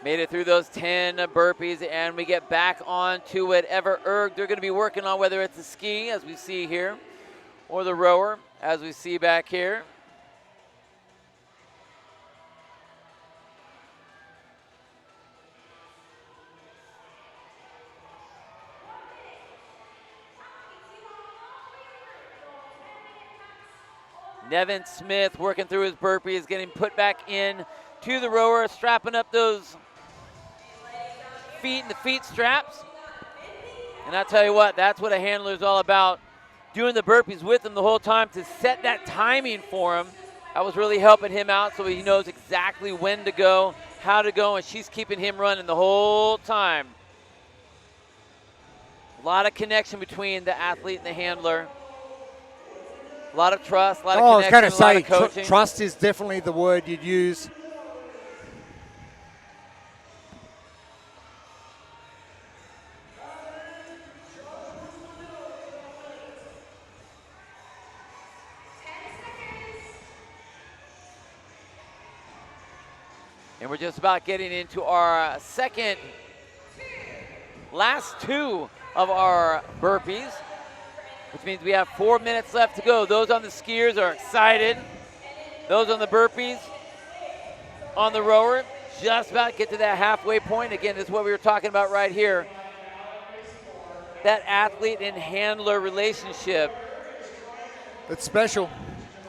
Speaker 2: Made it through those 10 burpees, and we get back on to whatever erg they're going to be working on, whether it's the ski, as we see here, or the rower, as we see back here. Nevin Smith working through his burpees, getting put back in to the rower, strapping up those feet and the feet straps. And I'll tell you what, that's what a handler is all about. Doing the burpees with him the whole time to set that timing for him. That was really helping him out so he knows exactly when to go, how to go, and she's keeping him running the whole time. A lot of connection between the athlete and the handler. A lot of trust, a lot of connection,
Speaker 1: I was going to
Speaker 2: a lot
Speaker 1: say,
Speaker 2: of coaching.
Speaker 1: trust is definitely the word you'd use.
Speaker 2: And we're just about getting into our last two of our burpees. which means we have 4 minutes left to go. Those on the skiers are excited. Those on the burpees, on the rower, just about to get to that halfway point. Again, this is what we were talking about right here. That athlete and handler relationship.
Speaker 1: It's special.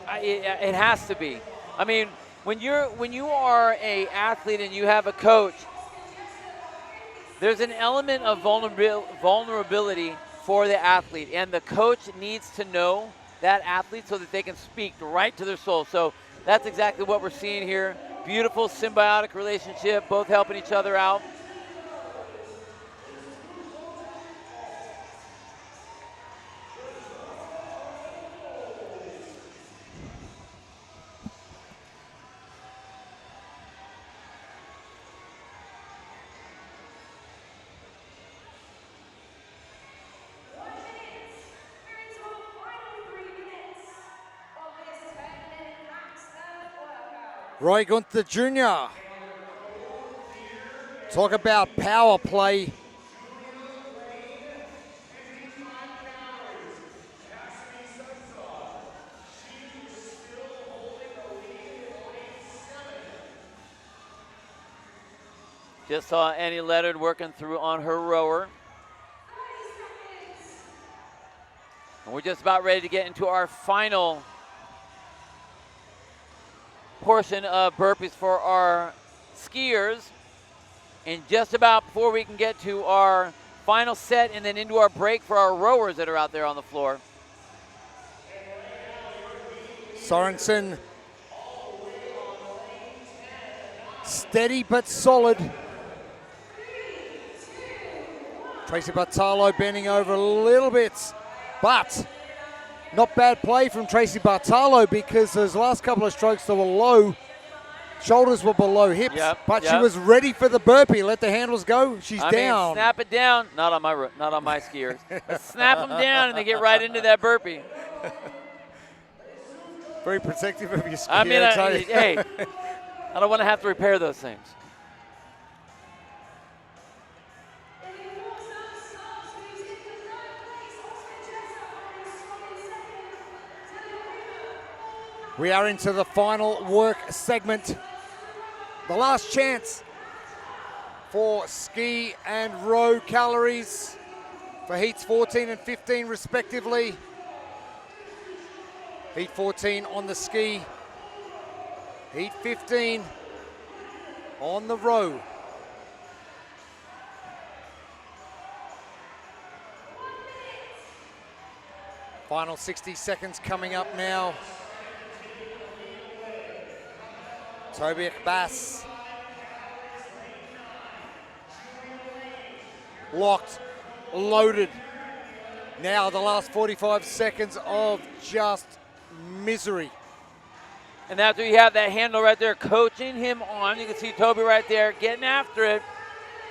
Speaker 2: It has to be. I mean, when you are a athlete and you have a coach, there's an element of vulnerability for the athlete, and the coach needs to know that athlete so that they can speak right to their soul. So that's exactly what we're seeing here. Beautiful symbiotic relationship, both helping each other out.
Speaker 1: Roy Gunther Jr. Talk about power play.
Speaker 2: Just saw Annie Leonard working through on her rower. And we're just about ready to get into our final portion of burpees for our skiers. And just about before we can get to our final set and then into our break for our rowers that are out there on the floor.
Speaker 1: Sorensen, steady but solid. Tracy Bartalo bending over a little bit, but not bad play from Tracy Bartalo because those last couple of strokes that were low, shoulders were below hips, but she was ready for the burpee. Let the handles go. She's down.
Speaker 2: Mean, snap it down. Not on my skiers. Snap them down and they get right into that burpee.
Speaker 1: Very protective of your skier.
Speaker 2: I mean, hey, I don't want to have to repair those things.
Speaker 1: We are into the final work segment. The last chance for ski and row calories for heats 14 and 15 respectively. Heat 14 on the ski. Heat 15 on the row. Final 60 seconds coming up now. Toby Bass. Locked, loaded. Now the last 45 seconds of just misery.
Speaker 2: And after you have that handle right there coaching him on, you can see Toby right there getting after it,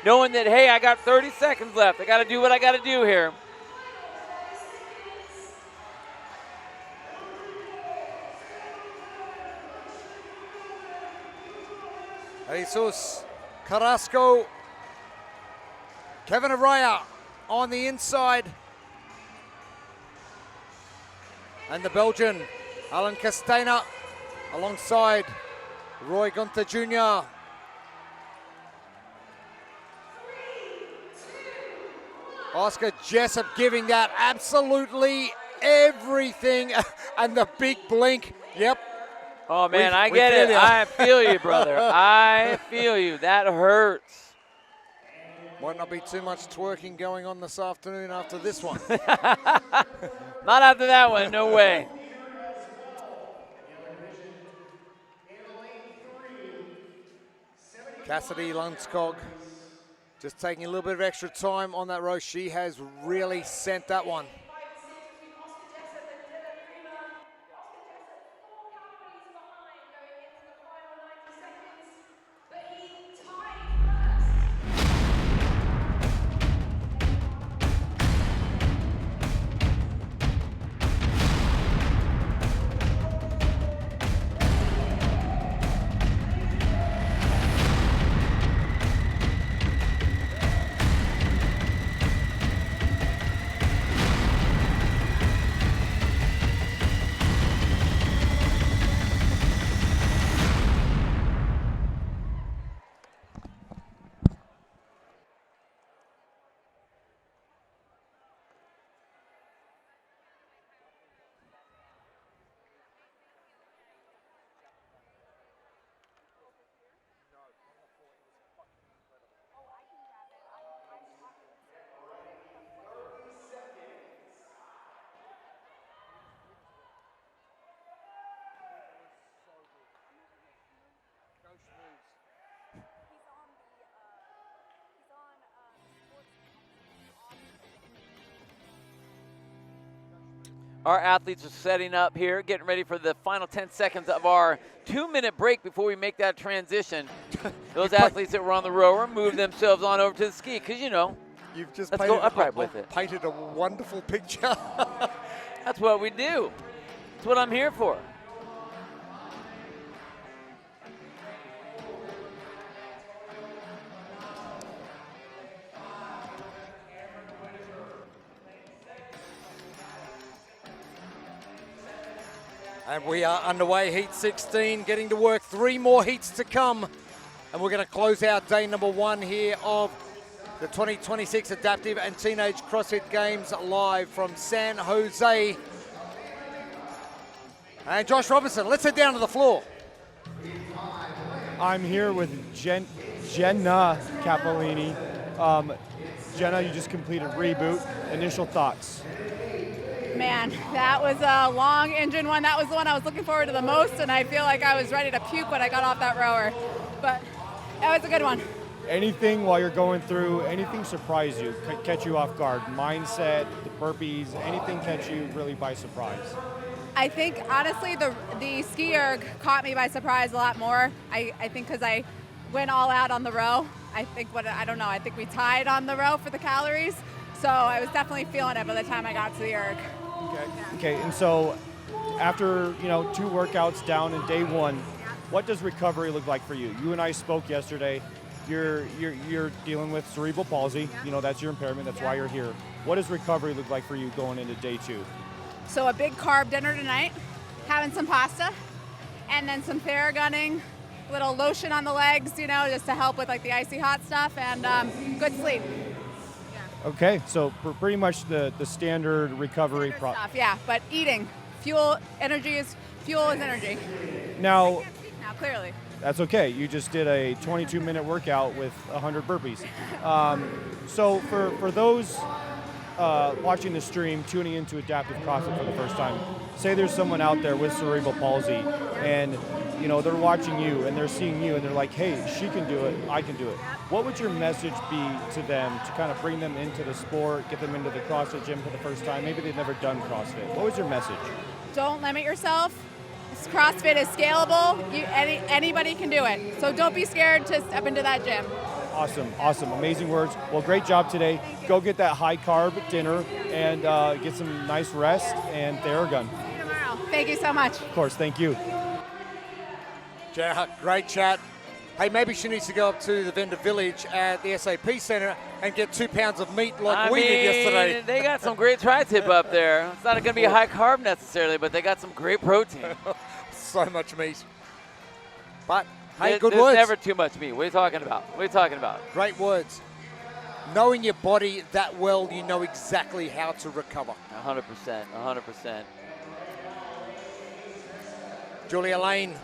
Speaker 2: knowing that, hey, I got 30 seconds left. I got to do what I got to do here.
Speaker 1: Jesus Carrasco, Kevin Araya on the inside. And the Belgian, Alan Castena, alongside Roy Gunther Jr. Oscar Jessup giving that absolutely everything. And the big blink, yep.
Speaker 2: Oh, man, I get it. I feel you, brother. I feel you. That hurts.
Speaker 1: Might not be too much twerking going on this afternoon after this one.
Speaker 2: Not after that one, no way.
Speaker 1: Cassidy Lundskog just taking a little bit of extra time on that row. She has really sent that one.
Speaker 2: Our athletes are setting up here, getting ready for the final 10 seconds of our 2-minute break before we make that transition. Those athletes that were on the rower move themselves on over to the ski, because, you know,
Speaker 1: You've just
Speaker 2: let's go upright with it.
Speaker 1: Painted a wonderful picture.
Speaker 2: That's what we do. That's what I'm here for.
Speaker 1: And we are underway, heat 16, getting to work. 3 more heats to come. And we're going to close out day number 1 here of the 2026 Adaptive and Teenage CrossFit Games live from San Jose. And Josh Robinson, let's head down to the floor.
Speaker 11: I'm here with Jenna Capolini. Jenna, you just completed Reboot. Initial thoughts?
Speaker 16: Man, that was a long engine one. That was the one I was looking forward to the most, and I feel like I was ready to puke when I got off that rower. But that was a good one.
Speaker 11: Anything while you're going through, anything surprise you, catch you off guard? Mindset, the burpees, anything catch you really by surprise?
Speaker 16: I think, honestly, the ski erg caught me by surprise a lot more. I think because I went all out on the row. I think we tied on the row for the calories. So I was definitely feeling it by the time I got to the erg.
Speaker 11: Okay, and so after 2 workouts down in day 1, what does recovery look like for you? You and I spoke yesterday. You're dealing with cerebral palsy. That's your impairment. That's why you're here. What does recovery look like for you going into day 2?
Speaker 16: So a big carb dinner tonight, having some pasta, and then some Theragunning, little lotion on the legs, just to help with like the icy hot stuff, and good sleep.
Speaker 11: Okay, so pretty much the standard recovery
Speaker 16: stuff, yeah, but eating. Fuel is energy.
Speaker 11: Now,
Speaker 16: clearly.
Speaker 11: That's okay. You just did a 22-minute workout with 100 burpees. So for those watching the stream, tuning into Adaptive CrossFit for the first time, say there's someone out there with cerebral palsy, and they're watching you and they're seeing you and they're like, hey, she can do it, I can do it. What would your message be to them to kind of bring them into the sport, get them into the CrossFit gym for the first time? Maybe they've never done CrossFit. What was your message?
Speaker 16: Don't limit yourself. CrossFit is scalable. Anybody can do it. So don't be scared to step into that gym.
Speaker 11: Awesome. Amazing words. Well, great job today. Go get that high carb dinner and get some nice rest and Theragun.
Speaker 16: See you tomorrow. Thank you so much.
Speaker 11: Of course, thank you.
Speaker 1: Jenna, great chat. Hey, maybe she needs to go up to the vendor village at the SAP Center and get 2 pounds of meat like we did yesterday.
Speaker 2: They got some great tri-tip up there. It's not going to be a high carb necessarily, but they got some great protein.
Speaker 1: So much meat. But, hey,
Speaker 2: There's
Speaker 1: words.
Speaker 2: never too much meat. What are you talking about?
Speaker 1: Great words. Knowing your body that well, you know exactly how to recover.
Speaker 2: 100%.
Speaker 1: Julia Lane,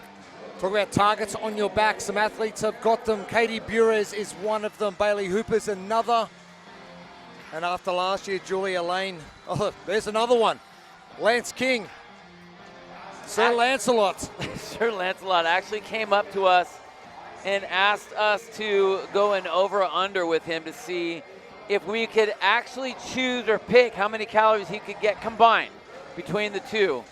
Speaker 1: talk about targets on your back. Some athletes have got them. Katie Bures is one of them. Bailey Hooper's another. And after last year, Julia Lane, there's another one. Lance King. Sir Lancelot.
Speaker 2: Sir Lancelot actually came up to us and asked us to go an over-under with him to see if we could actually choose or pick how many calories he could get combined between the two.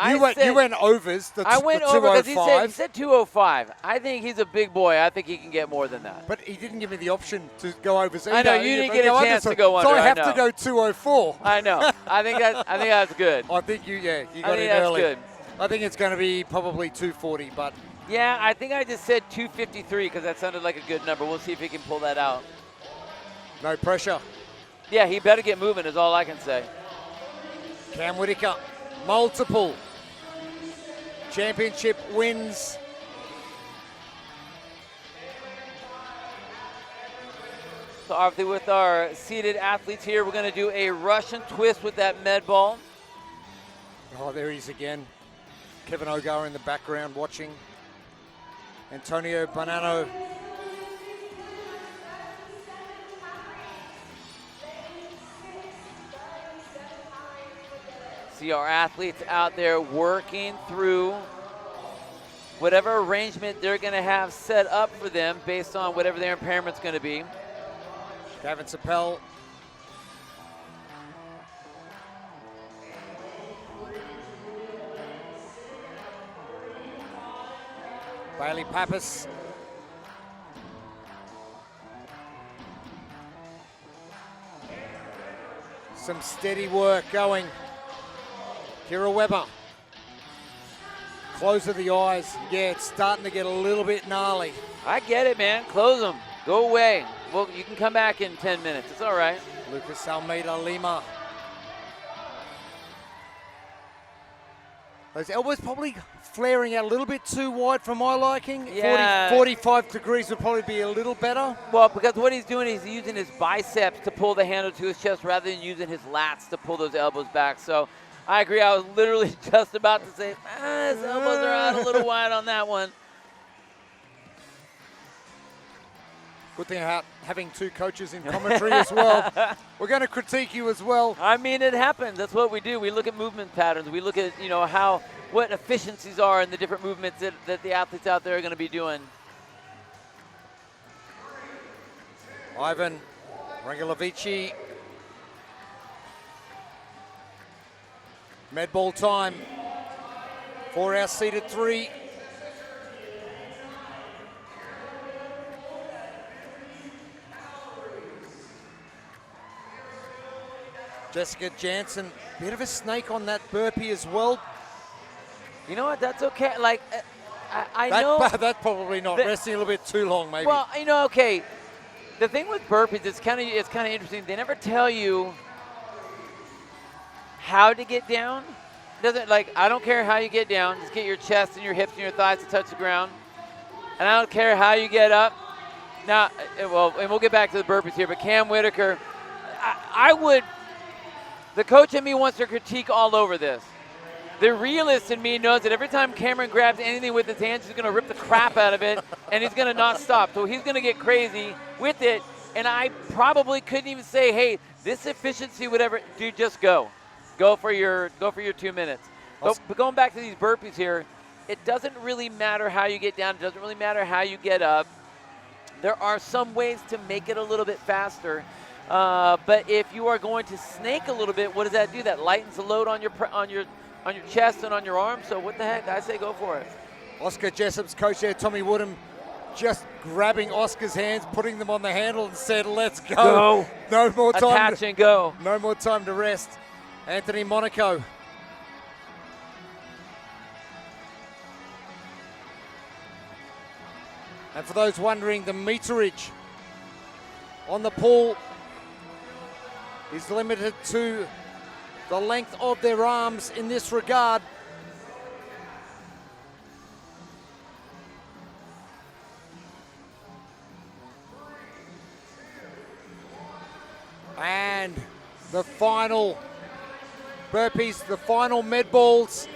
Speaker 1: You went overs.
Speaker 2: I went over because he said 205. I think he's a big boy. I think he can get more than that.
Speaker 1: But he didn't give me the option to go overs either.
Speaker 2: I know, you didn't get a chance to go under.
Speaker 1: So I have to go 204.
Speaker 2: I know. I think that's good.
Speaker 1: I think you got in early. Good. I think it's going to be probably 240, but.
Speaker 2: Yeah, I think I just said 253 because that sounded like a good number. We'll see if he can pull that out.
Speaker 1: No pressure.
Speaker 2: Yeah, he better get moving is all I can say.
Speaker 1: Cam Whitaker, multiple championship wins.
Speaker 2: So obviously with our seated athletes here, we're going to do a Russian twist with that med ball.
Speaker 1: Oh, there he is again. Kevin Ogar in the background watching. Antonio Bonanno.
Speaker 2: See our athletes out there working through whatever arrangement they're going to have set up for them based on whatever their impairment's going to be.
Speaker 1: Gavin Sapel Bailey Pappas. Some steady work going. Kira Weber. Close of the eyes. Yeah, it's starting to get a little bit gnarly.
Speaker 2: I get it, man. Close them. Go away. Well, you can come back in 10 minutes. It's all right.
Speaker 1: Lucas Almeida Lima. Those elbows probably flaring out a little bit too wide for my liking.
Speaker 2: Yeah.
Speaker 1: 45 degrees would probably be a little better.
Speaker 2: Well, because what he's doing is he's using his biceps to pull the handle to his chest rather than using his lats to pull those elbows back. So I agree. I was literally just about to say, his elbows are out a little wide on that one.
Speaker 1: Good thing about having two coaches in commentary as well. We're going to critique you as well.
Speaker 2: I mean, it happens. That's what we do. We look at movement patterns. We look at, what efficiencies are in the different movements that the athletes out there are going to be doing.
Speaker 1: Ivan Rangelovici. Med ball time for our seated three. Jessica Jansen, bit of a snake on that burpee as well.
Speaker 2: You know what? That's okay. Like, I know
Speaker 1: that's probably not resting a little bit too long, maybe.
Speaker 2: Well, okay. The thing with burpees, it's kind of interesting. They never tell you how to get down. I don't care how you get down. Just get your chest and your hips and your thighs to touch the ground. And I don't care how you get up. Now, and we'll get back to the burpees here. But Cam Whitaker, the coach in me wants to critique all over this. The realist in me knows that every time Cameron grabs anything with his hands, he's going to rip the crap out of it, and he's going to not stop. So he's going to get crazy with it, and I probably couldn't even say, hey, this efficiency, whatever, dude, just go. Go for your 2 minutes. But going back to these burpees here, it doesn't really matter how you get down. It doesn't really matter how you get up. There are some ways to make it a little bit faster. But if you are going to snake a little bit, what does that do? That lightens the load on your chest and on your arms. So what the heck? I say go for it.
Speaker 1: Oscar Jessup's coach there, Tommy Woodham, just grabbing Oscar's hands, putting them on the handle and said, let's go.
Speaker 2: Go.
Speaker 1: No more time.
Speaker 2: Attach and go.
Speaker 1: No more time to rest. Anthony Monaco. And for those wondering, the meterage on the pool is limited to the length of their arms in this regard. And the final burpees, the final med balls.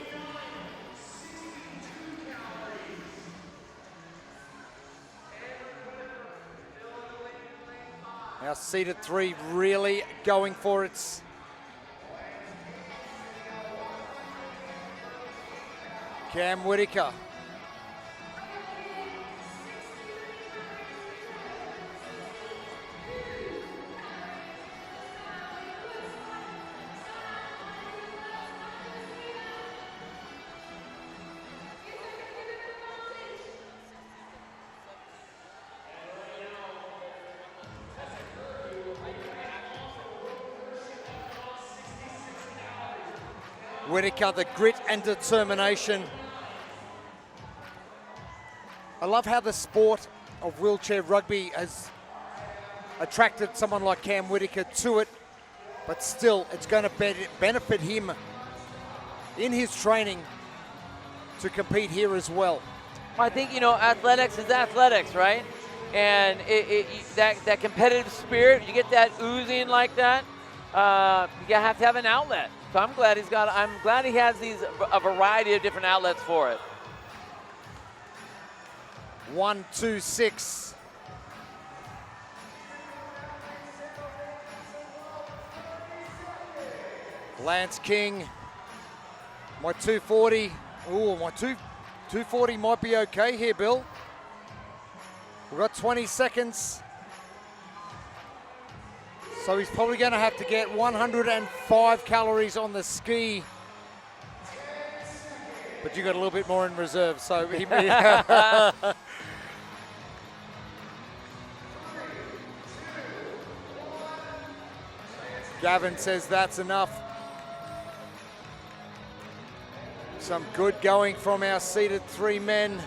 Speaker 1: Our seated three really going for it. Cam Whitaker. Whitaker, the grit and determination. I love how the sport of wheelchair rugby has attracted someone like Cam Whitaker to it, but still it's going to benefit him in his training to compete here as well.
Speaker 2: I think, athletics is athletics, right? And that competitive spirit, you get that oozing like that, you have to have an outlet. So I'm glad he has a variety of different outlets for it.
Speaker 1: 1, 2, 6. Lance King, my 240. Ooh, my 240 might be okay here, Bill. We've got 20 seconds. So he's probably going to have to get 105 calories on the ski. but you got a little bit more in reserve, so he Gavin says that's enough. Some good going from our seated 3 men.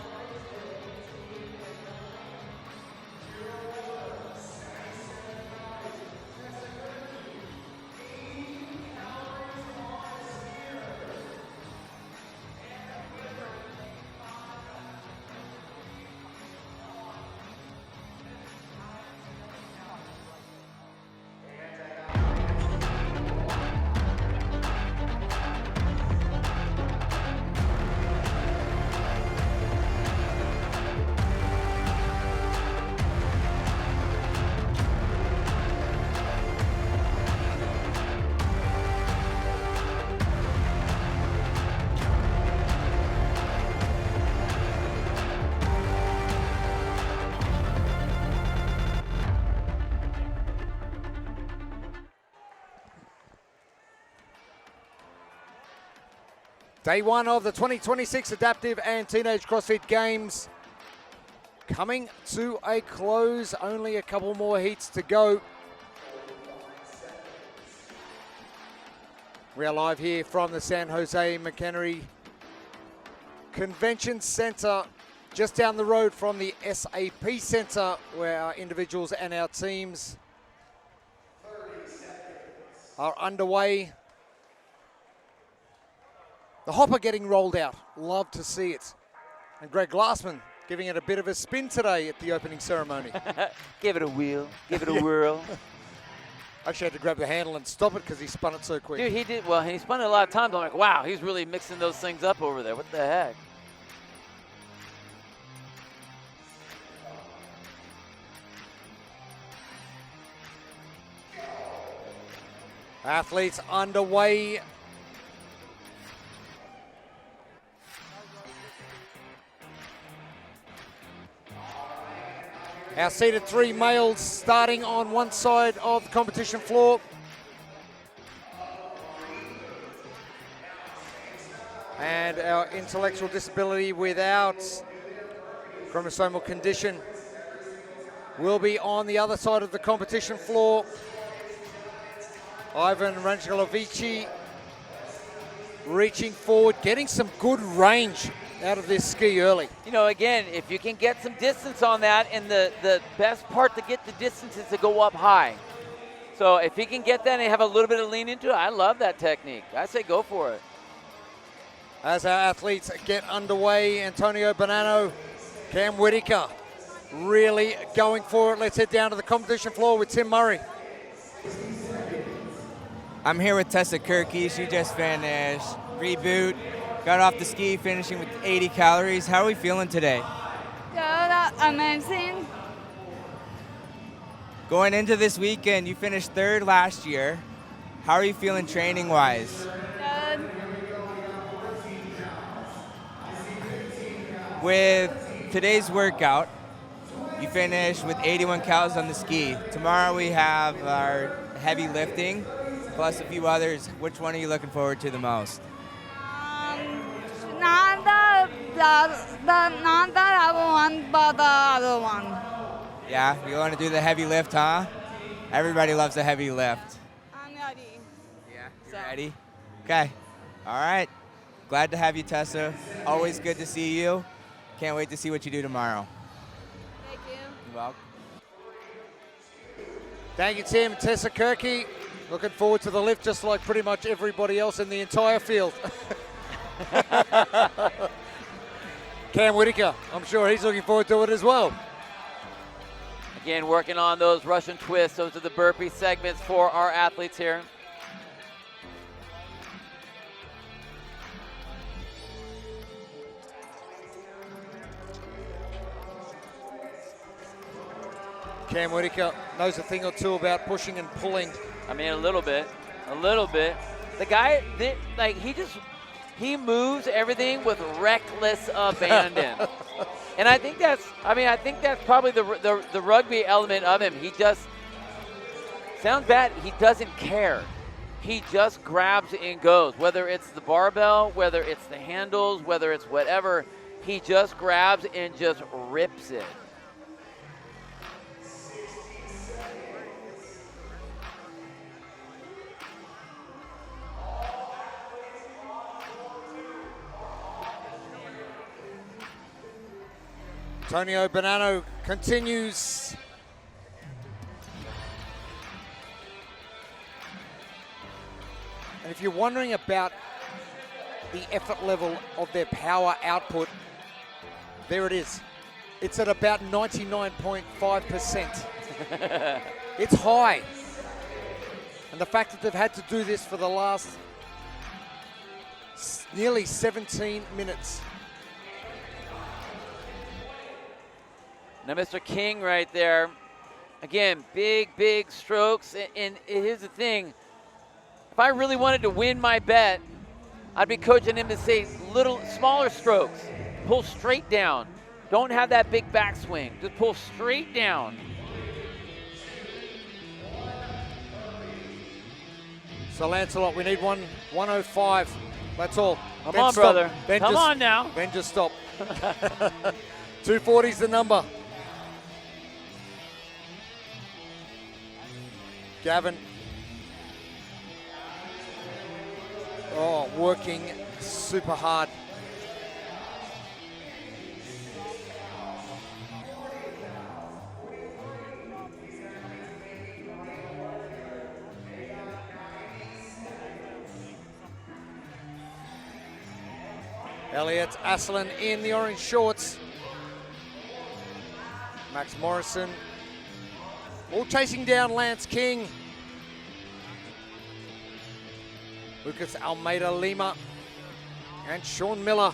Speaker 1: Day 1 of the 2026 Adaptive and Teenage CrossFit Games coming to a close. Only a couple more heats to go. We are live here from the San Jose McHenry Convention Center, just down the road from the SAP Center, where our individuals and our teams are underway. The hopper getting rolled out. Love to see it. And Greg Glassman giving it a bit of a spin today at the opening ceremony.
Speaker 2: Give it a wheel. Give it a whirl.
Speaker 1: Actually had to grab the handle and stop it because he spun it so quick.
Speaker 2: Dude, he did. Well, he spun it a lot of times. I'm like, wow, he's really mixing those things up over there. What the heck?
Speaker 1: Athletes underway. Our seated 3 males starting on one side of the competition floor. And our intellectual disability without chromosomal condition will be on the other side of the competition floor. Ivan Rangelovici reaching forward, getting some good range out of this ski early.
Speaker 2: You know, again, if you can get some distance on that, and the best part to get the distance is to go up high. So if he can get that and have a little bit of lean into it, I love that technique. I say go for it.
Speaker 1: As our athletes get underway, Antonio Bonanno, Cam Whitaker really going for it. Let's head down to the competition floor with Tim Murray.
Speaker 5: I'm here with Tessa Kirky. She just finished Reboot. Got off the ski, finishing with 80 calories. How are we feeling today?
Speaker 17: Good, amazing.
Speaker 5: Going into this weekend, you finished 3rd last year. How are you feeling training-wise?
Speaker 17: Good.
Speaker 5: With today's workout, you finished with 81 calories on the ski. Tomorrow we have our heavy lifting, plus a few others. Which one are you looking forward to the most?
Speaker 17: Not the other one, but the other one.
Speaker 5: Yeah, you want to do the heavy lift, huh? Everybody loves the heavy lift.
Speaker 17: I'm ready.
Speaker 5: Yeah, you ready? Okay. All right. Glad to have you, Tessa. Always good to see you. Can't wait to see what you do tomorrow.
Speaker 17: Thank you.
Speaker 5: You're welcome.
Speaker 1: Thank you, Tim. Tessa Kirky, looking forward to the lift just like pretty much everybody else in the entire field. Cam Whitaker, I'm sure he's looking forward to it as well.
Speaker 2: Again, working on those Russian twists. Those are the burpee segments for our athletes here.
Speaker 1: Cam Whitaker knows a thing or two about pushing and pulling.
Speaker 2: I mean, a little bit. The guy, he moves everything with reckless abandon. And I think that's probably the rugby element of him. He just, sounds bad, he doesn't care. he just grabs and goes. Whether it's the barbell, whether it's the handles, whether it's whatever, he just grabs and just rips it.
Speaker 1: Antonio Bonanno continues. And if you're wondering about the effort level of their power output, there it is. It's at about 99.5%. It's high. And the fact that they've had to do this for the last nearly 17 minutes.
Speaker 2: Now, Mr. King right there, again, big strokes. And here's the thing. If I really wanted to win my bet, I'd be coaching him to say smaller strokes. Pull straight down. Don't have that big backswing. Just pull straight down.
Speaker 1: So Lancelot, we need 105. That's all.
Speaker 2: Come on, brother. Come on now.
Speaker 1: Ben just stop. 240's the number. Gavin. Oh, working super hard. Elliot Aslan in the orange shorts. Max Morrison all chasing down Lance King. Lucas Almeida Lima and Sean Miller.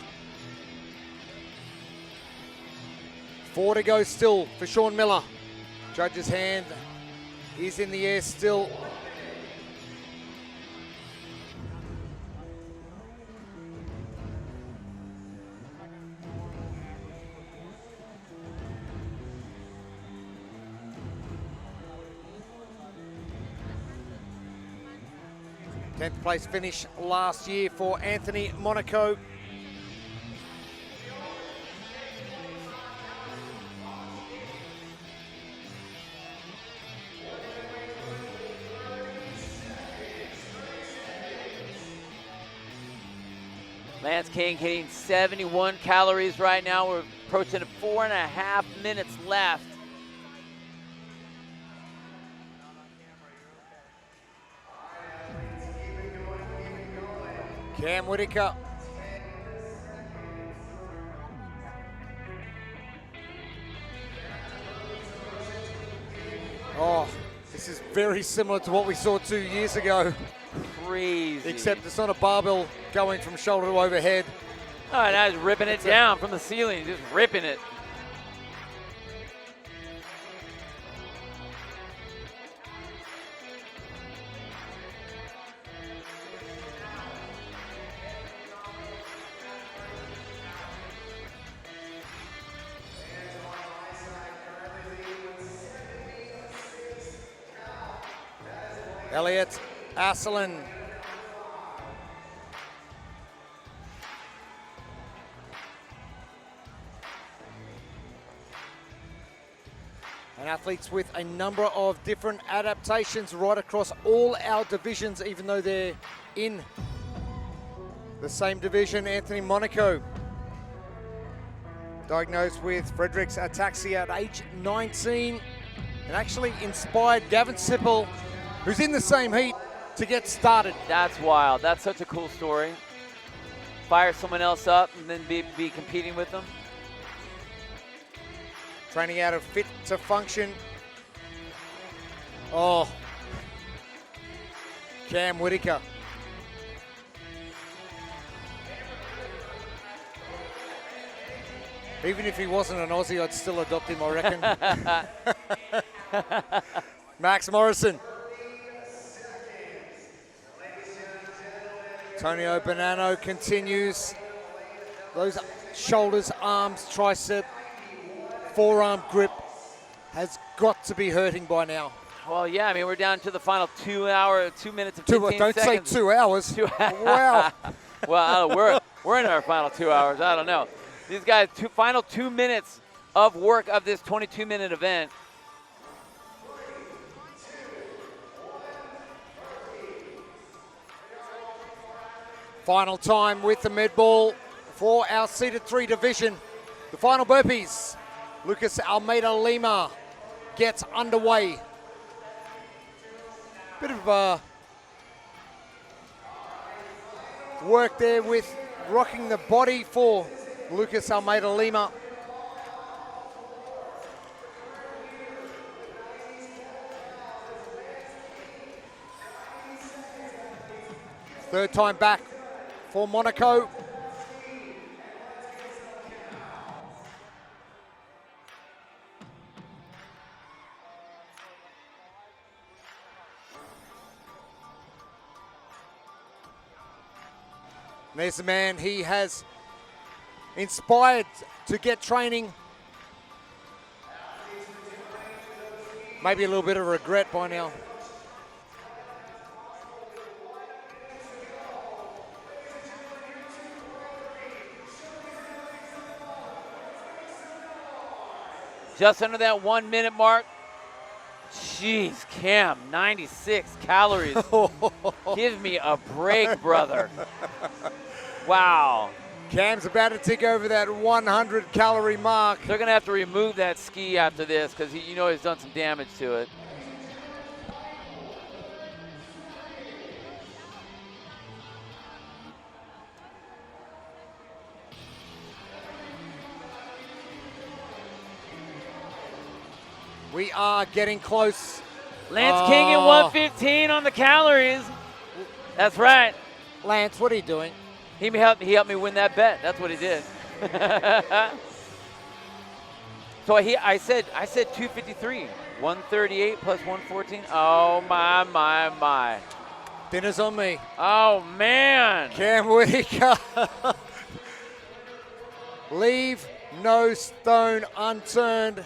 Speaker 1: 4 to go still for Sean Miller. Judge's hand is in the air still. Tenth place finish last year for Anthony Monaco.
Speaker 2: Lance King hitting 71 calories right now. We're approaching 4.5 minutes left.
Speaker 1: Cam Whitaker. Oh, this is very similar to what we saw 2 years ago.
Speaker 2: Crazy.
Speaker 1: Except it's not a barbell going from shoulder to overhead.
Speaker 2: Oh, now he's ripping it down from the ceiling, just ripping it.
Speaker 1: Elliot Aslan. And athletes with a number of different adaptations right across all our divisions, even though they're in the same division. Anthony Monaco, diagnosed with Friedreich's ataxia at age 19, and actually inspired Gavin Sippel, who's in the same heat, to get started.
Speaker 2: That's wild. That's such a cool story. Fire someone else up and then be competing with them.
Speaker 1: Training out of Fit to Function. Oh, Cam Whitaker. Even if he wasn't an Aussie, I'd still adopt him, I reckon. Max Morrison. Antonio Bonanno continues. Those shoulders, arms, tricep, forearm grip has got to be hurting by now.
Speaker 2: Well, yeah, I mean, we're down to the final 2 minutes and 15
Speaker 1: Don't
Speaker 2: seconds.
Speaker 1: say 2 hours. Wow.
Speaker 2: Well, we're in our final 2 hours. I don't know. These guys, final 2 minutes of work of this 22-minute event.
Speaker 1: Final time with the med ball for our seeded 3 division. The final burpees. Lucas Almeida Lima gets underway. Bit of work there with rocking the body for Lucas Almeida Lima. Third time back for Monaco. There's the man he has inspired to get training. Maybe a little bit of regret by now.
Speaker 2: Just under that 1 minute mark. Jeez, Cam, 96 calories. Give me a break, brother. Wow.
Speaker 1: Cam's about to tick over that 100 calorie mark.
Speaker 2: They're going to have to remove that ski after this because you know he's done some damage to it.
Speaker 1: We are getting close.
Speaker 2: Lance King at 115 on the calories. That's right.
Speaker 1: Lance, what are you doing?
Speaker 2: He helped me win that bet. That's what he did. So I said 253. 138 plus 114. Oh my.
Speaker 1: Dinner's on me.
Speaker 2: Oh man.
Speaker 1: Cam Whitaker. Leave no stone unturned.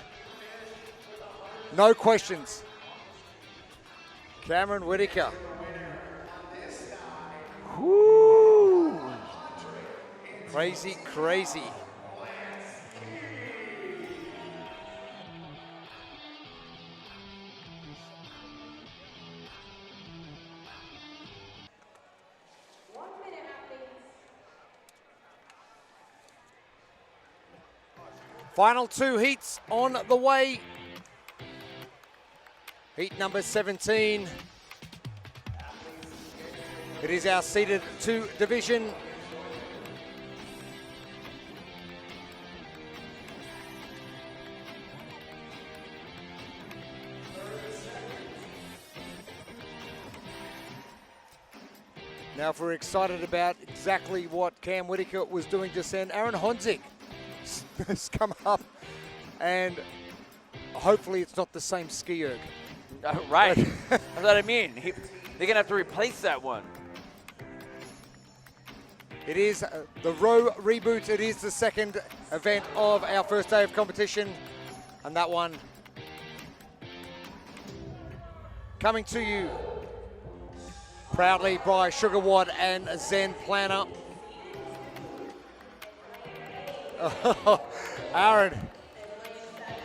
Speaker 1: No questions. Cameron Whitaker.
Speaker 2: Woo!
Speaker 1: Crazy, crazy. Final 2 heats on the way. Heat number 17. It is our seeded 2 division. Now, if we're excited about exactly what Cam Whitaker was doing just then, Aaron Honzik has come up, and hopefully it's not the same ski erg.
Speaker 2: Right. That's what I mean. They're going to have to replace that one.
Speaker 1: It is the row reboot. It is the second event of our first day of competition. And that one coming to you proudly by Sugar Wad and Zen Planner. Aaron,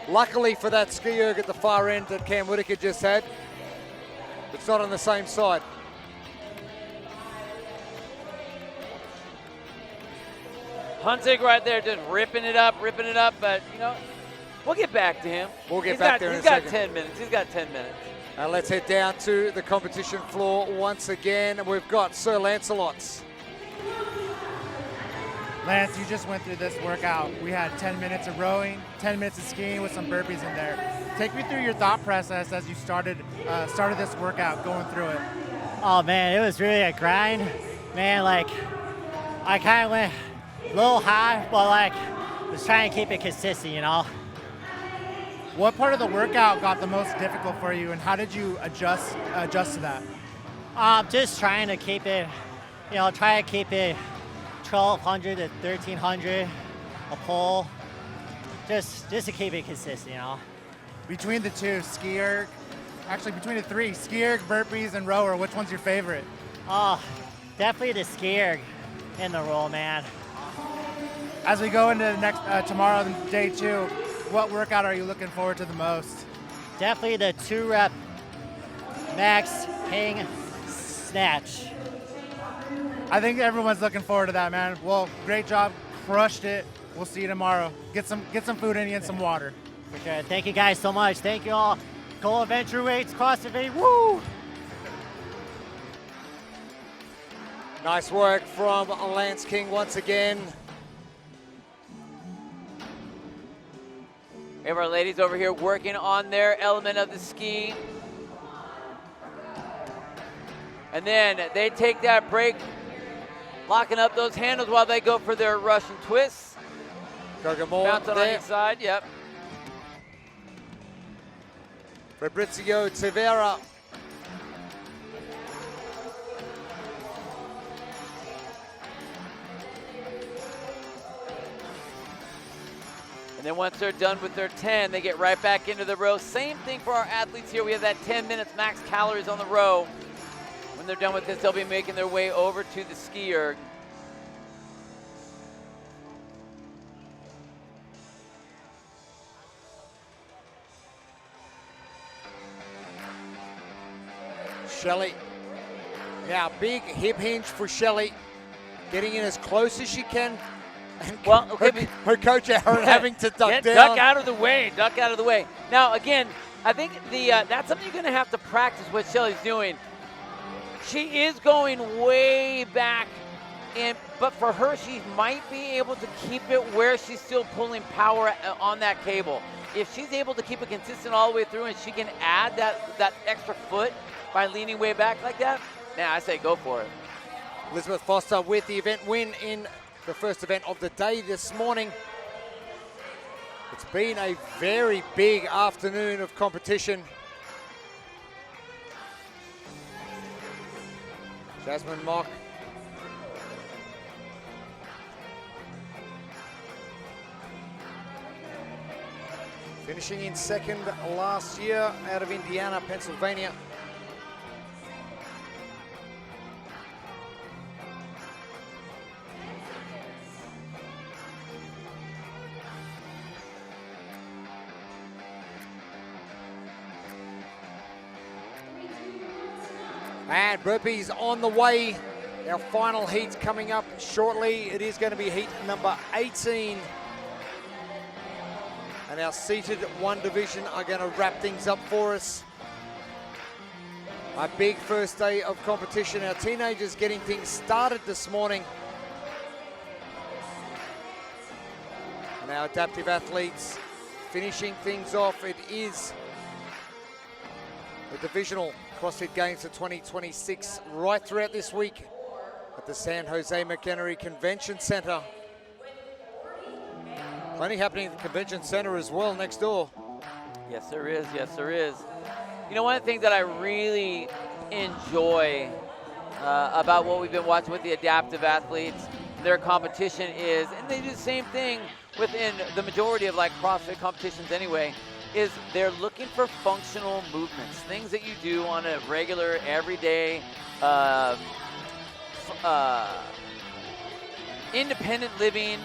Speaker 1: luckily for that ski erg at the far end that Cam Whitaker just had, it's not on the same side.
Speaker 2: Hunting right there just ripping it up, but you know, we'll get back to him.
Speaker 1: We'll get back there in a second.
Speaker 2: He's got 10 minutes. He's got 10 minutes.
Speaker 1: And let's head down to the competition floor once again. We've got Sir Lancelot's.
Speaker 7: Lance, you just went through this workout. We had 10 minutes of rowing, 10 minutes of skiing with some burpees in there. Take me through your thought process as you started this workout, going through it.
Speaker 18: Oh man, it was really a grind. Man, like, I kind of went a little high, but like, was trying to keep it consistent, you know?
Speaker 7: What part of the workout got the most difficult for you, and how did you adjust to that?
Speaker 18: Just trying to keep it, you know, 1,200 to 1,300 a pull, just to keep it consistent, you know.
Speaker 7: Between the two, ski erg Actually, between the three, ski erg, burpees, and rower, which one's your favorite?
Speaker 18: Oh, definitely the ski erg in the roll, man.
Speaker 7: As we go into the next tomorrow, day 2, what workout are you looking forward to the most?
Speaker 18: Definitely the 2-rep max hang snatch.
Speaker 7: I think everyone's looking forward to that, man. Well, great job, crushed it. We'll see you tomorrow. Get some food in you and some water.
Speaker 18: For sure. Thank you guys so much. Thank you all. Goal Adventure Weights, CrossFit, woo!
Speaker 1: Nice work from Lance King once again.
Speaker 2: We have our ladies over here working on their element of the ski. And then they take that break, locking up those handles while they go for their Russian twists. Bounce on each side, yep.
Speaker 1: Fabrizio Tavera.
Speaker 2: And then once they're done with their 10, they get right back into the row. Same thing for our athletes here. We have that 10 minutes max calories on the row. When they're done with this, they'll be making their way over to the ski erg.
Speaker 1: Shelley. Now, big hip hinge for Shelley. Getting in as close as she can.
Speaker 2: Well, okay,
Speaker 1: her coach Aaron having to duck down.
Speaker 2: Duck out of the way, duck out of the way. Now, again, I think that's something you're going to have to practice what Shelley's doing. She is going way back, but for her, she might be able to keep it where she's still pulling power on that cable. If she's able to keep it consistent all the way through and she can add that extra foot by leaning way back like that, I say go for it.
Speaker 1: Elizabeth Foster with the event win in the first event of the day this morning. It's been a very big afternoon of competition. Jasmine Mock. Finishing in second last year out of Indiana, Pennsylvania. And burpees on the way. Our final heat's coming up shortly. It is going to be heat number 18. And our seated one division are going to wrap things up for us. A big first day of competition. Our teenagers getting things started this morning. And our adaptive athletes finishing things off. It is the divisional CrossFit Games of 2026 right throughout this week at the San Jose McHenry Convention Center. Plenty happening at the Convention Center as well next door.
Speaker 2: Yes, there is. Yes, there is. You know, one of the things that I really enjoy about what we've been watching with the adaptive athletes, their competition is, and they do the same thing within the majority of like CrossFit competitions anyway, is they're looking for functional movements, things that you do on a regular, everyday, independent living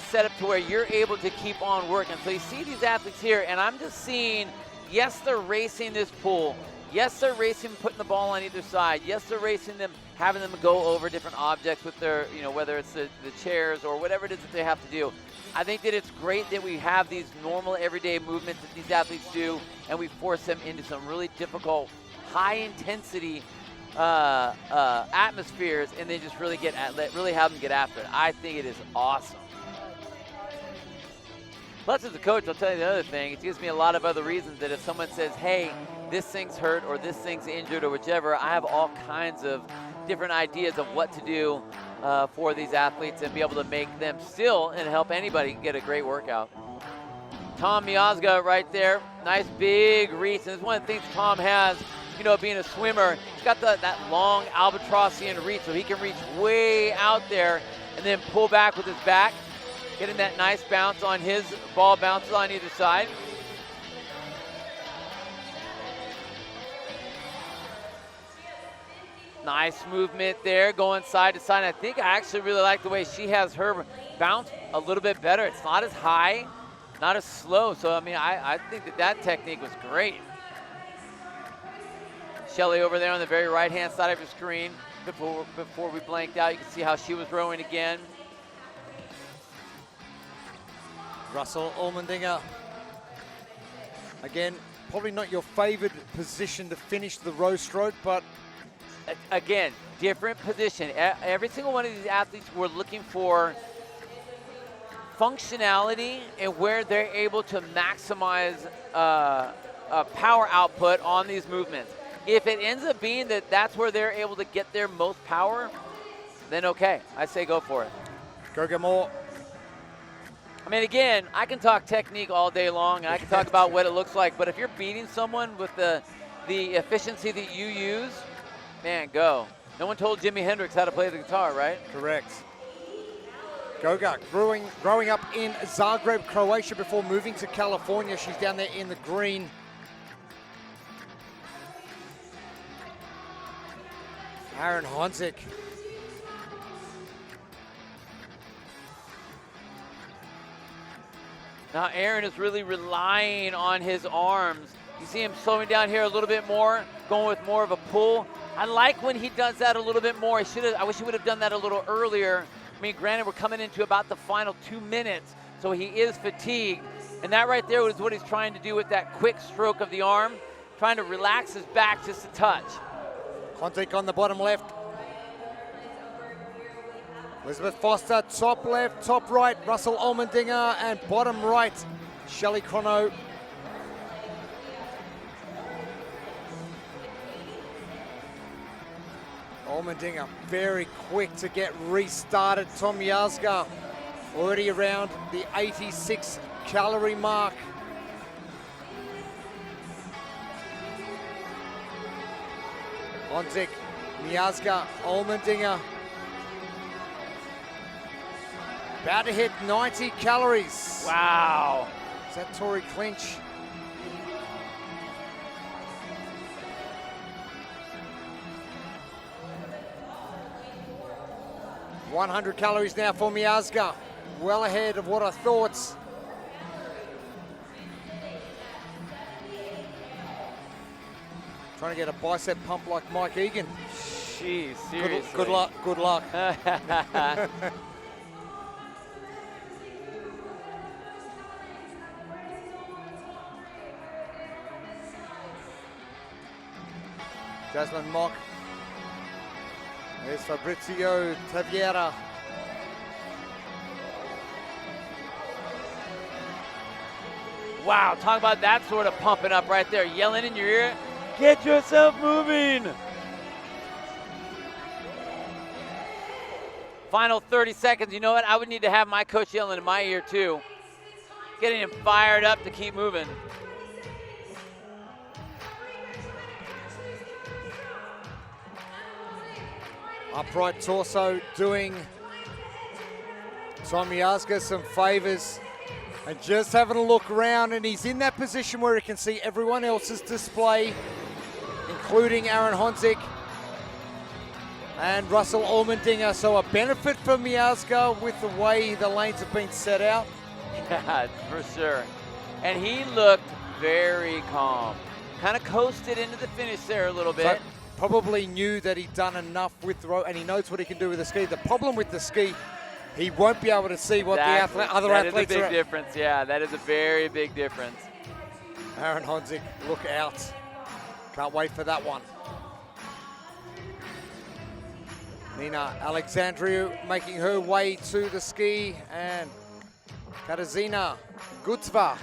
Speaker 2: setup to where you're able to keep on working. So you see these athletes here, and I'm just seeing, yes, they're racing this pool. Yes, they're racing, putting the ball on either side. Yes, they're racing them, having them go over different objects with their, whether it's the chairs or whatever it is that they have to do. I think that it's great that we have these normal everyday movements that these athletes do, and we force them into some really difficult, high-intensity atmospheres, and they just really really have them get after it. I think it is awesome. Plus, as a coach, I'll tell you the other thing. It gives me a lot of other reasons that if someone says, hey, this thing's hurt or this thing's injured or whichever, I have all kinds of different ideas of what to do for these athletes and be able to make them still and help anybody get a great workout. Tom Miazga right there. Nice big reach. And it's one of the things Tom has, being a swimmer. He's got that long albatrossian reach, so he can reach way out there and then pull back with his back, getting that nice bounce on his ball, bounces on either side. Nice movement there, going side to side. I think I actually really like the way she has her bounce a little bit better. It's not as high, not as slow. So, I mean, I think that technique was great. Shelly over there on the very right-hand side of your screen. Before we blanked out, you can see how she was rowing again.
Speaker 1: Russell Allmendinger. Again, probably not your favored position to finish the row stroke, but
Speaker 2: again, different position. Every single one of these athletes, we're looking for functionality and where they're able to maximize power output on these movements. If it ends up being that that's where they're able to get their most power, then okay, I say go for it.
Speaker 1: Go get more.
Speaker 2: I mean, again, I can talk technique all day long, and I can talk about what it looks like, but if you're beating someone with the efficiency that you use, man, go. No one told Jimi Hendrix how to play the guitar, right?
Speaker 1: Correct. Goga, growing up in Zagreb, Croatia before moving to California. She's down there in the green. Aaron Honzik.
Speaker 2: Now Aaron is really relying on his arms. You see him slowing down here a little bit more, going with more of a pull. I like when he does that a little bit more. I wish he would have done that a little earlier. I mean, granted, we're coming into about the final 2 minutes, so he is fatigued. And that right there was what he's trying to do with that quick stroke of the arm, trying to relax his back just a touch.
Speaker 1: Honzik on the bottom left. Elizabeth Foster, top left, top right, Russell Allmendinger, and bottom right, Shelley Chrono. Allmendinger very quick to get restarted. Tom Yazga already around the 86 calorie mark. Honzik, Miazga, Allmendinger. About to hit 90 calories.
Speaker 2: Wow.
Speaker 1: Is that Tori Clinch? $100 calories now for Miazga. Well ahead of what I thought. Trying to get a bicep pump like Mike Egan.
Speaker 2: Jeez, seriously.
Speaker 1: Good luck, good luck. Jasmine Mock. There's Fabrizio Taviera.
Speaker 2: Wow, talk about that sort of pumping up right there, yelling in your ear, get yourself moving. Final 30 seconds. You know what? I would need to have my coach yelling in my ear too, getting him fired up to keep moving.
Speaker 1: Upright torso doing Tom Yazga some favors. And just having a look around, and he's in that position where he can see everyone else's display, including Aaron Honzik and Russell Allmendinger. So a benefit for Miazga with the way the lanes have been set out.
Speaker 2: Yeah, for sure. And he looked very calm. Kind of coasted into the finish there a little bit.
Speaker 1: So probably knew that he'd done enough with the rope, and he knows what he can do with the ski. The problem with the ski, he won't be able to see what
Speaker 2: exactly.
Speaker 1: the other athletes are.
Speaker 2: That is a big difference, yeah. That is a very big difference.
Speaker 1: Aaron Honzik, look out. Can't wait for that one. Nina Alexandriou making her way to the ski, and Katarzyna Gutzva.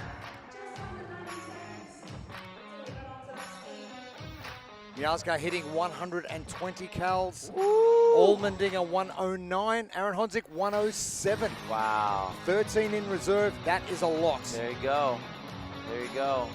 Speaker 1: Miazga hitting 120 cals. Allmendinger 109. Aaron Honzik 107.
Speaker 2: Wow.
Speaker 1: 13 in reserve. That is a lot.
Speaker 2: There you go. There you go.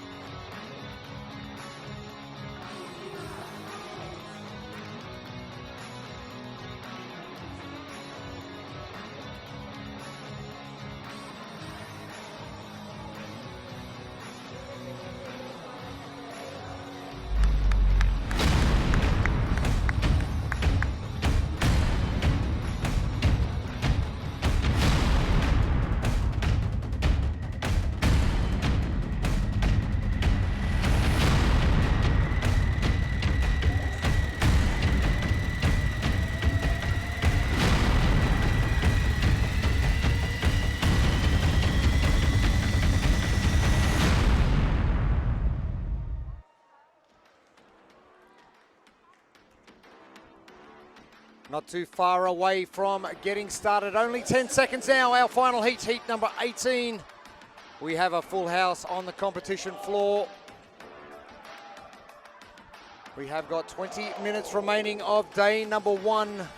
Speaker 1: Not too far away from getting started. Only 10 seconds now. Our final heat, heat number 18. We have a full house on the competition floor. We have got 20 minutes remaining of day number 1.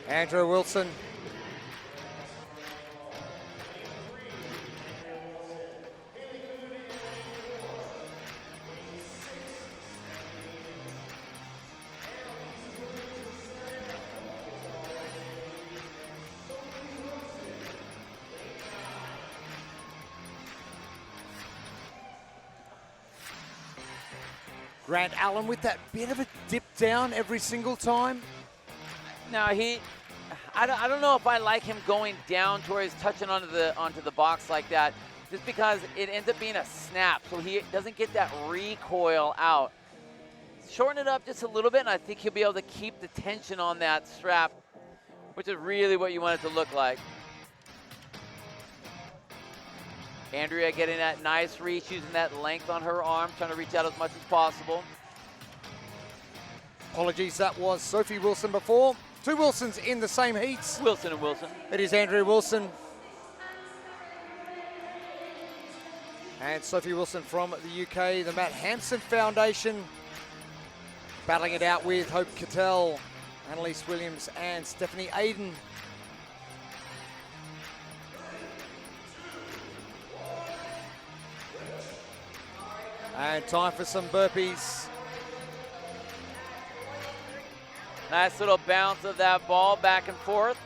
Speaker 1: Andrew Wilson. Grant Allen with that bit of a dip down every single time.
Speaker 2: Now I don't know if I like him going down to where he's touching onto the box like that, just because it ends up being a snap, so he doesn't get that recoil out. Shorten it up just a little bit, and I think he'll be able to keep the tension on that strap, which is really what you want it to look like. Andrea getting that nice reach, using that length on her arm, trying to reach out as much as possible.
Speaker 1: Apologies, that was Sophie Wilson before. 2 Wilsons in the same heats.
Speaker 2: Wilson and Wilson.
Speaker 1: It is Andrea Wilson. And Sophie Wilson from the UK, the Matt Hampson Foundation. Battling it out with Hope Cattell, Annalise Williams, and Stephanie Aiden. And time for some burpees.
Speaker 2: Nice little bounce of that ball back and forth.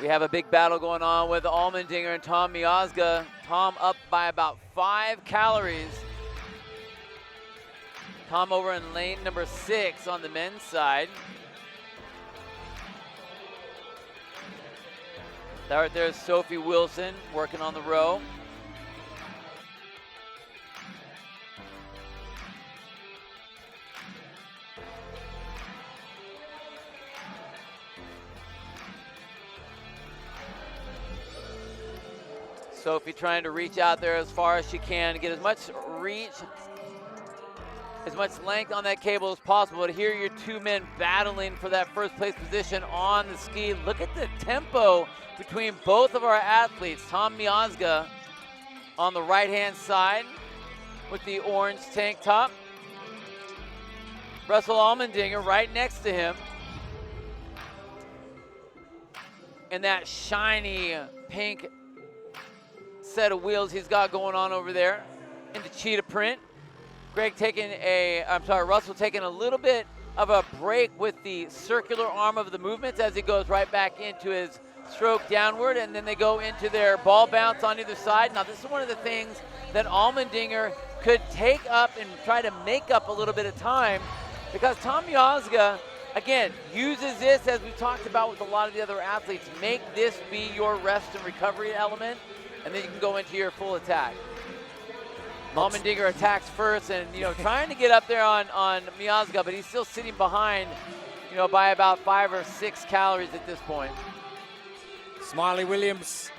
Speaker 2: We have a big battle going on with Allmendinger and Tom Miazga. Tom up by about 5 calories. Tom over in lane number 6 on the men's side. There's Sophie Wilson working on the row. Sophie trying to reach out there as far as she can, get as much reach, as much length on that cable as possible. But here are your 2 men battling for that first place position on the ski. Look at the tempo between both of our athletes. Tom Miazga on the right-hand side with the orange tank top. Russell Allmendinger right next to him. And that shiny pink set of wheels he's got going on over there in the cheetah print. Russell taking a little bit of a break with the circular arm of the movements as he goes right back into his stroke downward, and then they go into their ball bounce on either side. Now this is one of the things that Allmendinger could take up and try to make up a little bit of time, because Tom Miazga, again, uses this, as we've talked about with a lot of the other athletes, make this be your rest and recovery element, and then you can go into your full attack. Allmendinger attacks first, and trying to get up there on Miazga, but he's still sitting behind, by about 5 or 6 calories at this point.
Speaker 1: Smiley Williams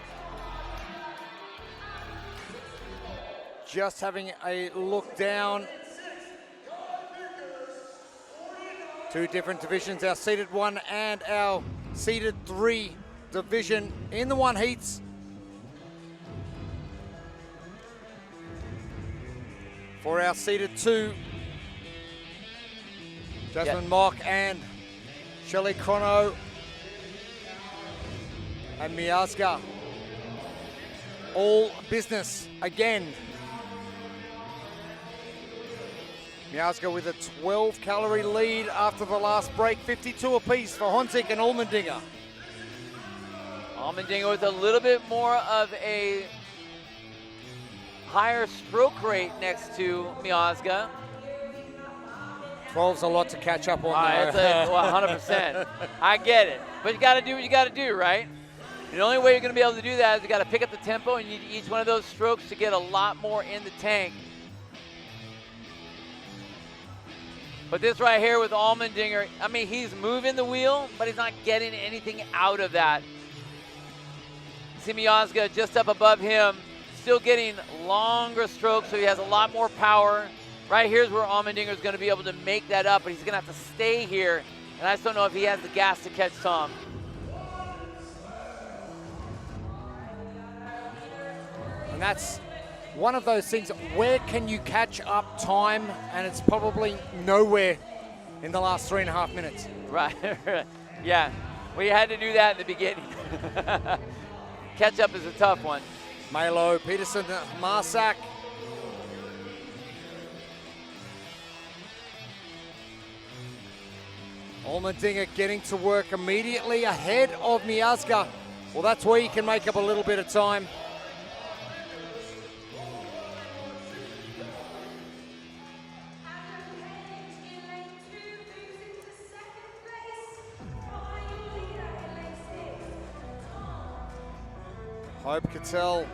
Speaker 1: just having a look down. 2 different divisions, our seeded 1 and our seeded 3 division in the 1 heats. for our seeded 2. Jasmine Mock and Shelley Chrono and Miazga. All business again. Miazga with a 12-calorie lead after the last break, 52 apiece for Honzik and Allmendinger.
Speaker 2: Allmendinger with a little bit more of a higher stroke rate next to Miazga.
Speaker 1: 12's a lot to catch up on.
Speaker 2: It's 100%. I get it, but you got to do what you got to do, right? The only way you're going to be able to do that is you got to pick up the tempo, and you need each one of those strokes to get a lot more in the tank. But this right here with Allmendinger, I mean, he's moving the wheel, but he's not getting anything out of that. See Miazga just up above him, still getting longer strokes, so he has a lot more power. Right here's where Allmendinger is going to be able to make that up, but he's going to have to stay here, and I just don't know if he has the gas to catch Tom.
Speaker 1: And that's one of those things, where can you catch up time? And it's probably nowhere in the last 3.5 minutes.
Speaker 2: Right, yeah. We had to do that in the beginning. Catch up is a tough one.
Speaker 1: Malo, Peterson, Marsak. Allmendinger getting to work immediately ahead of Miazga. Well, that's where you can make up a little bit of time. Hope Cattell.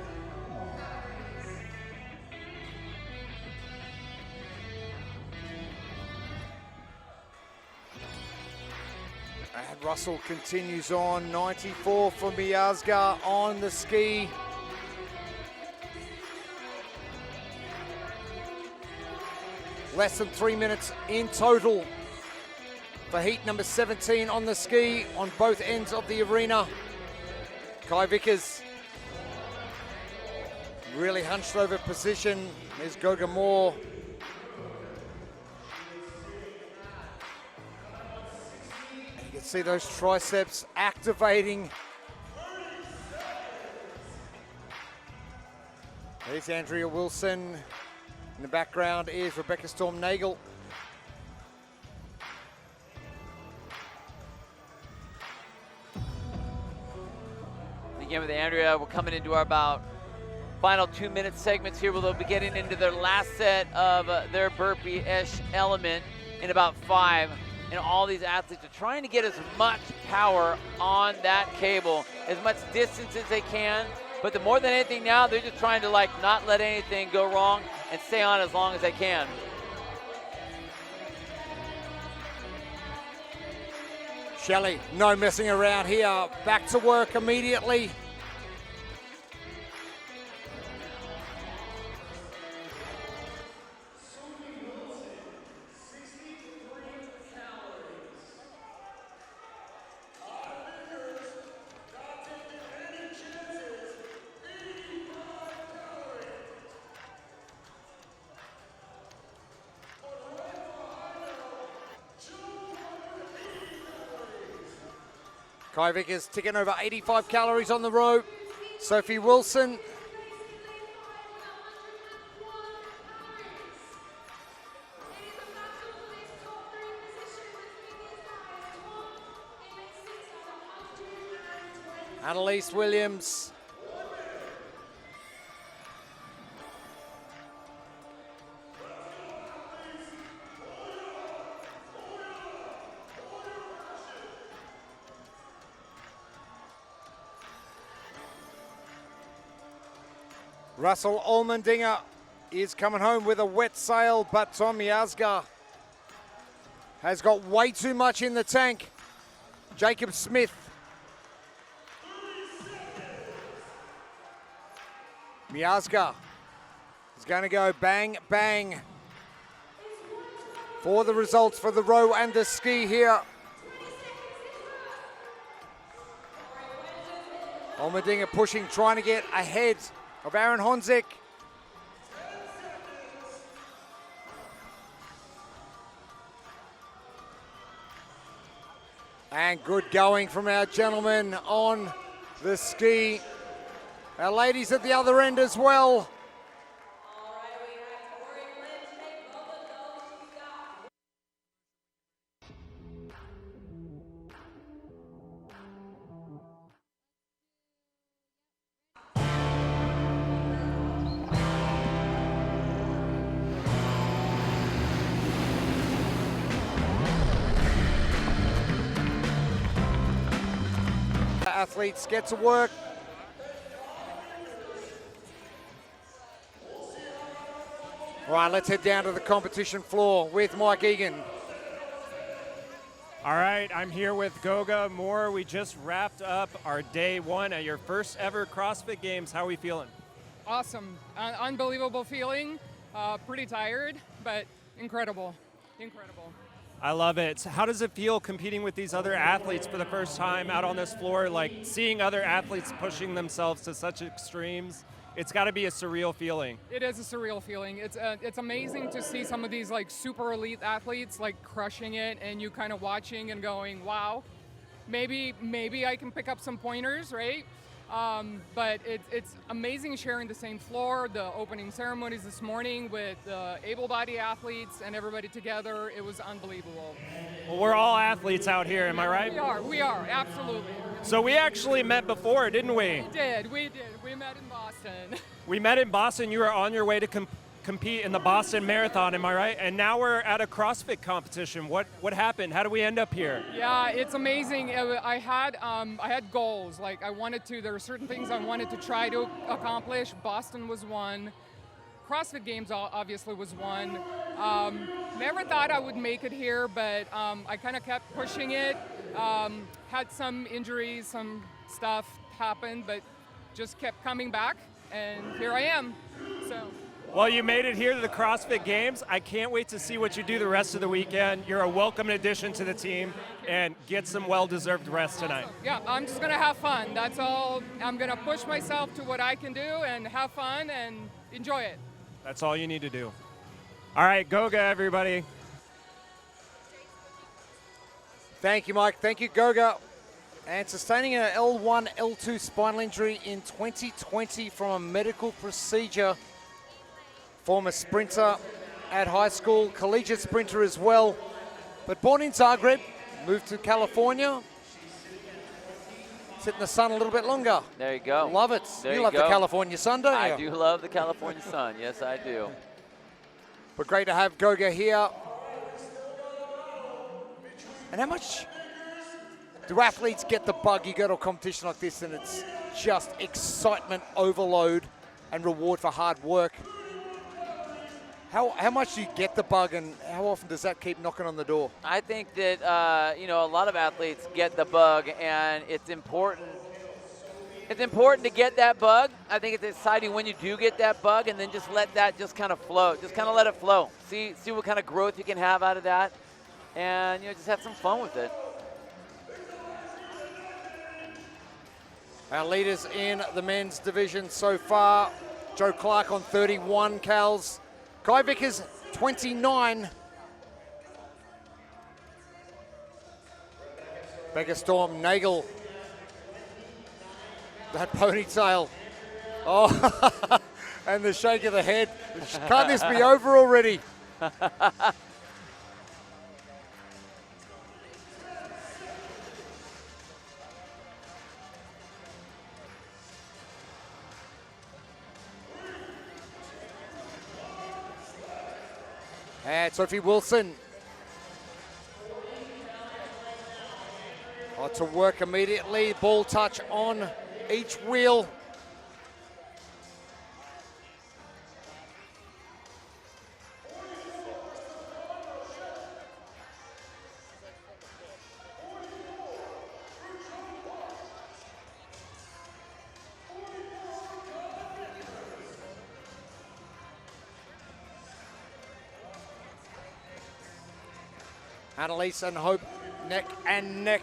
Speaker 1: And Russell continues on, 94 for Miazga on the ski. Less than 3 minutes in total for heat number 17 on the ski on both ends of the arena. Kai Vickers really hunched over position. There's Goga Moore. You can see those triceps activating. There's Andrea Wilson. In the background is Rebecca Storm-Nagel.
Speaker 2: Again with Andrea, we're coming into our about final 2-minute segments here where they'll be getting into their last set of their burpee-ish element in about 5. And all these athletes are trying to get as much power on that cable, as much distance as they can. But the more than anything now, they're just trying to not let anything go wrong and stay on as long as they can.
Speaker 1: Shelley, no messing around here. Back to work immediately. Kai Vickers ticking over 85 calories on the row. Sophie Wilson. Annalise Williams. Russell Allmendinger is coming home with a wet sail, but Tom Miazga has got way too much in the tank. Jacob Smith. Miazga is going to go bang, bang for the results for the row and the ski here. Allmendinger pushing, trying to get ahead of Aaron Honzik. And good going from our gentlemen on the ski. Our ladies at the other end as well. Athletes get to work. Right, let's head down to the competition floor with Mike Egan.
Speaker 9: All right, I'm here with Goga Moore. We just wrapped up our day one at your first ever CrossFit Games. How are we feeling?
Speaker 19: Awesome. Unbelievable feeling. Pretty tired, but incredible. Incredible.
Speaker 9: I love it. So how does it feel competing with these other athletes for the first time out on this floor? Like seeing other athletes pushing themselves to such extremes, it's got to be a surreal feeling.
Speaker 19: It is a surreal feeling. It's amazing to see some of these like super elite athletes like crushing it, and you kind of watching and going, wow, maybe I can pick up some pointers, right? But it's amazing sharing the same floor, the opening ceremonies this morning with the able-bodied athletes and everybody together. It was unbelievable.
Speaker 9: Well, we're all athletes out here, am I right?
Speaker 19: We are, absolutely.
Speaker 9: So we actually met before, didn't we?
Speaker 19: We did. We met in Boston.
Speaker 9: We met in Boston. You were on your way to compete in the Boston Marathon, am I right? And now we're at a CrossFit competition. What happened? How do we end up here?
Speaker 19: Yeah, it's amazing. I had goals. Like there were certain things I wanted to try to accomplish. Boston was one. CrossFit Games obviously was one. Never thought I would make it here, but I kind of kept pushing it. Had some injuries, some stuff happened, but just kept coming back, and here I am. So.
Speaker 9: Well, you made it here to the CrossFit Games. I can't wait to see what you do the rest of the weekend. You're a welcome addition to the team, and get some well-deserved rest tonight.
Speaker 19: Yeah, I'm just going to have fun. That's all. I'm going to push myself to what I can do and have fun and enjoy it.
Speaker 9: That's all you need to do. All right, Goga, everybody.
Speaker 1: Thank you, Mike. Thank you, Goga. And sustaining an L1, L2 spinal injury in 2020 from a medical procedure. Former sprinter at high school, collegiate sprinter as well. But born in Zagreb, moved to California. Sit in the sun a little bit longer.
Speaker 2: There you go.
Speaker 1: Love it. You love the California sun, don't you?
Speaker 2: I do love the California sun. Yes, I do.
Speaker 1: But great to have Goga here. And how much do athletes get the bug? You go to a competition like this and it's just excitement overload and reward for hard work. How much do you get the bug, and how often does that keep knocking on the door?
Speaker 2: I think that a lot of athletes get the bug, and it's important. It's important to get that bug. I think it's exciting when you do get that bug, and then just let that just kind of flow. Just kind of let it flow. See what kind of growth you can have out of that, and just have some fun with it.
Speaker 1: Our leaders in the men's division so far: Joe Clark on 31 cals. Kai Vickers, 29. Becca Storm, Nagel. That ponytail. Oh, and the shake of the head. Can't this be over already? And Sophie Wilson. To work immediately. Ball touch on each wheel. Annalise and Hope neck and neck.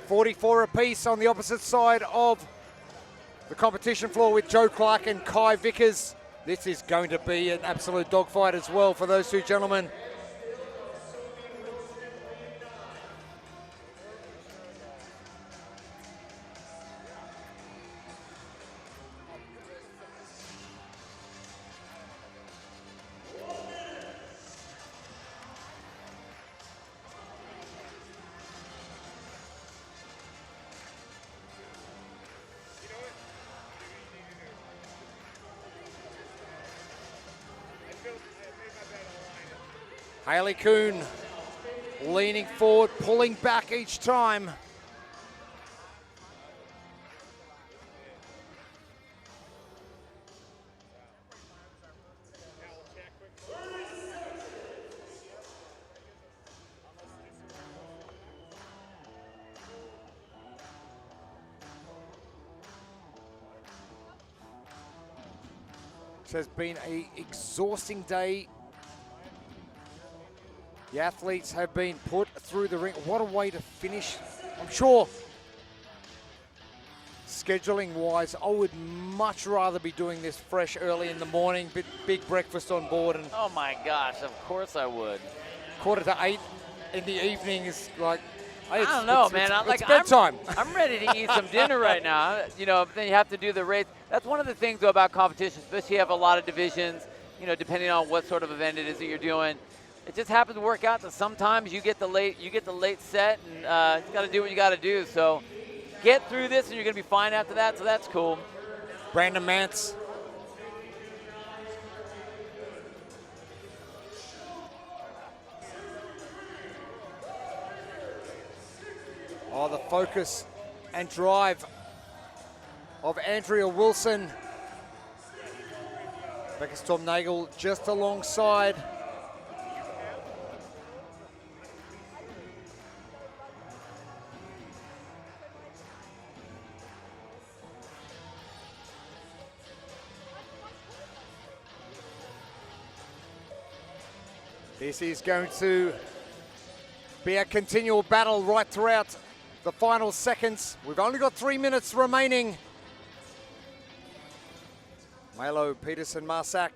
Speaker 1: 44 apiece on the opposite side of the competition floor with Joe Clark and Kai Vickers. This is going to be an absolute dogfight as well for those two gentlemen. Hayley Kuhn leaning forward, pulling back each time. It has been an exhausting day. The athletes have been put through the ring. What a way to finish. I'm sure, scheduling-wise, I would much rather be doing this fresh early in the morning, big breakfast on board. And
Speaker 2: Oh my gosh, of course I would.
Speaker 1: 7:45 in the evening is like,
Speaker 2: I don't know, man.
Speaker 1: It's bedtime.
Speaker 2: I'm ready to eat some dinner right now. You know, but then you have to do the race. That's one of the things, though, about competition, especially you have a lot of divisions, you know, depending on what sort of event it is that you're doing. It just happens to work out that sometimes you get the late set, and you got to do what you got to do. So get through this, and you're going to be fine after that, so that's cool.
Speaker 1: Brandon Mance. Oh, the focus and drive of Andrea Wilson. Becca Storm-Nagel just alongside. This is going to be a continual battle right throughout the final seconds. We've only got 3 minutes remaining. Milo, Peterson, Marsack,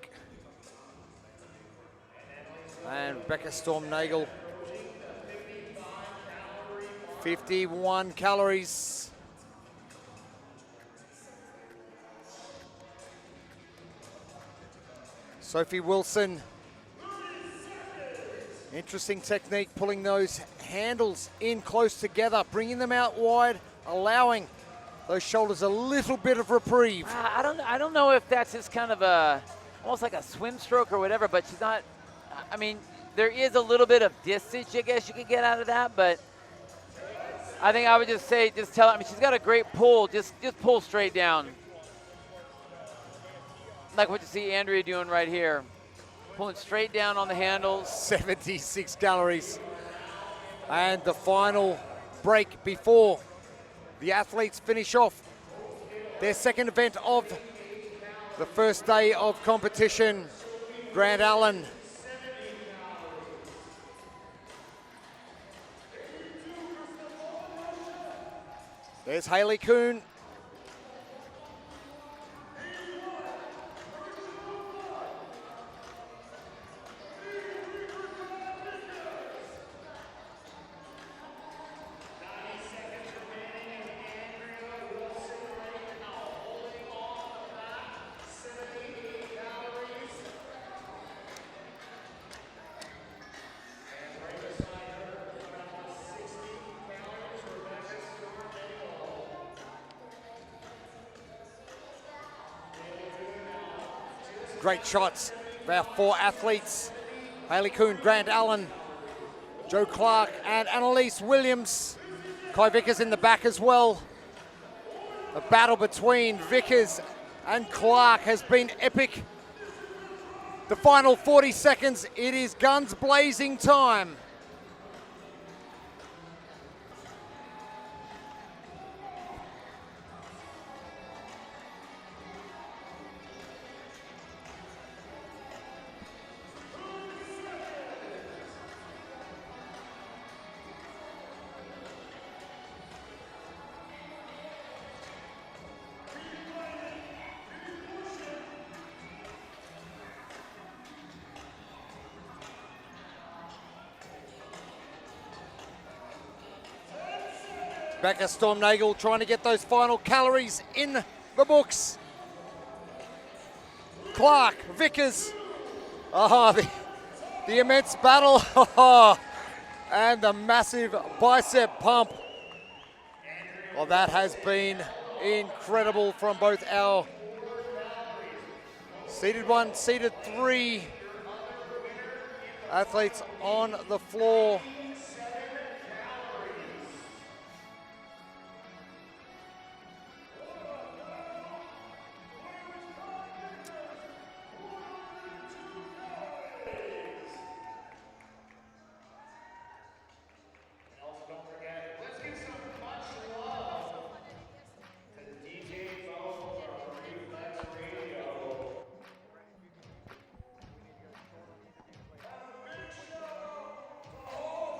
Speaker 1: and Becca Storm-Nagel. 51 calories. Sophie Wilson. Interesting technique, pulling those handles in close together, bringing them out wide, allowing those shoulders a little bit of reprieve.
Speaker 2: I don't know if that's just kind of almost like a swim stroke or whatever, but she's not, I mean, there is a little bit of distance, I guess you could get out of that, but I think I would just say, just tell her, I mean, she's got a great pull, just pull straight down. Like what you see Andrea doing right here. Pulling straight down on the handles.
Speaker 1: 76 calories. And the final break before the athletes finish off their second event of the first day of competition. Grand Allen. There's Hayley Kuhn. Great shots of our 4 athletes. Hayley Kuhn, Grant Allen, Joe Clark, and Annalise Williams. Kai Vickers in the back as well. The battle between Vickers and Clark has been epic. The final 40 seconds, it is guns blazing time. Becca Storm-Nagel trying to get those final calories in the books. Clark, Vickers. The immense battle. And the massive bicep pump. Well, that has been incredible from both our seated 1, seated 3 Athletes on the floor.